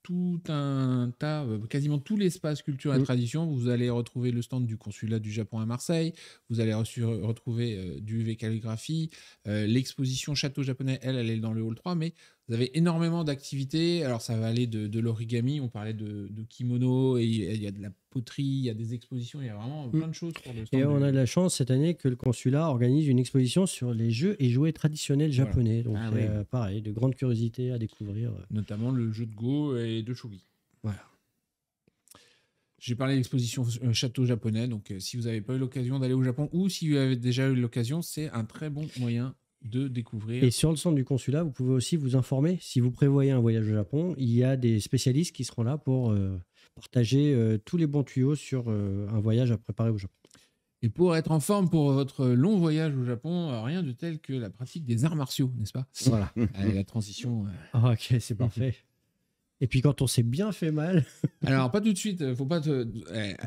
tout un tas, quasiment tout l'espace culture et tradition. Vous allez retrouver le stand du consulat du Japon à Marseille, vous allez retrouver du UV calligraphie, l'exposition château japonais, elle est dans le hall 3, mais Vous avez énormément d'activités. Alors, ça va aller de l'origami. On parlait de kimono. Et il y a de la poterie, il y a des expositions. Il y a vraiment plein de choses sur le stand. Et on a de la chance cette année que le consulat organise une exposition sur les jeux et jouets traditionnels japonais. Donc, pareil, de grandes curiosités à découvrir. Notamment le jeu de Go et de shogi. Voilà. J'ai parlé de l'exposition château japonais. Donc, si vous n'avez pas eu l'occasion d'aller au Japon ou si vous avez déjà eu l'occasion, c'est un très bon moyen de découvrir. Et sur le stand du consulat, vous pouvez aussi vous informer. Si vous prévoyez un voyage au Japon, il y a des spécialistes qui seront là pour partager tous les bons tuyaux sur un voyage à préparer au Japon. Et pour être en forme pour votre long voyage au Japon, rien de tel que la pratique des arts martiaux, n'est-ce pas? Voilà. Allez, la transition. Ok, c'est parfait. Et puis quand on s'est bien fait mal. Alors, pas tout de suite. Faut pas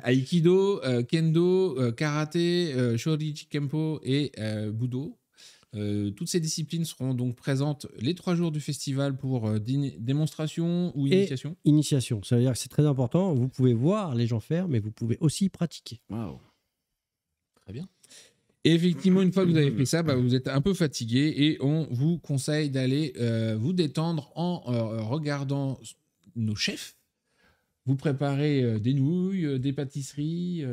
Aikido, Kendo, Karaté, Shorinji Kempo et Budo. Toutes ces disciplines seront donc présentes les 3 jours du festival pour démonstration ou initiation. Initiation, ça veut dire que c'est très important. Vous pouvez voir les gens faire, mais vous pouvez aussi pratiquer. Waouh. Très bien. Et effectivement, une fois que vous avez fait ça, vous êtes un peu fatigué et on vous conseille d'aller vous détendre en regardant nos chefs. Vous préparez des nouilles, des pâtisseries.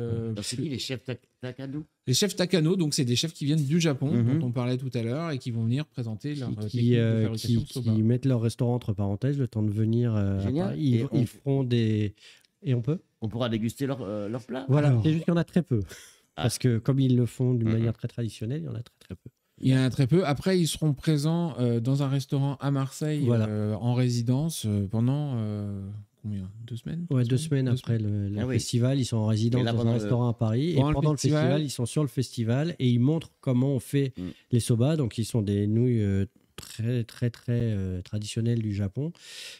C'est qui les chefs Takano? Les chefs Takano, donc c'est des chefs qui viennent du Japon, dont on parlait tout à l'heure, et qui vont venir présenter leur technique de fabrication de soba. Qui mettent leur restaurant entre parenthèses le temps de venir. Génial. Ils feront des... Et on peut? On pourra déguster leur plat. Voilà, c'est juste qu'il y en a très peu. Parce que comme ils le font d'une manière très traditionnelle, il y en a très très peu. Il y en a très peu. Après, ils seront présents dans un restaurant à Marseille en résidence pendant... combien? 2 semaines? Ouais, 2 semaines après le festival, ils sont en résidence dans un restaurant à Paris. Et pendant le festival, ils sont sur le festival et ils montrent comment on fait les soba. Donc, ils sont des nouilles très, très, très traditionnelles du Japon,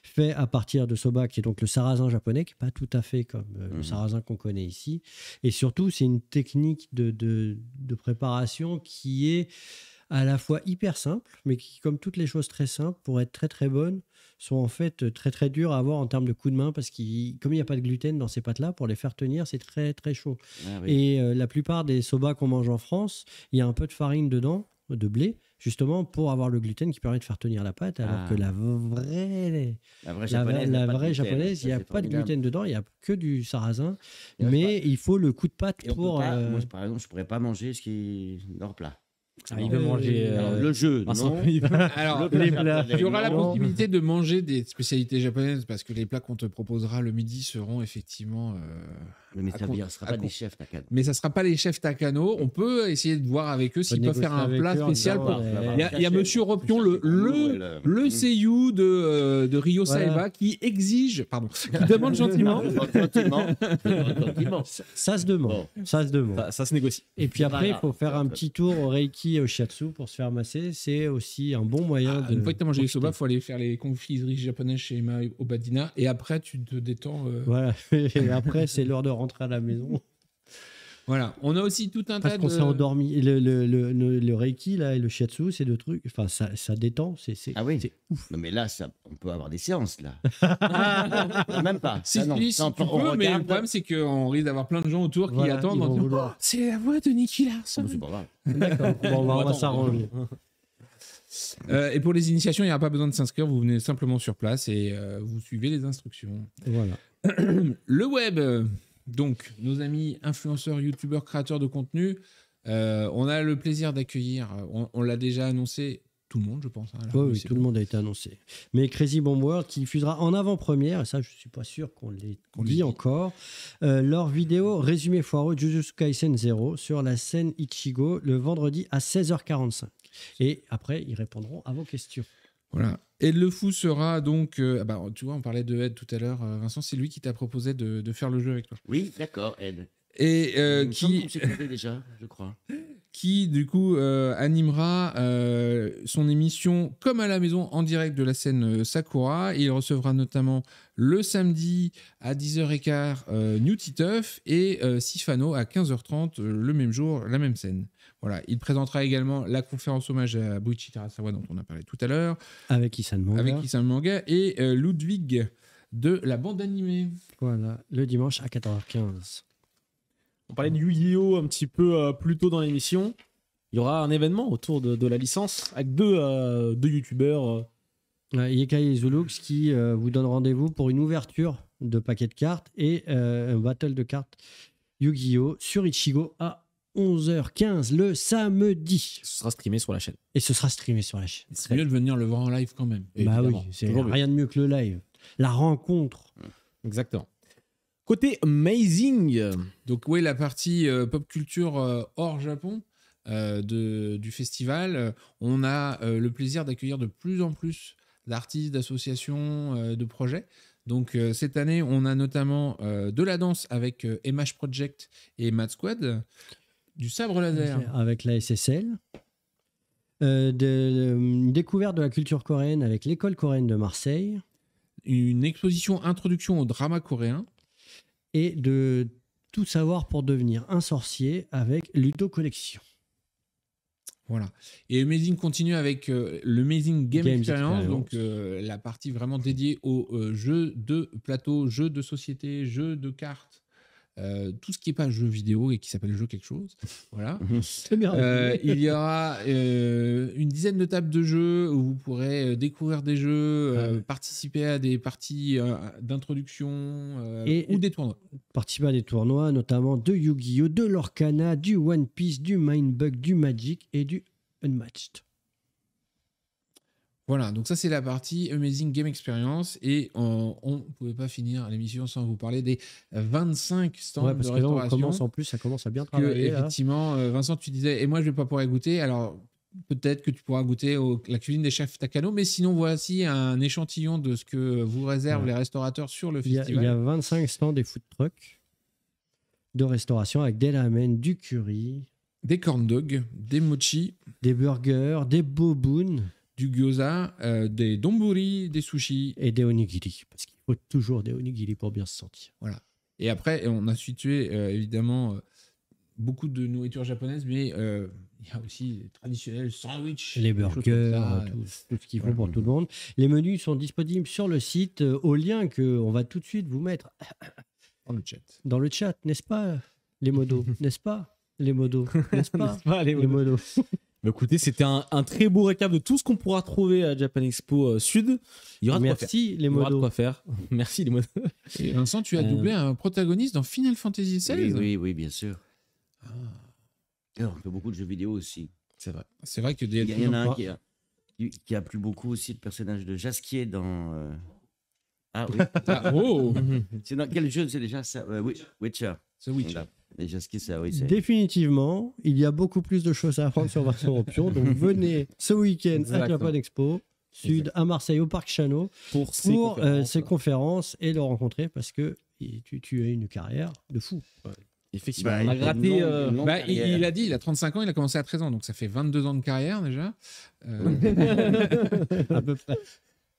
fait à partir de soba, qui est donc le sarrasin japonais, qui n'est pas tout à fait comme le sarrasin qu'on connaît ici. Et surtout, c'est une technique de préparation qui est à la fois hyper simple, mais qui, comme toutes les choses très simples, pour être très, très bonnes, sont en fait très, très dures à avoir en termes de coup de main, parce que comme il n'y a pas de gluten dans ces pâtes-là, pour les faire tenir, c'est très, très chaud. Ah, oui. Et la plupart des soba qu'on mange en France, il y a un peu de farine dedans, de blé, justement pour avoir le gluten qui permet de faire tenir la pâte, alors que la vraie japonaise, il n'y a pas de gluten dedans, il n'y a que du sarrasin, mais il faut le coup de pâte pour... Moi, par exemple, je ne pourrais pas manger leur plat. Il veut manger le jeu, non. Alors, les plats. Il y aura la possibilité de manger des spécialités japonaises parce que les plats qu'on te proposera le midi seront effectivement. Mais ça ne sera pas des chefs Takano. Mais ça ne sera pas les chefs Takano. On peut essayer de voir avec eux s'ils peuvent faire un plat spécial. Il y a Monsieur Ropion, le seiyuu de Ryo Saeba, qui exige, qui demande gentiment. Ça se demande. Ça se négocie. Et puis après, il faut faire un petit tour au Reiki et au Shiatsu pour se faire masser. C'est aussi un bon moyen. Une fois que tu as mangé les soba, il faut aller faire les confiseries japonaises chez Emma Obadina. Et après, tu te détends. Voilà. Et après, c'est l'heure de rentrer à la maison. Voilà. On a aussi tout un tas de... Parce qu'on s'est endormi. Le Reiki là, et le Shiatsu, c'est deux trucs. Enfin, ça détend. C'est ouf. Non, mais là, on peut avoir des séances, là. Même pas. Si tu peux, mais le problème, c'est qu'on risque d'avoir plein de gens autour qui attendent. C'est la voix de Nicky Larson. C'est pas grave. D'accord. Bon, on va s'arranger. Et pour les initiations, il n'y a pas besoin de s'inscrire. Vous venez simplement sur place et vous suivez les instructions. Voilà. Le web. Donc, nos amis influenceurs, youtubeurs, créateurs de contenu, on a le plaisir d'accueillir, on l'a déjà annoncé, tout le monde, je pense. Oui, tout le monde a été annoncé. Mais Crazy Bomb World qui diffusera en avant-première, et ça, je ne suis pas sûr qu'on l'ait dit encore, leur vidéo résumé foireux Jujutsu Kaisen 0 sur la scène Ichigo le vendredi à 16h45. Et après, ils répondront à vos questions. Voilà. Et le fou sera donc... tu vois, on parlait de Ed tout à l'heure. Vincent, c'est lui qui t'a proposé de faire le jeu avec toi. Oui, d'accord, Ed. Et qui déjà, je crois. Qui, du coup, animera son émission comme à la maison en direct de la scène Sakura. Il recevra notamment le samedi à 10h15 New Titeuf et Sifano à 15h30 le même jour, la même scène. Voilà. Il présentera également la conférence hommage à Buichi Terasawa dont on a parlé tout à l'heure. Avec Isan Manga et Ludwig de la bande animée. Voilà, le dimanche à 14h15. On parlait de Yu-Gi-Oh! Un petit peu plus tôt dans l'émission. Il y aura un événement autour de la licence avec deux youtubeurs Yekai Zulux qui vous donne rendez-vous pour une ouverture de paquet de cartes et un battle de cartes Yu-Gi-Oh! Sur Ichigo à 11h15 le samedi. Ce sera streamé sur la chaîne. Et ce sera streamé sur la chaîne. C'est mieux de venir le voir en live quand même. Bah oui, Évidemment. c'est Toujours mieux. rien de mieux que le live. La rencontre. Exactement. Côté Amazing, Donc oui, la partie pop culture hors Japon du festival, on a le plaisir d'accueillir de plus en plus d'artistes, d'associations, de projets. Donc cette année, on a notamment de la danse avec MH Project et Mad Squad, du sabre laser. Avec la SSL. Une découverte de la culture coréenne avec l'école coréenne de Marseille. Une exposition introduction au drama coréen. Et de tout savoir pour devenir un sorcier avec Ludo Collection. Voilà. Et Amazing continue avec le Amazing Game Experience, Experience. donc la partie vraiment dédiée aux jeux de plateau, jeux de société, jeux de cartes, tout ce qui n'est pas jeu vidéo et qui s'appelle jeu quelque chose. Voilà. C'est bien. Il y aura une dizaine de tables de jeux où vous pourrez découvrir des jeux, participer à des parties d'introduction ou des tournois. Participer à des tournois, notamment de Yu-Gi-Oh!, de l'Orcana, du One Piece, du Mindbug, du Magic et du Unmatched. Voilà, donc ça c'est la partie Amazing Game Experience et on ne pouvait pas finir l'émission sans vous parler des 25 stands Ouais, parce de que là, on restauration. commence en plus, ça commence à bien Que, travailler. là. effectivement, Vincent, tu disais, et moi je vais pas pouvoir y goûter, alors peut-être que tu pourras goûter la cuisine des chefs Takano, mais sinon voici un échantillon de ce que vous réservent les restaurateurs sur le Il y festival. a 25 stands des food trucks de restauration avec des ramen, du curry, Des corn dogs, des mochi, des burgers, des bobounes du gyoza, des donburi, des sushis. et des onigiri. Parce qu'il faut toujours des onigiri pour bien se sentir. Voilà. Et après, on a situé évidemment beaucoup de nourriture japonaise, mais il y a aussi les traditionnels sandwichs, Les des choses burgers, comme ça. tout ce qu'il faut pour tout le monde. Les menus sont disponibles sur le site au lien qu'on va tout de suite vous mettre Dans le chat. dans le chat, n'est-ce pas, les modos? N'est-ce pas, les modos? N'est-ce pas, N'est-ce pas, les les modos? Bah, écoutez, c'était un très beau récap de tout ce qu'on pourra trouver à Japan Expo Sud. Il y aura de quoi faire. Merci, les Il y aura de modos. quoi faire. Merci les modos. Et Vincent, tu as doublé un protagoniste dans Final Fantasy XVI. Oui, bien sûr. Alors, on fait beaucoup de jeux vidéo aussi. C'est vrai. C'est vrai que Il y en a un qui a plu beaucoup aussi le personnage de Jasquier dans. Ah oui. Ah, oh, C'est dans quel jeu c'est déjà ça Witcher. The Witcher. Voilà. Et Jasquier, ça, oui. c'est- Définitivement, il y a beaucoup plus de choses à apprendre sur Vincent Rompion. Donc venez ce week-end à Exactement. Japan Expo Sud, à Marseille, au Parc Chano, Pour pour ces conférences et le rencontrer parce que tu as une carrière de fou. Effectivement, Bah, on a il gratté. fait une longue Bah, carrière. il a dit, il a 35 ans, il a commencé à 13 ans, donc ça fait 22 ans de carrière déjà. À peu près.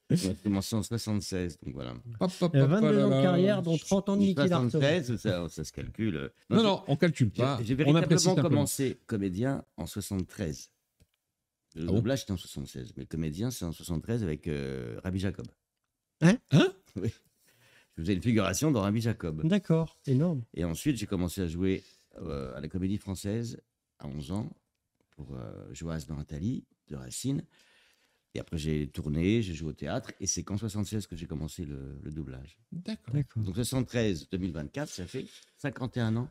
On a commencé en 76, donc voilà. 22 ans de carrière, dont 30 ans de Nicky Larson. 73, ça se calcule. Non, on calcule pas. J'ai On apprécie véritablement simplement. commencé comédien en 73. Le Ah bon doublage, c'était en 76. Mais le comédien, c'est en 73 avec Rabbi Jacob. Hein Oui. Je faisais une figuration dans Rabbi Jacob. D'accord, énorme. Et ensuite, j'ai commencé à jouer à la Comédie Française à 11 ans pour Joas dans Nathalie de Racine. Et après, j'ai tourné, j'ai joué au théâtre. Et c'est qu'en 76 que j'ai commencé le doublage. D'accord. D'accord. Donc 73, 2024, ça fait 51 ans.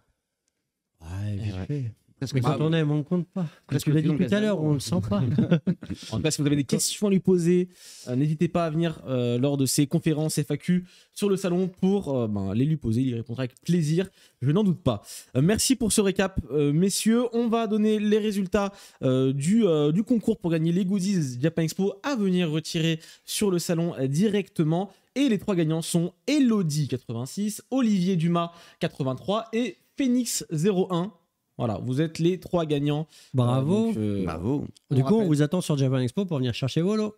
Ouais, vite fait. Presque Mais quand autant- on aime, on ne compte pas. Parce Presque que tu l'as dit plus long tout à l'heure, qu'Aznavour. on ne le sent pas. En tout cas, si vous avez des questions à lui poser, n'hésitez pas à venir lors de ces conférences FAQ sur le salon pour les lui poser. Il y répondra avec plaisir, je n'en doute pas. Merci pour ce récap, messieurs. On va donner les résultats du concours pour gagner les goodies Japan Expo à venir retirer sur le salon directement. Et les trois gagnants sont Elodie 86, Olivier Dumas 83 et Phoenix 01. Voilà, vous êtes les trois gagnants. Bravo. Bravo. Du coup, on rappelle- vous attend sur Japan Expo pour venir chercher vos lots.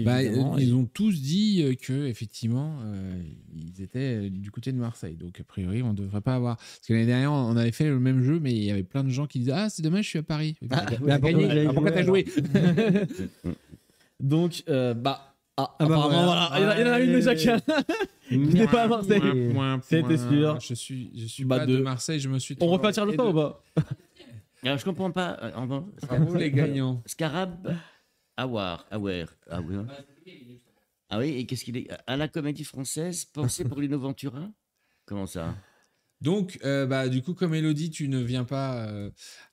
Bah, évidemment. ils ont tous dit que effectivement ils étaient du côté de Marseille, donc a priori on ne devrait pas avoir. Parce que l'année dernière on avait fait le même jeu, mais il y avait plein de gens qui disaient ah c'est dommage je suis à Paris. mais Pourquoi t'as gagné. vous avez Pourquoi t'as joué Donc, bah apparemment, voilà. voilà. Il y en a une de chacun. Qui n'est pas à Marseille. C'était sûr. Je suis Bah, pas de Marseille, je me suis. On refait un tir le pas ou pas? Alors, je comprends pas. Bravo les gagnants. Scarab, Awar. Ah oui, et qu'est-ce qu'il est à la Comédie Française, pensé pour Lino Ventura? Comment ça? Donc, du coup, comme Elodie, tu ne viens pas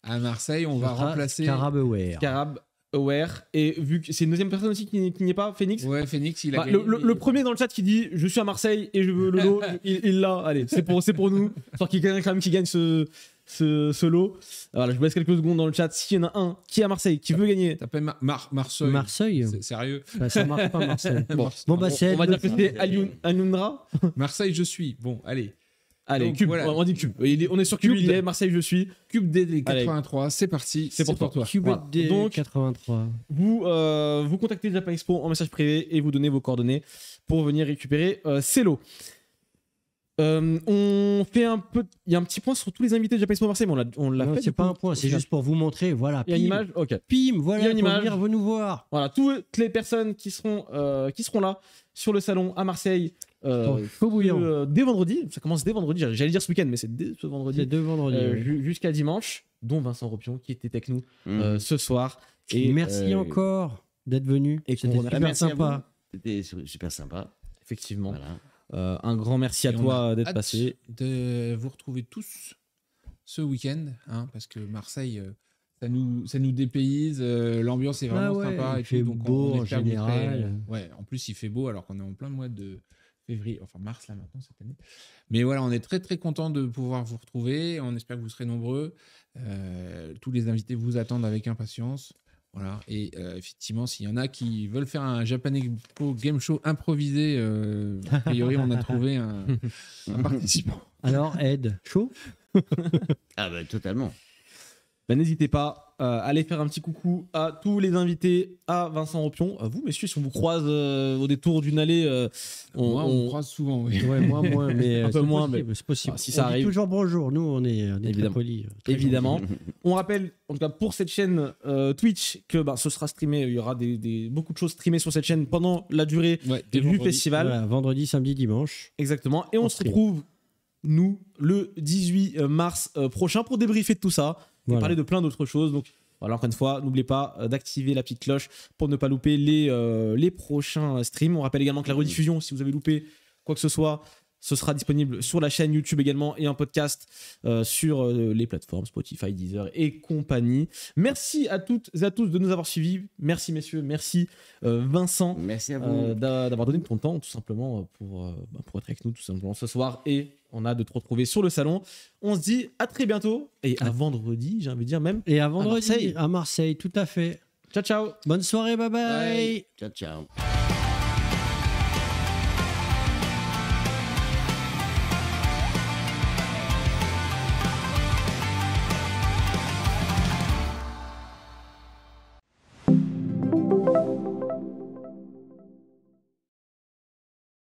à Marseille, on va remplacer Scarab-Aware. Scarab-Aware. Et vu que c'est une deuxième personne aussi qui n'y est pas, Phoenix. Ouais, Phoenix, il a Bah, gagné. le premier dans le chat qui dit je suis à Marseille et je veux le lot, il l'a. Allez, c'est pour nous. Sans qu'il y ait quelqu'un quand même qui gagne ce lot. Voilà, je vous laisse quelques secondes dans le chat. S'il y en a un qui est à Marseille, qui veut gagner. T'appelles Marseille. Marseille. C'est sérieux. Bah, ça marche pas, Marseille. Bon, bah, c'est on va dire que c'est Alundra. Marseille, je suis. Bon, allez. Allez, Donc, Cube, voilà. on dit Cube. On est sur Cube, il est Marseille, je suis. Cube DD83, c'est parti. C'est pour toi. Cube Voilà. D Donc, 83. vous contactez Japan Expo en message privé et vous donnez vos coordonnées pour venir récupérer ces lots. On fait un peu. Il y a un petit point sur tous les invités de Japan Expo Marseille, mais on l'a Non, fait. c'est pas un point, c'est juste pour vous montrer. Voilà. Il y a une image. Ok. Pim, voilà. Il y a une pour image. venir nous voir. Voilà, toutes les personnes qui seront là sur le salon à Marseille Chaud bouillant. dès vendredi. Ça commence dès vendredi. J'allais dire ce week-end, mais c'est dès ce vendredi. C'est 2 vendredis. oui. Jusqu'à dimanche, dont Vincent Ropion qui était avec nous ce soir. Et Merci encore d'être venu. et C'était qu'on remercie. super Merci à sympa. vous. C'était super sympa. Effectivement. Voilà. Un grand merci à Et on toi a d'être hâte passé. de vous retrouver tous ce week-end, hein, parce que Marseille, ça nous dépayse, l'ambiance est vraiment Ah ouais, sympa. il Et fait tout, donc beau on en espère que vous serez, général. ouais, en plus il fait beau alors qu'on est en plein mois de février, enfin mars là maintenant cette année. Mais voilà, on est très très content de pouvoir vous retrouver. On espère que vous serez nombreux. Tous les invités vous attendent avec impatience. Voilà. Et effectivement, s'il y en a qui veulent faire un Japan Expo Game Show improvisé, a priori, on a trouvé un participant. Alors, Ed, chaud? Ah bah totalement. N'hésitez pas à aller faire un petit coucou à tous les invités, à Vincent Ropion, à vous messieurs, si on vous croise au détour d'une allée, Moi, on croise souvent, oui. Ouais, moi, mais Un peu c'est moins, possible, c'est possible. Ah, si On ça dit arrive. toujours bonjour. Nous, on est très Évidemment. polis. évidemment. On rappelle, en tout cas pour cette chaîne Twitch, que ce sera streamé. Il y aura beaucoup de choses streamées sur cette chaîne pendant la durée Ouais, dès du vendredi. festival. Voilà, vendredi, samedi, dimanche. Exactement. Et on En se stream. retrouve, nous, le 18 mars prochain pour débriefer de tout ça et Voilà. parler de plein d'autres choses. Donc voilà, encore une fois, n'oubliez pas d'activer la petite cloche pour ne pas louper les prochains streams. On rappelle également que la rediffusion, si vous avez loupé quoi que ce soit, ce sera disponible sur la chaîne YouTube également et en podcast sur les plateformes Spotify, Deezer et compagnie. Merci à toutes et à tous de nous avoir suivis. Merci messieurs, merci Vincent Merci à vous. d'avoir donné de ton temps tout simplement pour être avec nous tout simplement ce soir, et on a de te retrouver sur le salon. On se dit à très bientôt et à vendredi, j'ai envie de dire même. Et à vendredi, Marseille. à Marseille, tout à fait. Ciao ciao. Bonne soirée, bye bye. Bye. Ciao, ciao.